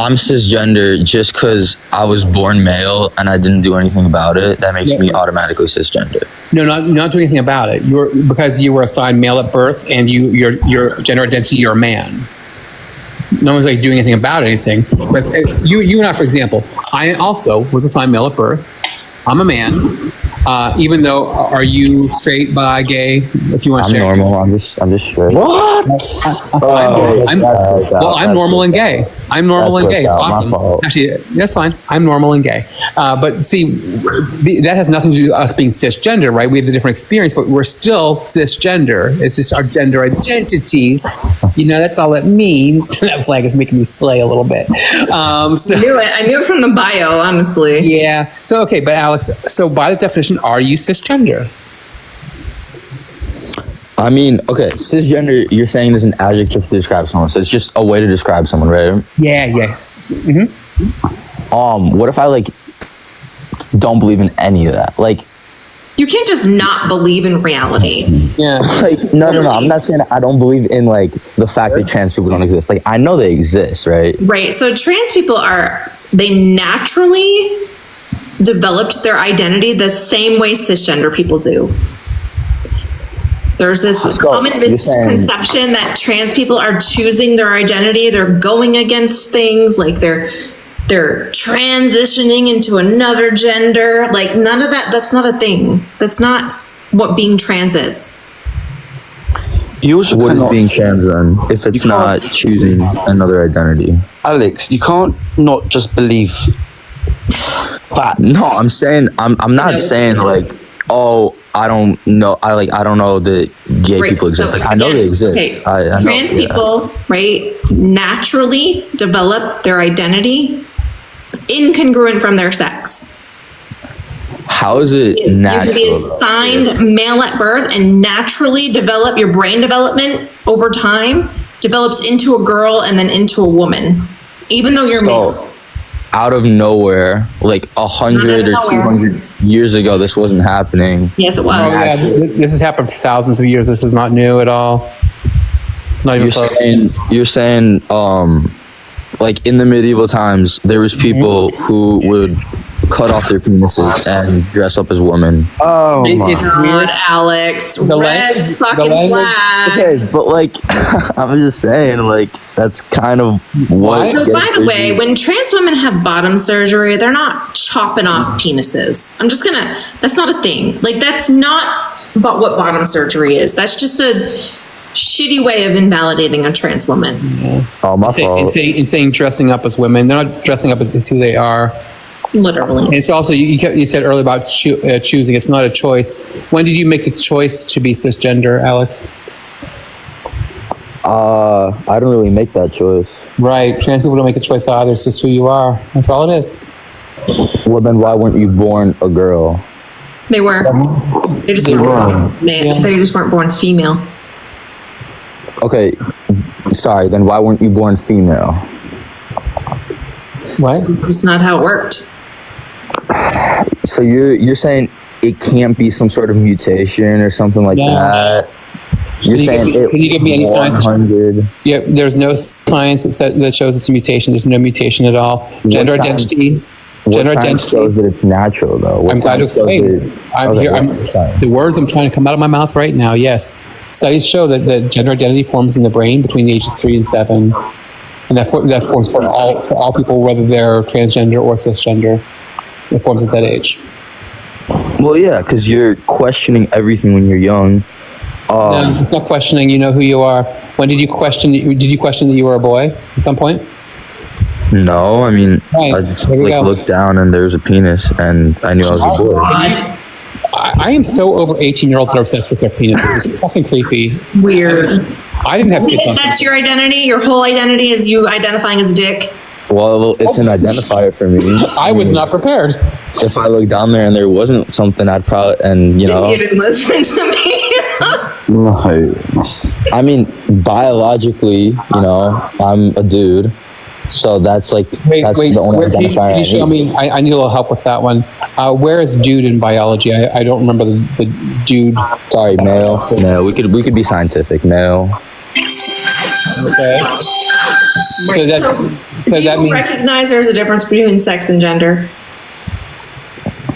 I'm cisgender just because I was born male and I didn't do anything about it. That makes me automatically cisgender. No, not doing anything about it. Because you were assigned male at birth and your gender identity, you're a man. No one's like doing anything about anything. But you and I, for example, I also was assigned male at birth. I'm a man. Even though, are you straight, bi, gay? If you want to I'm share. normal. I'm just straight. What? I'm normal and gay. I'm normal and gay. It's awesome. Actually, that's fine. I'm normal and gay. But see, that has nothing to do with us being cisgender, right? We have a different experience, but we're still cisgender. It's just our gender identities. That's all it means. That flag is making me slay a little bit. I knew it from the bio, honestly. Yeah. So, okay, but Alex, so by the definition, are you cisgender? I mean, okay, cisgender, you're saying is an adjective to describe someone, so it's just a way to describe someone, right? Yeah, yes. Mm-hmm. What if I, don't believe in any of that? You can't just not believe in reality. Yeah. No, I'm not saying I don't believe in, the fact that trans people don't exist. I know they exist, right? Right, so trans people they naturally developed their identity the same way cisgender people do. There's this common misconception that trans people are choosing their identity. They're going against things, they're transitioning into another gender. None of that, that's not a thing. That's not what being trans is. What is being trans then, if it's not choosing another identity? Alex, you can't not just believe that. No, I'm saying I'm not saying I don't know. I don't know that gay people exist. I know they exist. Okay. I know, trans people, right, naturally develop their identity incongruent from their sex. How is it natural? You can be assigned male at birth and naturally develop your brain development over time, develops into a girl and then into a woman, even though you're male. Out of nowhere, 100 or 200 years ago, this wasn't happening. Yes, it was. Yeah, this has happened for thousands of years. This is not new at all. Not even you're saying, in the medieval times, there was people who would cut off their penises and dress up as women. Oh my God, Alex. Red fucking flag. Okay, but I'm just saying, that's kind of what. So by the way, when trans women have bottom surgery, they're not chopping off penises. That's not a thing. That's not about what bottom surgery is. That's just a shitty way of invalidating a trans woman. Oh, my fault. And saying dressing up as women. They're not dressing up as who they are. Literally. And it's also, you said earlier about choosing. It's not a choice. When did you make the choice to be cisgender, Alex? I don't really make that choice. Right. Trans people don't make a choice either. It's just who you are. That's all it is. Well, then why weren't you born a girl? They were. They just weren't born female. Okay. Sorry, then why weren't you born female? What? It's not how it worked. So you're saying it can't be some sort of mutation or something like that? Can you give me any science? 100. Yeah, there's no science that shows it's a mutation. There's no mutation at all. Gender identity. Gender identity shows that it's natural, though. I'm glad to explain. The words I'm trying to come out of my mouth right now. Yes, studies show that gender identity forms in the brain between the ages 3 and 7, and that forms for all people, whether they're transgender or cisgender. It forms at that age. Well, yeah, because you're questioning everything when you're young. No, it's not questioning. You know who you are. When did you question? Did you question that you were a boy at some point? No, I mean, Right. I just looked down and there was a penis, and I knew I was a boy. I am so over 18-year-olds that are obsessed with their penises. It's fucking creepy. Weird. I didn't have kids. That's your identity? Your whole identity is you identifying as a dick? Well, it's an identifier for me. I was not prepared. If I looked down there and there wasn't something, I'd probably, Didn't even listen to me. No. I mean, biologically, I'm a dude. So that's the only identifier. Can you show me? I need a little help with that one. Where is dude in biology? I don't remember the dude. Sorry, male. No, we could be scientific. Male. Okay. So that, Do so that you means recognize there's a difference between sex and gender?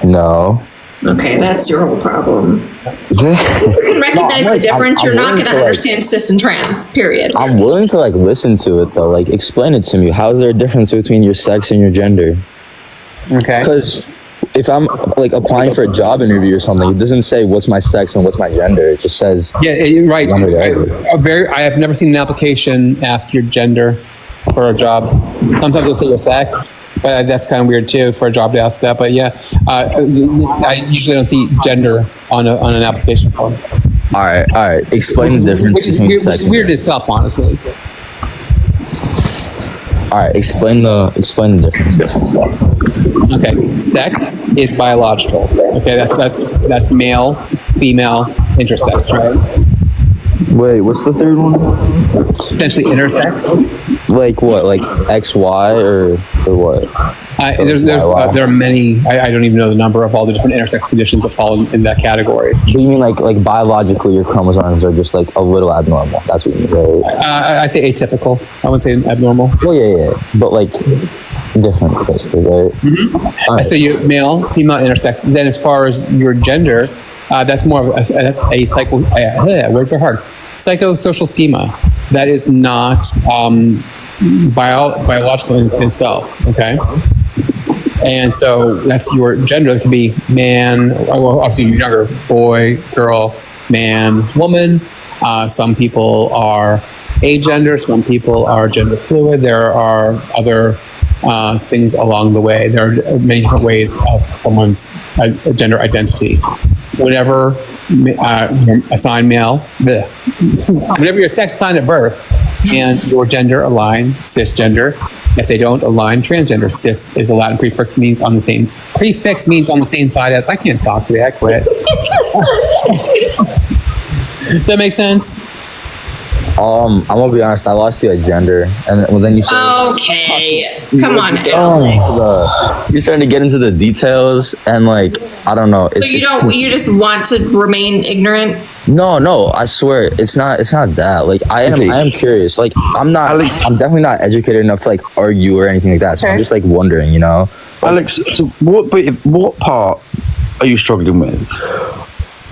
No. Okay, that's your whole problem. If you can recognize the difference, you're not going to understand cis and trans, period. I'm willing to like listen to it though. Like explain it to me. How is there a difference between your sex and your gender? Okay. Because if I'm like applying for a job interview or something, it doesn't say what's my sex and what's my gender. It just says right. I have never seen an application ask your gender for a job. Sometimes they'll say your sex, but that's kind of weird too for a job to ask that. But yeah, I usually don't see gender on an application form. All right. Explain the difference. Which is weird in itself, honestly. All right, explain the difference. Okay, sex is biological. Okay, that's male, female, intersex, right? Wait, what's the third one? Potentially intersex. Like what? Like XY or what? There are many. I don't even know the number of all the different intersex conditions that fall in that category. Do you mean like biologically your chromosomes are just like a little abnormal? That's what you mean, right? I'd say atypical. I wouldn't say abnormal. Oh yeah, but like different, basically, right? Mm-hmm. Right. So you're male, female, intersex. Then as far as your gender, that's more of a psycho. Words are hard. Psychosocial schema. That is not biological in itself. Okay. And so that's your gender. It could be man, well, obviously younger, boy, girl, man, woman. Some people are agender. Some people are gender fluid. There are other things along the way. There are many different ways of someone's gender identity. Whenever assigned male, whenever your sex assigned at birth and your gender aligned, cisgender. If they don't align, transgender. Cis is a Latin prefix, means on the same side as. I can't talk today. I quit. Does that make sense? I'm gonna be honest. I lost you at gender, and then you said. Okay, come on. You're starting to get into the details, and like I don't know. So you just want to remain ignorant? No. I swear, it's not that. Like I am curious. Like I'm definitely not educated enough to like argue or anything like that. So I'm just like wondering, you know. Alex, so what part are you struggling with?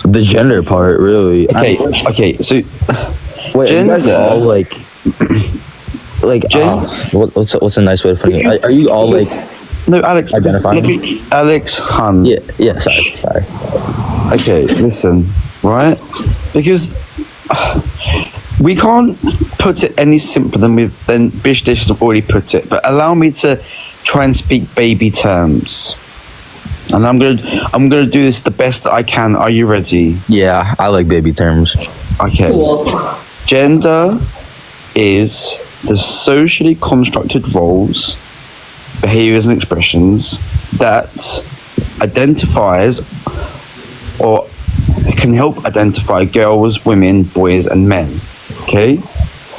The gender part, really. Okay. So. Wait, you guys are all like what's a nice way to put it? Are you all like no, Alex? Identifying? Alex Hunt. Yeah. Sorry. Okay, listen, right? Because we can't put it any simpler than Bish Dish has already put it. But allow me to try and speak baby terms. And I'm gonna do this the best that I can. Are you ready? Yeah, I like baby terms. Okay. Cool. Gender is the socially constructed roles, behaviors, and expressions that identifies or can help identify girls, women, boys, and men. Okay?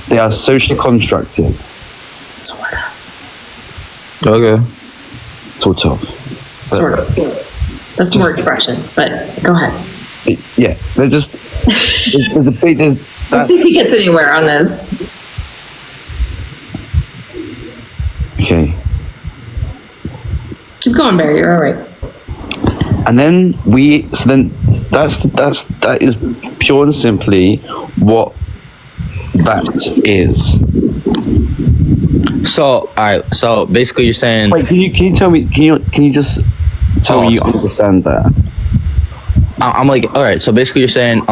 They are socially constructed. Sort of. Okay. Sort of. Sort of. That's more expression, but go ahead. Yeah, they're just. Let's see if he gets anywhere on this. Okay. Keep going, Barry. You're all right. And then that is pure and simply what that is. So all right. So basically, you're saying. Wait, can you tell me? Can you just tell me you understand that? I'm like, all right. So basically, you're saying,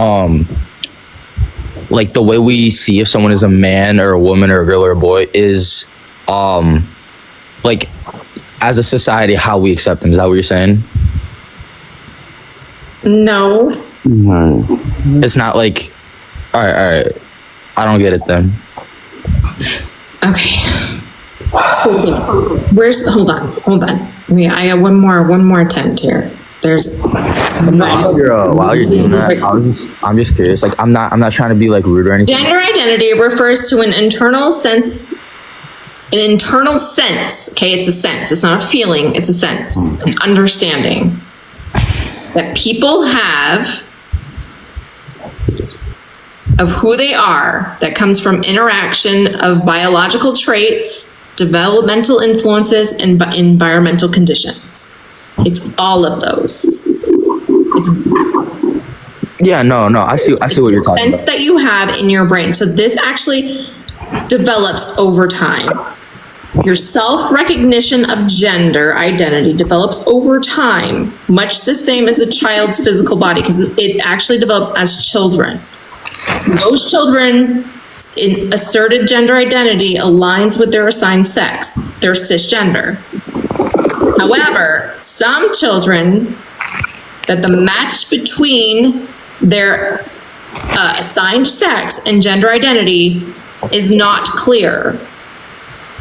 like the way we see if someone is a man or a woman or a girl or a boy is, like, as a society, how we accept them. Is that what you're saying? No. It's not like, all right. I don't get it then. Okay. Hold on. I got one more attempt here. There's while you're doing that, I'm just curious. Like I'm not trying to be like rude or anything. Gender identity refers to an internal sense. Okay, it's a sense. It's not a feeling. It's a sense, an understanding that people have of who they are that comes from interaction of biological traits, developmental influences, and environmental conditions. It's all of those. It's Yeah, no, I see what you're talking sense about. that you have in your brain. So this actually develops over time. Your self-recognition of gender identity develops over time, much the same as a child's physical body, because it actually develops as children. Those children in asserted gender identity aligns with their assigned sex. They're cisgender. However, some children that the match between their assigned sex and gender identity is not clear.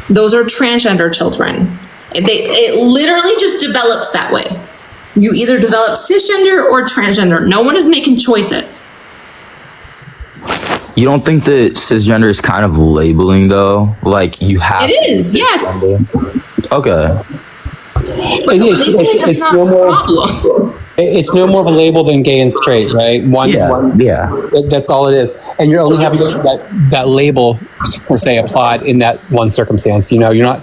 Those are transgender children. It literally just develops that way. You either develop cisgender or transgender. No one is making choices. You don't think that cisgender is kind of labeling though? Like you have It is, yes. Okay. It's no more. It's no more of a label than gay and straight, right? That's all it is, and you're only having that label per se applied in that one circumstance. You know, you're not.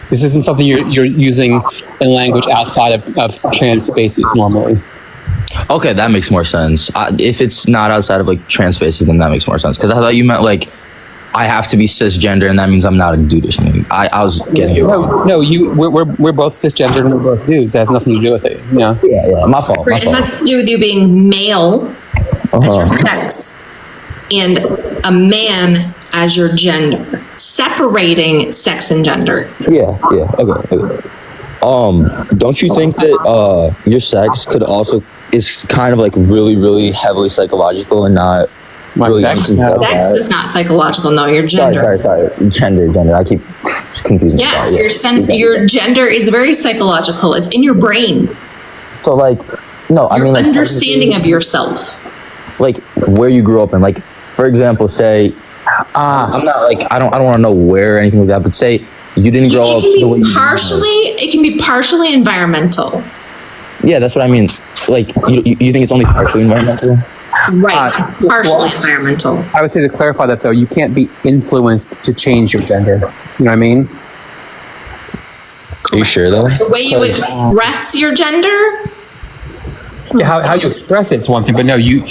This isn't something you're using in language outside of trans spaces normally. Okay, that makes more sense. If it's not outside of like trans spaces, then that makes more sense. Because I thought you meant like I have to be cisgender, and that means I'm not a dude or something. I was getting it wrong. No, we're both cisgender and we're both dudes. It has nothing to do with it. You know? Yeah, my fault. It has to do with you being male as your sex and a man as your gender, separating sex and gender. Yeah. Okay. Don't you think that your sex could also is kind of like really, really heavily psychological and not really Sex is not psychological. No, your gender. Sorry. Gender. I keep confusing. Yes, Sorry, your gender is very psychological. It's in your brain. So like, no, I mean like Understanding of yourself. like where you grew up in. Like, for example, say I'm not like I don't want to know where or anything like that, but say you didn't grow up. It can be partially environmental. Yeah, that's what I mean. Like, you think it's only partially environmental? Right, partially environmental. I would say to clarify that though, you can't be influenced to change your gender. You know what I mean? Are you sure though? The way you express your gender. Yeah, how you express it's one thing, but no, your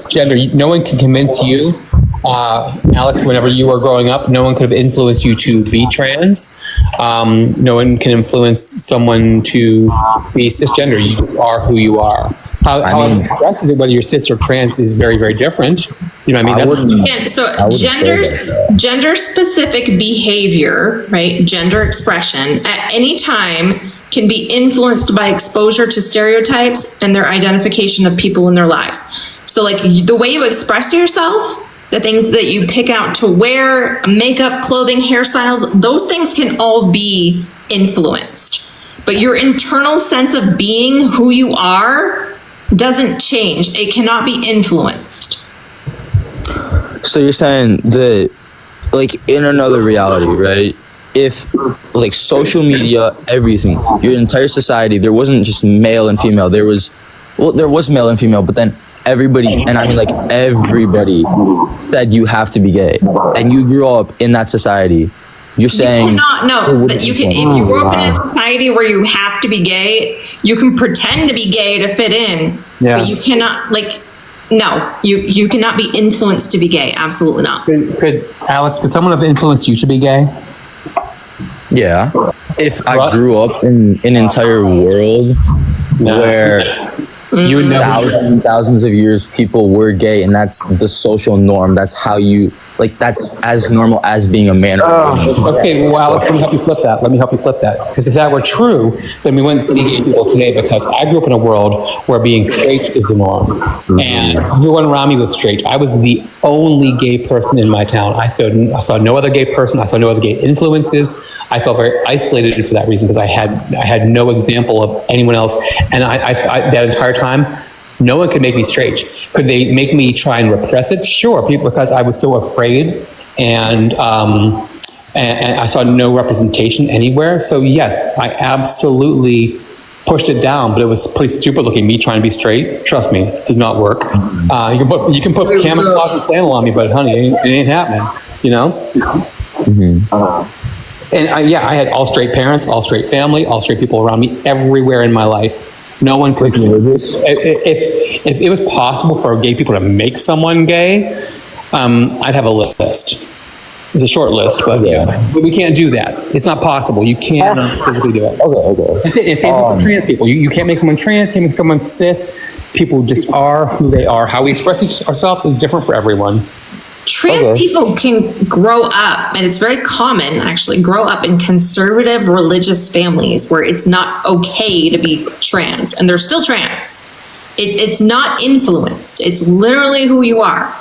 gender. No one can convince you, Alex. Whenever you were growing up, no one could have influenced you to be trans. No one can influence someone to be cisgender. You just are who you are. How it expresses it, whether you're cis or trans, is very, very different. You know what I mean? So gender specific behavior, right? Gender expression at any time can be influenced by exposure to stereotypes and their identification of people in their lives. So like the way you express yourself, the things that you pick out to wear, makeup, clothing, hairstyles, those things can all be influenced. But your internal sense of being who you are doesn't change. It cannot be influenced. So you're saying that, like, in another reality, right? If, like, social media, everything, your entire society, there wasn't just male and female. There was male and female, but then everybody, and I mean, like, everybody said you have to be gay. And you grew up in that society. You're saying... But you can, if you grew up in a society where you have to be gay, you can pretend to be gay to fit in, but you cannot, like... No, you cannot be influenced to be gay. Absolutely not. Could someone have influenced you to be gay? Yeah. If I grew up in an entire world where you would thousands and thousands of years people were gay, and that's the social norm. That's how you, like, that's as normal as being a man or a woman. Okay, well, Alex, let me help you flip that. Because if that were true, then we wouldn't see gay people today, because I grew up in a world where being straight is the norm. And everyone around me was straight. I was the only gay person in my town. I saw no other gay person. I saw no other gay influences. I felt very isolated for that reason, because I had no example of anyone else. And I that entire time, no one could make me straight. Could they make me try and repress it? Sure, because I was so afraid, and I saw no representation anywhere. So yes, I absolutely pushed it down, but it was pretty stupid looking. Me trying to be straight, trust me, it did not work. You can put camouflage and flannel on me, but honey, it ain't happening. You know. And I had all straight parents, all straight family, all straight people around me everywhere in my life. No one could. If it was possible for gay people to make someone gay, I'd have a list. It's a short list, but we can't do that. It's not possible. You can't physically do it. Okay. It's same thing for trans people. You can't make someone trans, can't make someone cis. People just are who they are. How we express ourselves is different for everyone. Trans people can grow up, and it's very common actually, grow up in conservative religious families where it's not okay to be trans, and they're still trans. It's not influenced. It's literally who you are.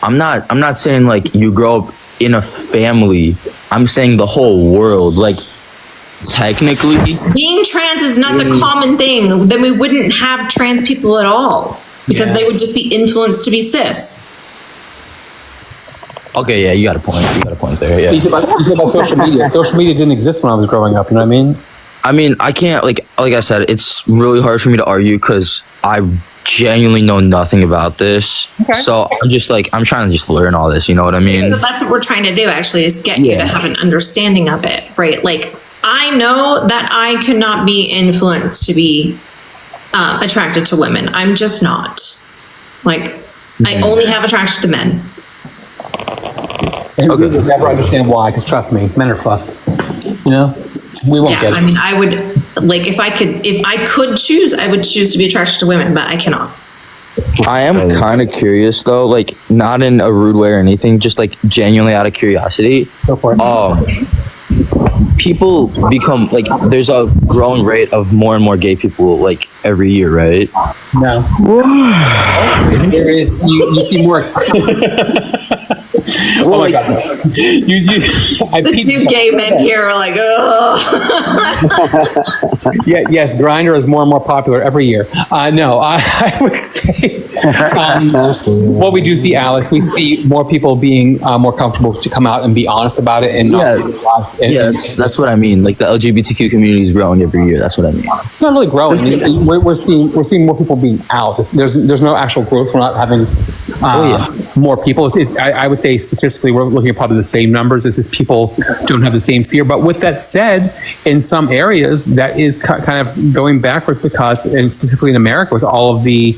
I'm not saying like you grow up in a family. I'm saying the whole world. Like technically, being trans is not the common thing. Then we wouldn't have trans people at all because they would just be influenced to be cis. Okay, yeah, you got a point there. Yeah. You said about social media. Social media didn't exist when I was growing up. You know what I mean? I mean, I can't like I said, it's really hard for me to argue because I genuinely know nothing about this. Okay. So I'm trying to just learn all this. You know what I mean? So that's what we're trying to do. Actually, is get you to have an understanding of it, right? Like I know that I could not be influenced to be attracted to women. I'm just not. Like I only have attraction to men. And we will never understand why, because trust me, men are fucked. You know, we won't get it. I mean, I would if I could choose, I would choose to be attracted to women, but I cannot. I am kind of curious though, like not in a rude way or anything, just like genuinely out of curiosity. Go for it. People become like there's a growing rate of more and more gay people like every year, right? No. There is. You see more. Oh my God. The two gay men here are like, oh. Yes, Grindr is more and more popular every year. No, I would say what we do see, Alex, we see more people being more comfortable to come out and be honest about it and that's what I mean. Like the LGBTQ community is growing every year. That's what I mean. It's not really growing. We're seeing more people being out. There's no actual growth. We're not having more people. I would say statistically we're looking at probably the same numbers as people don't have the same fear. But with that said, in some areas that is kind of going backwards because, and specifically in America with all of the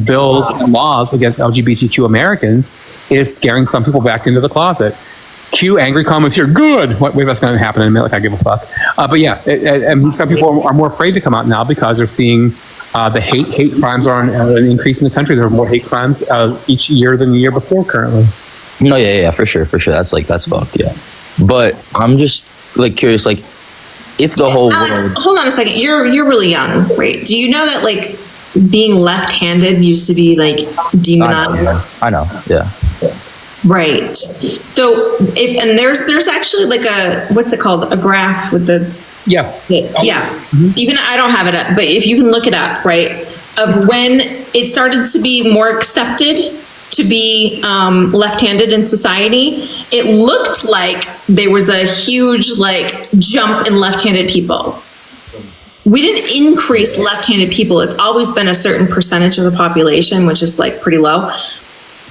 bills and laws against LGBTQ Americans, is scaring some people back into the closet. Cue angry comments here. Good. Wait, that's going to happen in a minute. Like I give a fuck. But yeah, and some people are more afraid to come out now because they're seeing the hate crimes are on an increase in the country. There are more hate crimes each year than the year before currently. No, yeah, for sure. That's fucked. Yeah, but I'm just like curious, like if the whole Alex, world. Hold on a second. You're really young, right? Do you know that like being left-handed used to be like demonized? I know. Yeah. Right. So, and there's actually like a what's it called? A graph with the yeah. Mm-hmm. You can. I don't have it up, but if you can look it up, right, of when it started to be more accepted to be left-handed in society, it looked like there was a huge like jump in left-handed people. We didn't increase left-handed people. It's always been a certain percentage of the population, which is like pretty low.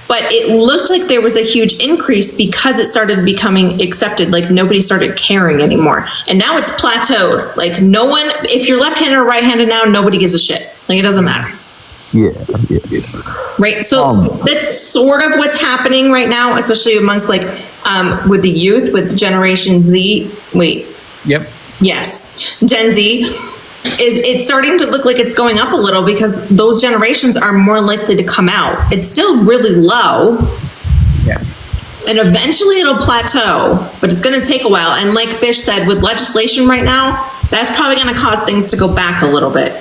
But it looked like there was a huge increase because it started becoming accepted. Like nobody started caring anymore. And now it's plateaued. Like no one, if you're left-handed or right-handed now, nobody gives a shit. Like it doesn't matter. Yeah. Right. So that's sort of what's happening right now, especially amongst like with the youth, with Generation Z. Yep. Yes. Gen Z. It's starting to look like it's going up a little because those generations are more likely to come out. It's still really low. Yeah. And eventually it'll plateau, but it's going to take a while. And like Bish said, with legislation right now, that's probably going to cause things to go back a little bit.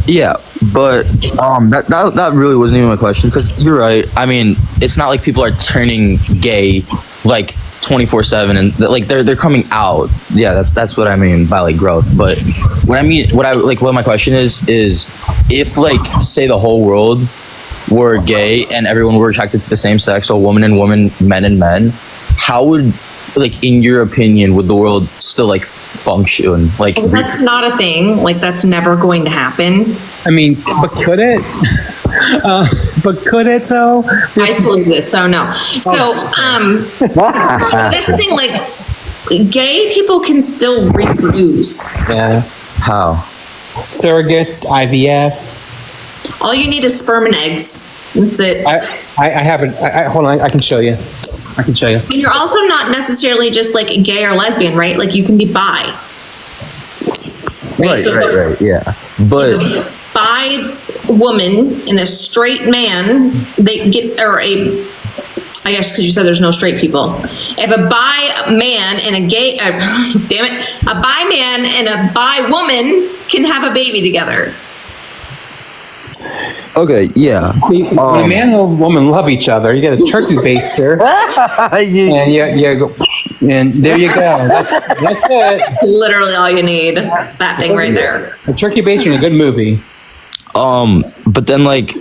Yeah, but that really wasn't even my question because you're right. I mean, it's not like people are turning gay like 24/7 and like they're coming out. Yeah, that's what I mean by like growth. But what my question is if like say the whole world were gay and everyone were attracted to the same sex, so woman and woman, men and men, how would like in your opinion, would the world still like function? Like That's not a thing. Like, that's never going to happen. I mean, but could it? But could it though? I still exist, so no. So, that's the thing. Like, gay people can still reproduce. Yeah. How? Surrogates, IVF. All you need is sperm and eggs. That's it. I haven't. Hold on. I can show you. I can show you. And you're also not necessarily just like gay or lesbian, right? Like, you can be bi. Right, So right, yeah. But bi woman and a straight man, they get, or a, I guess because you said there's no straight people. If a bi man and a gay, damn it, a bi man and a bi woman can have a baby together. okay, yeah. When a man and a woman love each other, you get a turkey baster, and you go, and there you go. That's it. Literally all you need. That thing right there. A turkey baster in a good movie. But then like,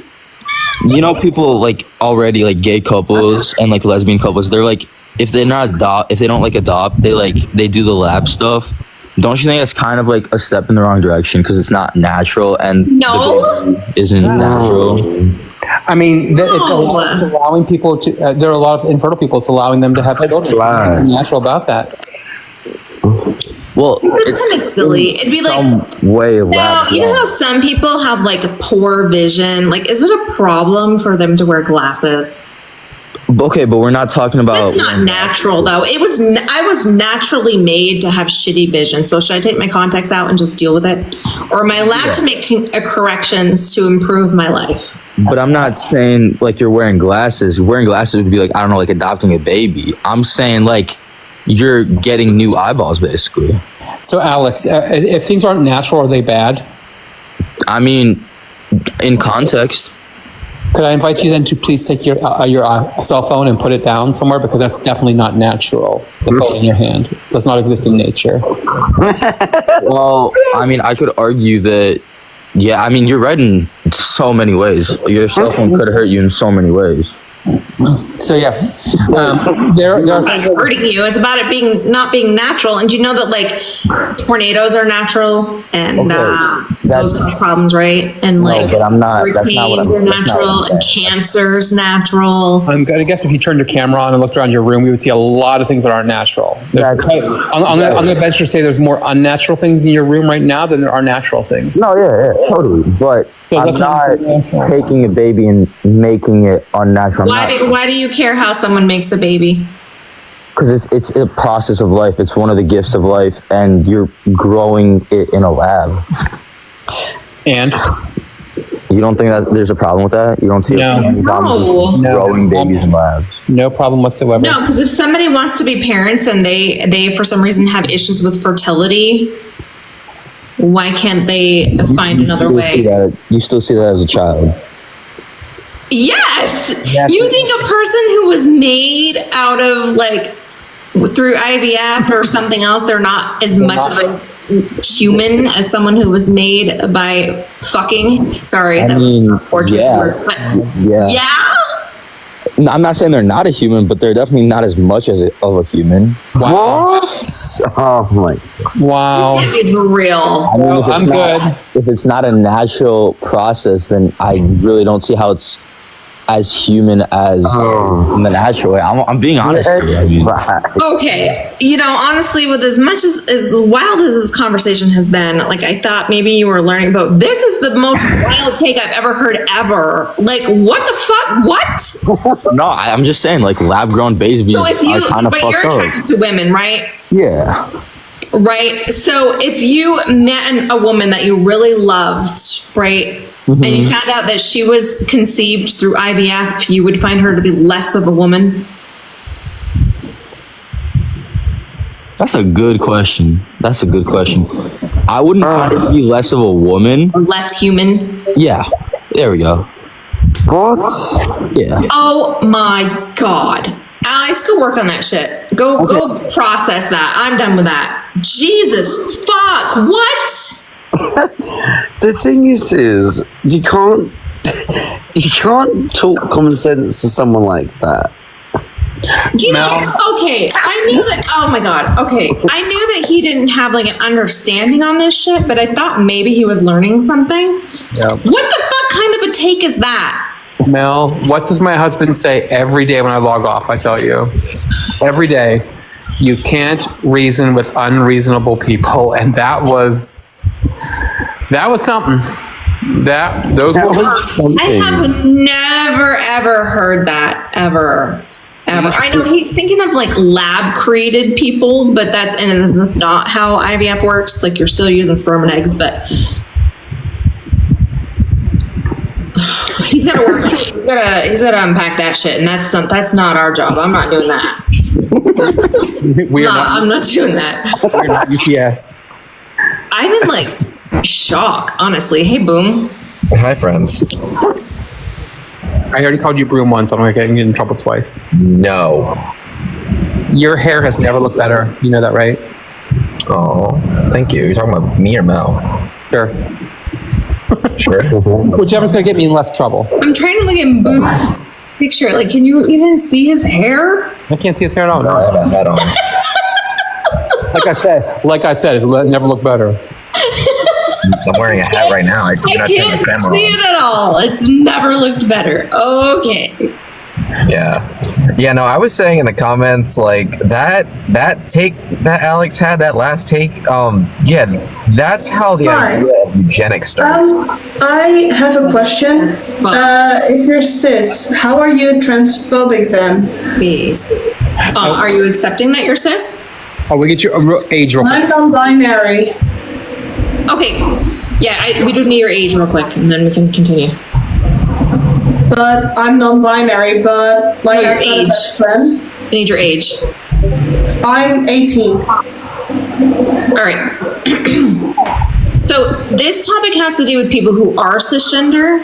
you know, people like already like gay couples and like lesbian couples, they're like, if they don't like adopt, they do the lab stuff. Don't you think that's kind of like a step in the wrong direction because it's not natural and No. the baby isn't natural? I mean, it's allowing people to. There are a lot of infertile people. It's allowing them to have children. There's nothing natural about that. Well, It's kind of silly. It'd be like, some way now, lab. you know how some people have like poor vision? Like, is it a problem for them to wear glasses? Okay, but we're not talking about. That's not natural, though. I was naturally made to have shitty vision. So should I take my contacts out and just deal with it, or am I allowed to make corrections to improve my life? But I'm not saying like you're wearing glasses. Wearing glasses would be like, I don't know, like adopting a baby. I'm saying like you're getting new eyeballs, basically. So, Alex, if things aren't natural, are they bad? I mean, in context. Could I invite you then to please take your cell phone and put it down somewhere, because that's definitely not natural. The phone in your hand does not exist in nature. Well, I mean, I could argue that. Yeah, I mean, you're right in so many ways. Your cell phone could hurt you in so many ways. So yeah, there It's not hurting you. It's about it not being natural. And you know that like tornadoes are natural, and those cause problems, right? And like but I'm not. That's not what I'm. hurricanes are natural, and cancer's natural. I'm gonna guess if you turned your camera on and looked around your room, we would see a lot of things that aren't natural. I'm gonna venture to say there's more unnatural things in your room right now than there are natural things. No, yeah, totally. But So I'm not taking a baby and making it unnatural. Why do you care how someone makes a baby? Because it's a process of life. It's one of the gifts of life, and you're growing it in a lab. And you don't think that there's a problem with that? You don't see any problem with growing babies in labs? No problem whatsoever. No, because if somebody wants to be parents and they for some reason have issues with fertility, why can't they find another way? You still see that as a child? Yes. You think a person who was made out of like through IVF or something else, they're not as much of a human as someone who was made by fucking? Sorry, I mean, poor choice of words, but yeah. No, I'm not saying they're not a human, but they're definitely not as much of a human. What? Oh my God. Wow. You can't be real. I mean, if it's not a natural process, then I really don't see how it's as human as in the natural way. I'm being honest here. I mean, Okay, honestly, with as much as wild as this conversation has been, like I thought maybe you were learning about. This is the most wild take I've ever heard ever. Like, what the fuck? What? no, I'm just saying, like lab-grown babies So if are kind of but fucked you're up. attracted to women, right? Yeah. Right. So if you met a woman that you really loved, right? Mm-hmm. And you found out that she was conceived through IVF, you would find her to be less of a woman? That's a good question. I wouldn't find her to be less of a woman. Or less human? Yeah. There we go. What? Yeah. Oh my God. Alex, go work on that shit. Go process that. I'm done with that. Jesus fuck. What? The thing is you can't talk common sense to someone like that. You know, okay, I knew that, oh my God, okay. I knew that he didn't have like an understanding on this shit, but I thought maybe he was learning something. Yeah. What the fuck kind of a take is that? Mel, what does my husband say every day when I log off? I tell you, every day, you can't reason with unreasonable people, and that was something. I have never ever heard that ever. I know he's thinking of like lab created people, but this is not how IVF works. Like you're still using sperm and eggs, but he's got to work. He's got to unpack that shit, and that's not our job. I'm not doing that. I'm not doing that. We're not UPS. I'm in like shock, honestly. Hey, Boom. Hi, friends. I already called you Broom once. I'm not getting in trouble twice. No. Your hair has never looked better. You know that, right? Oh, thank you. You're talking about me or Mel? Sure. Sure. Whichever's gonna get me in less trouble. I'm trying to look at Boom's picture. Like, can you even see his hair? I can't see his hair at all. No, I have a hat on. Like I said, it never looked better. I'm wearing a hat right now. I can't see it at all. It's never looked better. Okay. Yeah, no, I was saying in the comments, like, that take that Alex had, that last take, that's how the idea of eugenics starts. I have a question. If you're cis, how are you transphobic then? Please. Are you accepting that you're cis? Oh, we get your age real quick. I'm non-binary. Okay. Yeah, we do need your age real quick, and then we can continue. But I'm non-binary, but like your I've got a age. best friend. I need your age. I'm 18. All right. So this topic has to do with people who are cisgender,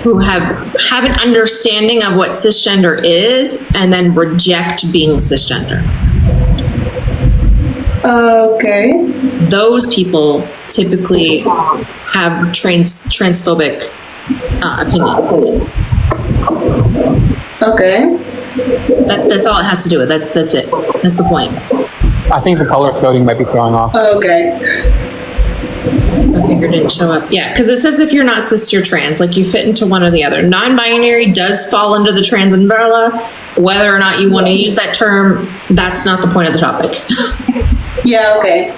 who have an understanding of what cisgender is, and then reject being cisgender. Okay. Those people typically have transphobic opinion. Okay. That's all it has to do with. That's it. That's the point. I think the color coding might be throwing off. Okay. My finger didn't show up. Yeah, because it says if you're not cis, you're trans. Like you fit into one or the other. Non-binary does fall under the trans umbrella. Whether or not you want to use that term, that's not the point of the topic. Yeah. Okay.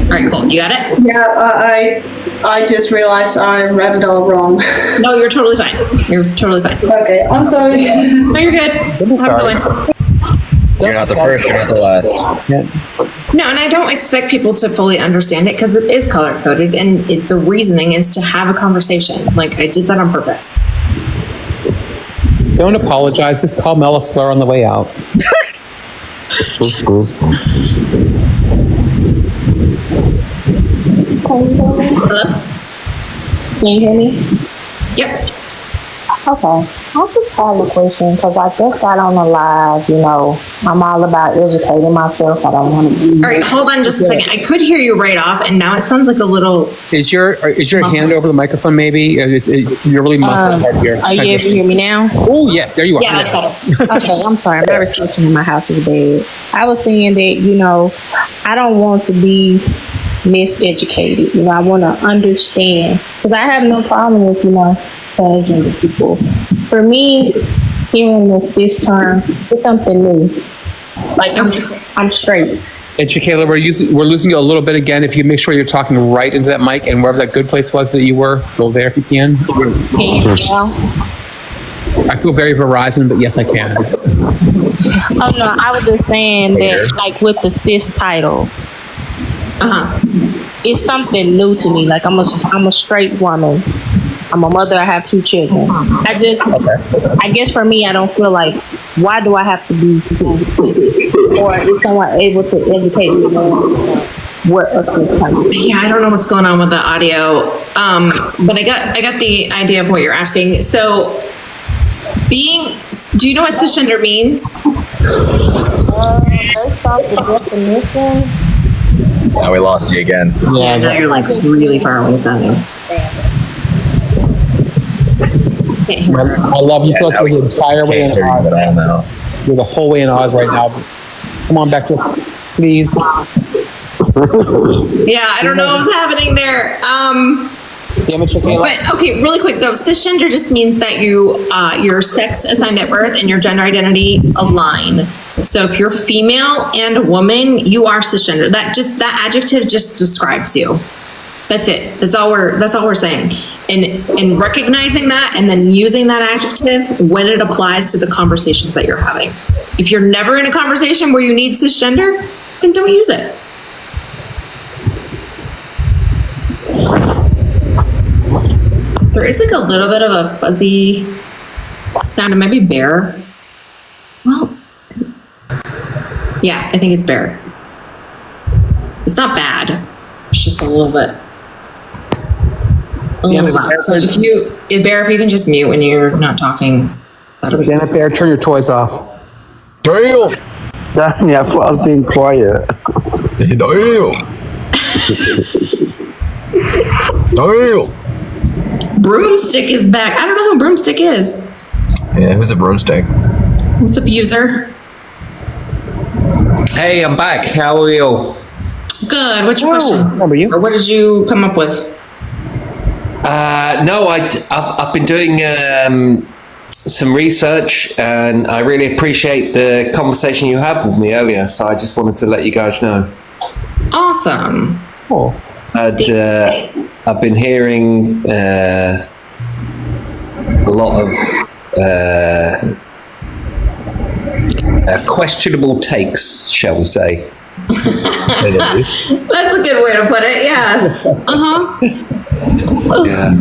All right. Cool. You got it? Yeah. I just realized I read it all wrong. No, you're totally fine. You're totally fine. Okay. I'm sorry. No, you're good. Have a good one. You're not the first, you're not the last. No, and I don't expect people to fully understand it because it is color coded, and the reasoning is to have a conversation. Like I did that on purpose. Don't apologize. Just call Mel a slur on the way out. Hello? Can you hear me? Yep. Okay. I just have a question because I just got on the live, I'm all about educating myself. I don't want to be... All right, hold on just a second. I could hear you right off, and now it sounds like a little... Is your hand over the microphone maybe? You're really muffled right here. Are you able to hear me now? Oh, yes, there you are. Yeah, that's better. Okay, I'm sorry. My reception in my house is bad. I was saying that, I don't want to be miseducated. I want to understand. Because I have no problem with, transgender people. For me, hearing the cis term is something new. Like I'm straight. And Shakayla, we're losing you a little bit again. If you make sure you're talking right into that mic, and wherever that good place was that you were, go there if you can. Can you hear me now? I feel very Verizon, but yes, I can. Oh no, I was just saying that, like with the cis title, it's something new to me. Like I'm a straight woman. I'm a mother. I have 2 children. I guess for me, I don't feel like, why do I have to be, or is someone able to educate me on what a cis title is? Yeah, I don't know what's going on with the audio, but I got the idea of what you're asking. So, do you know what cisgender means? Based off the definition. Now we lost you again. Yeah, now you're like really far away sounding. I love you. Feel like you're the entire way in Oz. You're the whole way in Oz right now. Come on, Beckless, please. Yeah, I don't know what's happening there. But okay, really quick though, cisgender just means that your sex assigned at birth and your gender identity align. So if you're female and a woman, you are cisgender. That adjective just describes you. That's it. That's all we're saying. And recognizing that and then using that adjective when it applies to the conversations that you're having. If you're never in a conversation where you need cisgender, then don't use it. There is like a little bit of a fuzzy sound. It might be bear. Well, yeah, I think it's bear. It's not bad. It's just a little bit. Loud. So if you can just mute when you're not talking, that'll be. Damn it, Bear! Turn your toys off. Damn! Danny, I thought I was being quiet. Damn! Broomstick is back. I don't know who Broomstick is. Yeah, who's a broomstick? What's up, user? Hey, I'm back. How are you? Good. What's your question? How are you? Or what did you come up with? No, I've been doing some research, and I really appreciate the conversation you had with me earlier. So I just wanted to let you guys know. Awesome. Cool. I've been hearing a lot of questionable takes, shall we say. That's a good way to put it. Yeah. Yeah.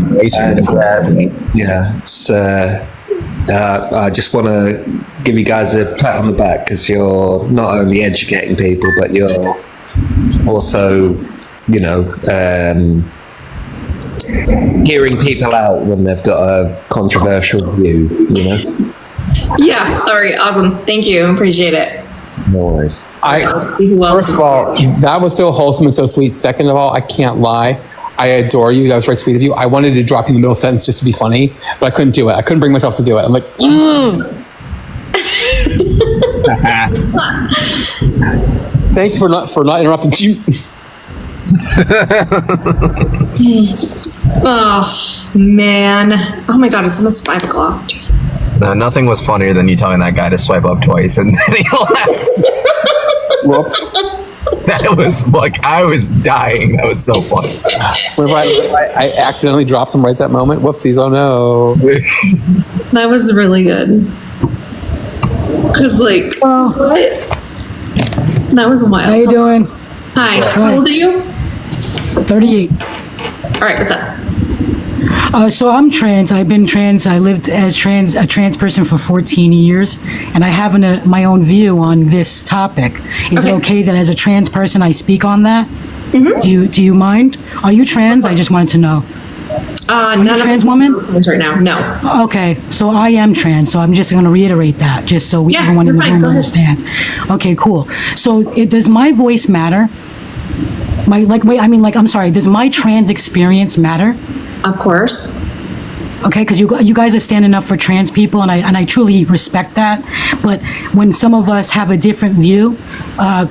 It's, I just want to give you guys a pat on the back because you're not only educating people, but you're also, hearing people out when they've got a controversial view, Yeah. All right. Awesome. Thank you. Appreciate it. No worries. First of all, that was so wholesome and so sweet. Second of all, I can't lie. I adore you. That was very sweet of you. I wanted to drop you in the middle sentence just to be funny, but I couldn't do it. I couldn't bring myself to do it. I'm like, Thank you for not interrupting you. Oh man. Oh my god, it's almost 5 o'clock. Jesus. No, nothing was funnier than you telling that guy to swipe up twice and then he left. Whoops. That was like, I was dying. That was so funny. I accidentally dropped him right at that moment. Whoopsies, oh no. That was really good. Cause like, what? That was wild. How you doing? Hi. How old are you? 38. All right, what's up? So I'm trans. I've been trans. I lived as a trans person for 14 years, and I have my own view on this topic. Is it okay that as a trans person I speak on that? Mm-hmm. Do you mind? Are you trans? I just wanted to know. Are you a trans woman? Right now, no. Okay, so I am trans. So I'm just going to reiterate that, just so everyone in the room understands. Okay, cool. So does my voice matter? Does my trans experience matter? Of course. Okay, because you guys are standing up for trans people, and I truly respect that. But when some of us have a different view, am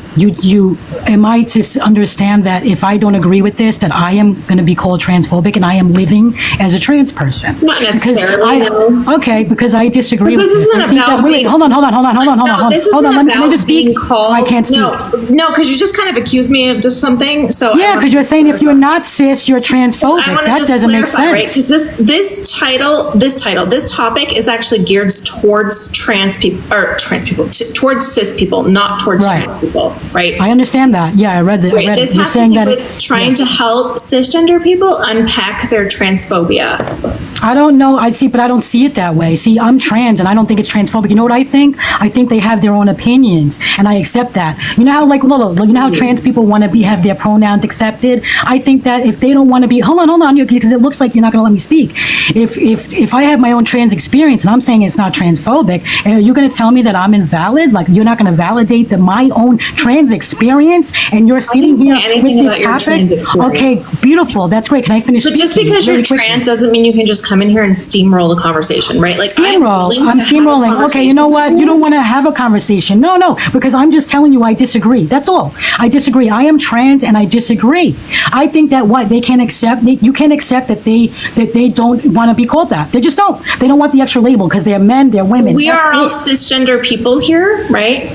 I to understand that if I don't agree with this, that I am going to be called transphobic, and I am living as a trans person? Not necessarily. Okay, because I disagree with this. Isn't about hold on. This hold on. isn't Let me just speak. I can't speak. No, because you just kind of accused me of just something. So yeah, because you're saying if you're not cis, you're transphobic. That doesn't make sense. Right? Because this topic is actually geared towards towards cis people, not towards trans people, right? I understand that. Yeah, I read that. Right. This has to do with trying to help cisgender people unpack their transphobia. I don't know. But I don't see it that way. See, I'm trans, and I don't think it's transphobic. You know what I think? I think they have their own opinions, and I accept that. You know how, you know how trans people want to have their pronouns accepted? I think that if they don't want to be, hold on, because it looks like you're not going to let me speak. if I have my own trans experience and I'm saying it's not transphobic, and are you going to tell me that I'm invalid? Like, you're not going to validate my own trans experience, and you're sitting here with this topic? Okay, beautiful. That's great. Can I finish? But just because you're trans doesn't mean you can just come in here and steamroll the conversation, right? Like, steamroll. I'm steamrolling. Okay, you know what? You don't want to have a conversation. No, because I'm just telling you I disagree. That's all. I disagree. I am trans and I disagree. I think that they can't accept. You can't accept that they don't want to be called that. They just don't. They don't want the extra label because they're men, they're women. We are all cisgender people here, right?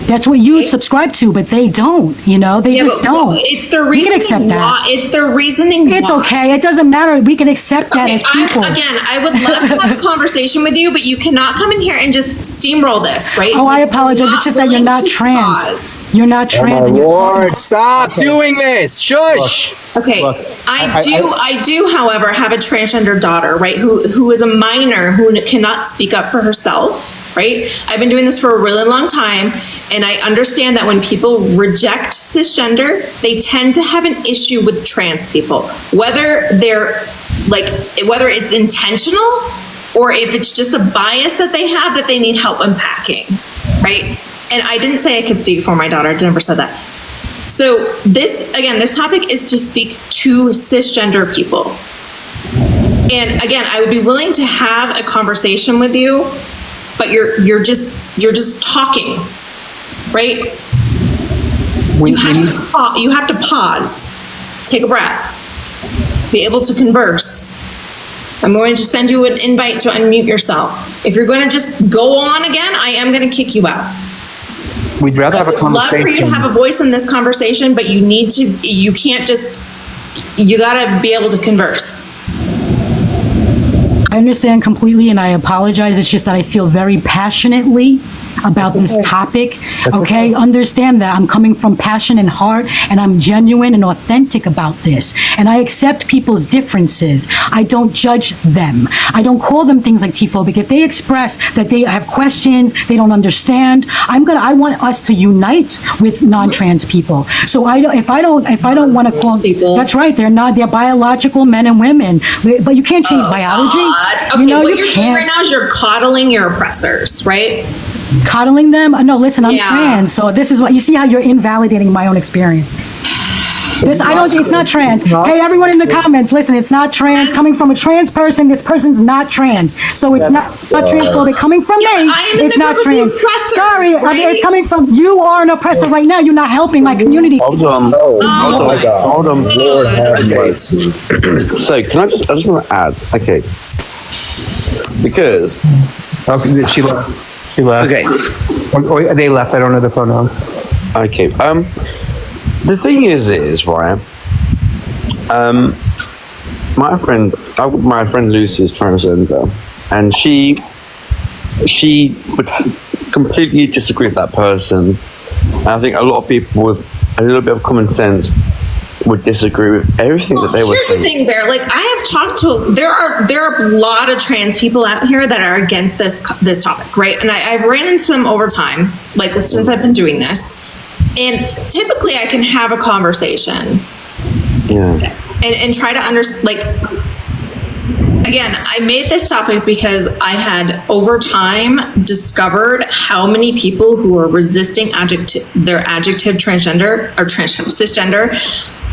That's what you subscribe to, but they don't. They just don't. It's their We reasoning. can accept that. It's their reasoning. It's okay. It doesn't matter. We can accept that as people. I would love to have a conversation with you, but you cannot come in here and just steamroll this, right? Oh, I apologize. It's just that you're not trans. You're not trans. Oh my Lord! Stop doing this! Shush. Okay, Look, I do, however, have a transgender daughter, right? Who is a minor who cannot speak up for herself, right? I've been doing this for a really long time, and I understand that when people reject cisgender, they tend to have an issue with trans people, whether it's intentional or if it's just a bias that they have that they need help unpacking, right? And I didn't say I could speak for my daughter. I never said that. So this topic is to speak to cisgender people. And again, I would be willing to have a conversation with you, but you're just talking, right? You have to pause, take a breath, be able to converse. I'm going to send you an invite to unmute yourself. If you're going to just go on again, I am going to kick you out. We'd rather have a conversation. I'd love for you to have a voice in this conversation, but you gotta be able to converse. I understand completely, and I apologize. It's just that I feel very passionately about this topic. Okay, understand that I'm coming from passion and heart, and I'm genuine and authentic about this. And I accept people's differences. I don't judge them. I don't call them things like T-phobic. If they express that they have questions, they don't understand, I want us to unite with non-trans people. So if I don't want to call people, that's right. They're biological men and women, but you can't change biology. Okay, what you're doing right now is you're coddling your oppressors, right? Coddling them? No, listen, I'm trans, so this is what you see how you're invalidating my own experience. It's not trans. Hey, everyone in the comments, listen, it's not trans. Coming from a trans person, this person's not trans. So it's not transphobic. Coming from me, it's not trans. Sorry, it's coming from you are an oppressor right now. You're not helping my community. Hold on. Lord have mercy. So I just want to add, okay, because she left. Okay. Or they left. I don't know the pronouns. Okay. The thing is right. My friend Lucy is transgender, and she would completely disagree with that person. And I think a lot of people with a little bit of common sense would disagree with everything that they were saying. Here's the thing, Bear. Like, I have talked to there are a lot of trans people out here that are against this topic, right? And I've ran into them over time, like since I've been doing this. And typically, I can have a conversation, and try to understand. Like, again, I made this topic because I had over time discovered how many people who are resisting their adjective transgender or cisgender.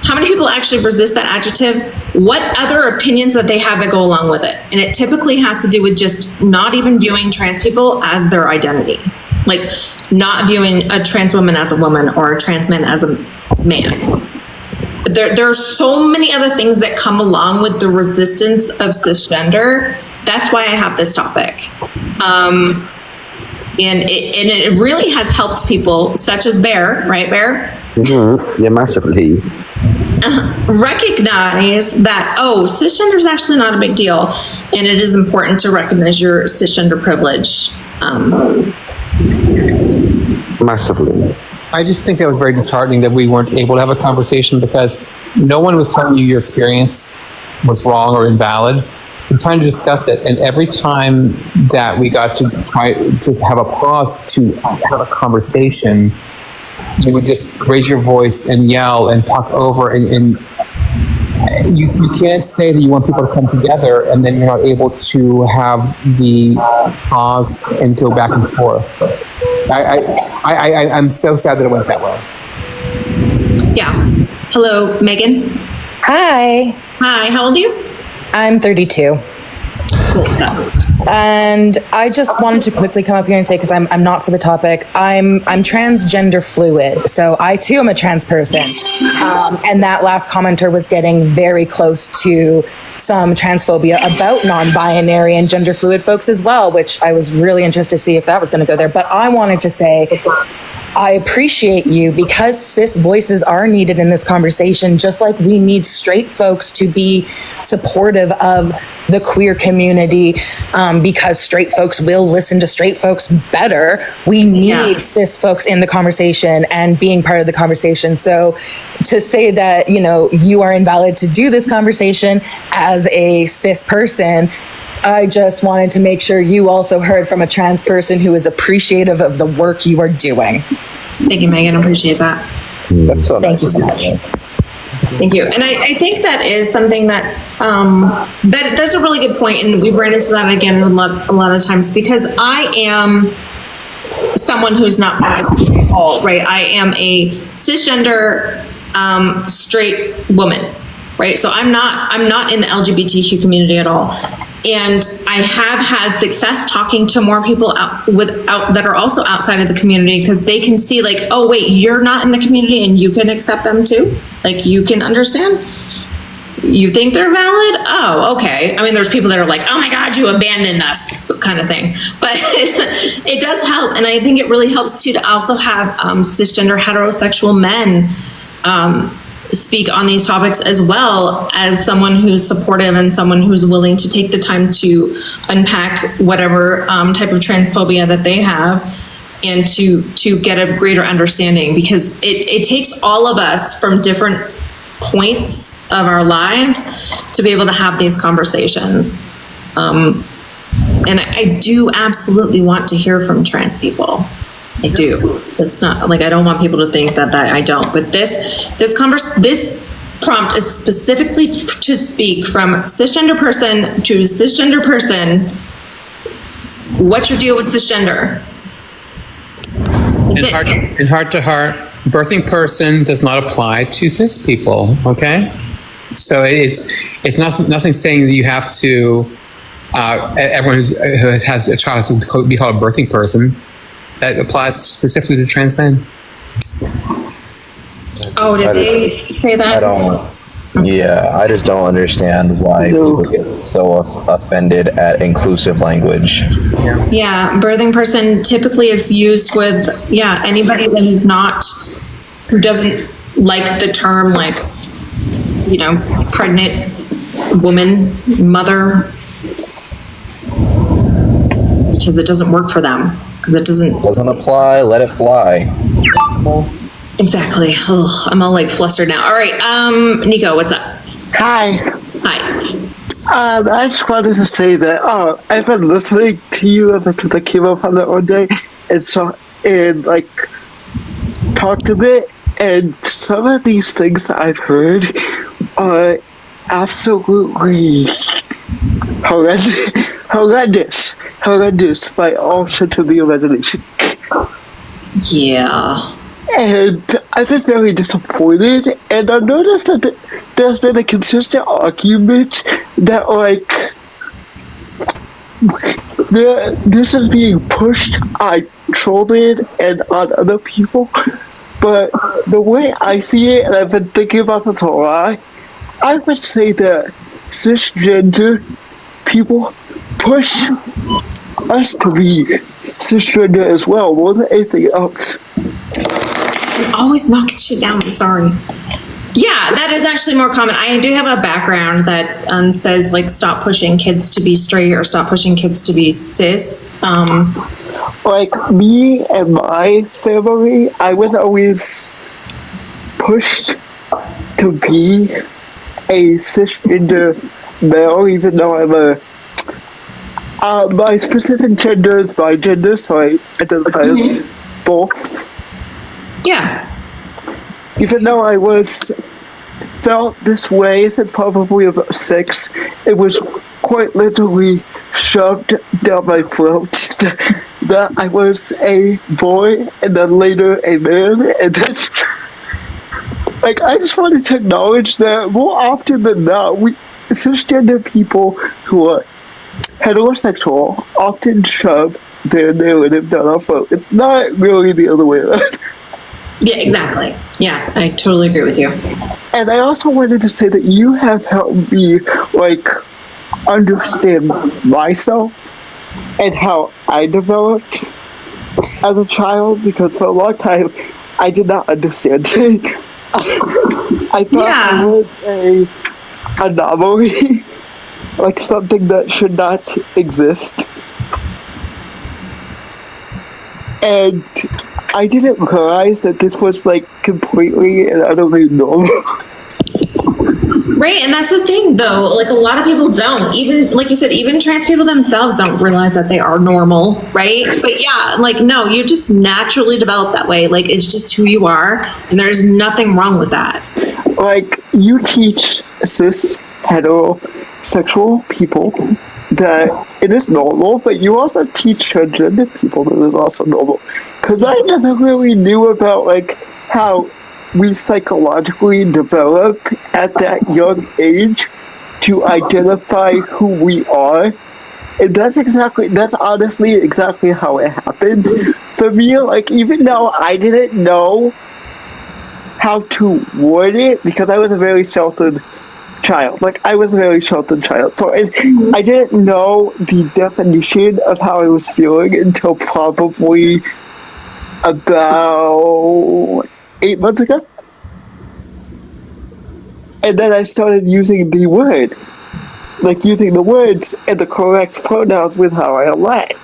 How many people actually resist that adjective? What other opinions that they have that go along with it? And it typically has to do with just not even viewing trans people as their identity. Like, not viewing a trans woman as a woman or a trans man as a man. There are so many other things that come along with the resistance of cisgender. That's why I have this topic. And it really has helped people such as Bear, right, Bear? Mm-hmm. Yeah, massively. Recognize that, cisgender is actually not a big deal, and it is important to recognize your cisgender privilege. Massively. I just think that was very disheartening that we weren't able to have a conversation because no one was telling you your experience was wrong or invalid. We're trying to discuss it, and every time that we got to try to have a pause to have a conversation, you would just raise your voice and yell and talk over and you can't say that you want people to come together and then you're not able to have the pause and go back and forth. I'm so sad that it went that way. Yeah. Hello, Megan. Hi. Hi, how old are you? I'm 32. And I just wanted to quickly come up here and say, because I'm not for the topic, I'm transgender fluid, so I too am a trans person. And that last commenter was getting very close to some transphobia about non-binary and gender fluid folks as well, which I was really interested to see if that was going to go there. But I wanted to say, I appreciate you, because cis voices are needed in this conversation, just like we need straight folks to be supportive of the queer community, because straight folks will listen to straight folks better. We need cis folks in the conversation and being part of the conversation. So to say that, you know, you are invalid to do this conversation as a cis person, I just wanted to make sure you also heard from a trans person who is appreciative of the work you are doing. Thank you, Megan. I appreciate that. That's so Thank you so much. Thank you. And I think that is something that that's a really good point, and we've ran into that again a lot of times, because I am someone who's not all right. I am a cisgender straight woman, right? So I'm not in the LGBTQ community at all. And I have had success talking to more people that are also outside of the community, because they can see like, oh wait, you're not in the community and you can accept them too? Like, you can understand? You think they're valid? Oh, okay. I mean, there's people that are like, oh my God, you abandoned us, kind of thing. But it does help. And I think it really helps too to also have cisgender heterosexual men speak on these topics, as well as someone who's supportive and someone who's willing to take the time to unpack whatever type of transphobia that they have, and to get a greater understanding, because it takes all of us from different points of our lives to be able to have these conversations. And I do absolutely want to hear from trans people. I do. That's not like, I don't want people to think that I don't. But this prompt is specifically to speak from cisgender person to cisgender person. What's your deal with cisgender? In heart to heart, birthing person does not apply to cis people. Okay, so it's nothing saying that you have to. Everyone who has a child has to be called a birthing person. That applies specifically to trans men. Oh, did they say that? I just don't understand why people get so offended at inclusive language. Yeah, birthing person typically is used with, anybody that is not, who doesn't like the term, like, you know, pregnant woman, mother, because it doesn't work for them. Because it doesn't apply, let it fly. Exactly. Ugh, I'm all like flustered now. All right, Nico, what's up? Hi. Hi. I just wanted to say that I've been listening to you ever since I came up on that one day, and like talked a bit, and some of these things that I've heard are absolutely horrendous by all sorts of the imagination. Yeah. And I've been very disappointed, and I've noticed that there's been a consistent argument that, like, this is being pushed on children and on other people, but the way I see it, and I've been thinking about this a lot, I would say that cisgender people push us to be cisgender as well, more than anything else. I'm always knocking shit down, I'm sorry. Yeah, that is actually more common. I do have a background that says, like, stop pushing kids to be straight or stop pushing kids to be cis. Like, me and my family, I was always pushed to be a cisgender male, even though I'm my specific gender is my gender, so I identify as both. Yeah. Even though I was felt this way since probably about 6. It was quite literally shoved down my throat that I was a boy and then later a man, and then like I just wanted to acknowledge that more often than not, we cisgender people who are heterosexual often shove their narrative down our throat. It's not really the other way around. Yeah, exactly. Yes, I totally agree with you. And I also wanted to say that you have helped me, like, understand myself and how I developed as a child, because for a long time, I did not understand. I thought I was a anomaly, like something that should not exist. And I didn't realize that this was like completely and utterly normal. Right, and that's the thing though, like a lot of people don't, even like you said, even trans people themselves don't realize that they are normal, right? But yeah, like no, you just naturally develop that way, like it's just who you are, and there's nothing wrong with that. Like you teach cis heterosexual people that it is normal, but you also teach transgender people that it is also normal. Because I never really knew about like how we psychologically develop at that young age to identify who we are. And that's honestly exactly how it happened. For me, like even though I didn't know how to word it, because I was a very sheltered child. So I didn't know the definition of how I was feeling until probably about 8 months ago. And then I started using the word. Like using the words and the correct pronouns with how I align.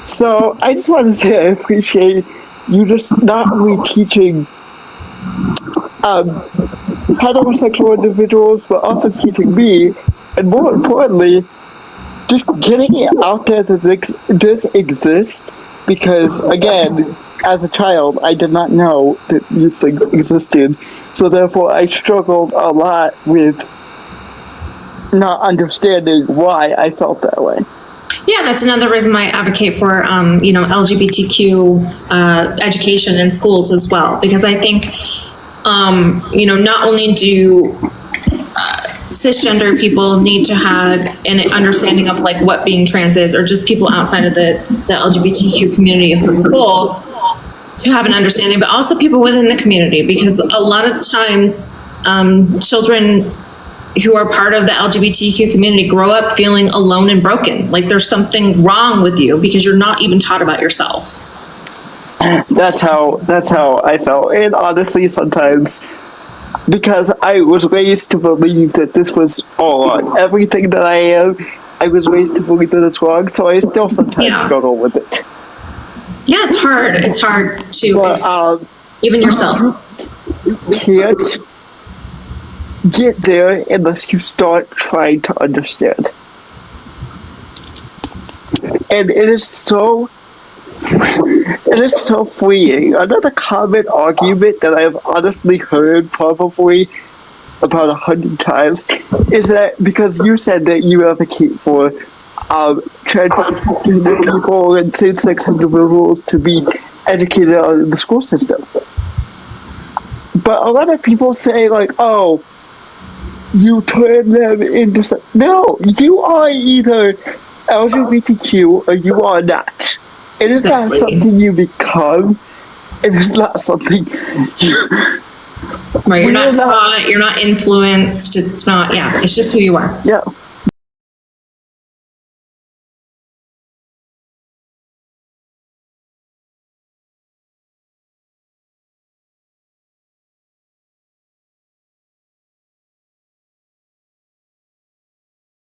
So I just want to say I appreciate you just not only teaching heterosexual individuals, but also teaching me, and more importantly, just getting it out there that this exists, because again, as a child, I did not know that these things existed, so therefore I struggled a lot with not understanding why I felt that way. Yeah, that's another reason why I advocate for, LGBTQ education in schools as well, because I think, not only do cisgender people need to have an understanding of like what being trans is, or just people outside of the LGBTQ community as a whole to have an understanding, but also people within the community, because a lot of times children who are part of the LGBTQ community grow up feeling alone and broken, like there's something wrong with you because you're not even taught about yourself. That's how I felt. And honestly, sometimes because I was raised to believe that this was all wrong, everything that I am, I was raised to believe that it's wrong, so I still sometimes struggle with it. Yeah, it's hard. It's hard to accept, even yourself. You can't get there unless you start trying to understand. And it is so freeing. Another common argument that I've honestly heard probably about 100 times is that because you said that you advocate for transgender people and same-sex individuals to be educated in the school system. But a lot of people say like, oh, you turn them into no, you are either LGBTQ or you are not. It is not something you become. It is not something you... Right, you're not taught, you're not influenced, it's not, it's just who you are. Yeah.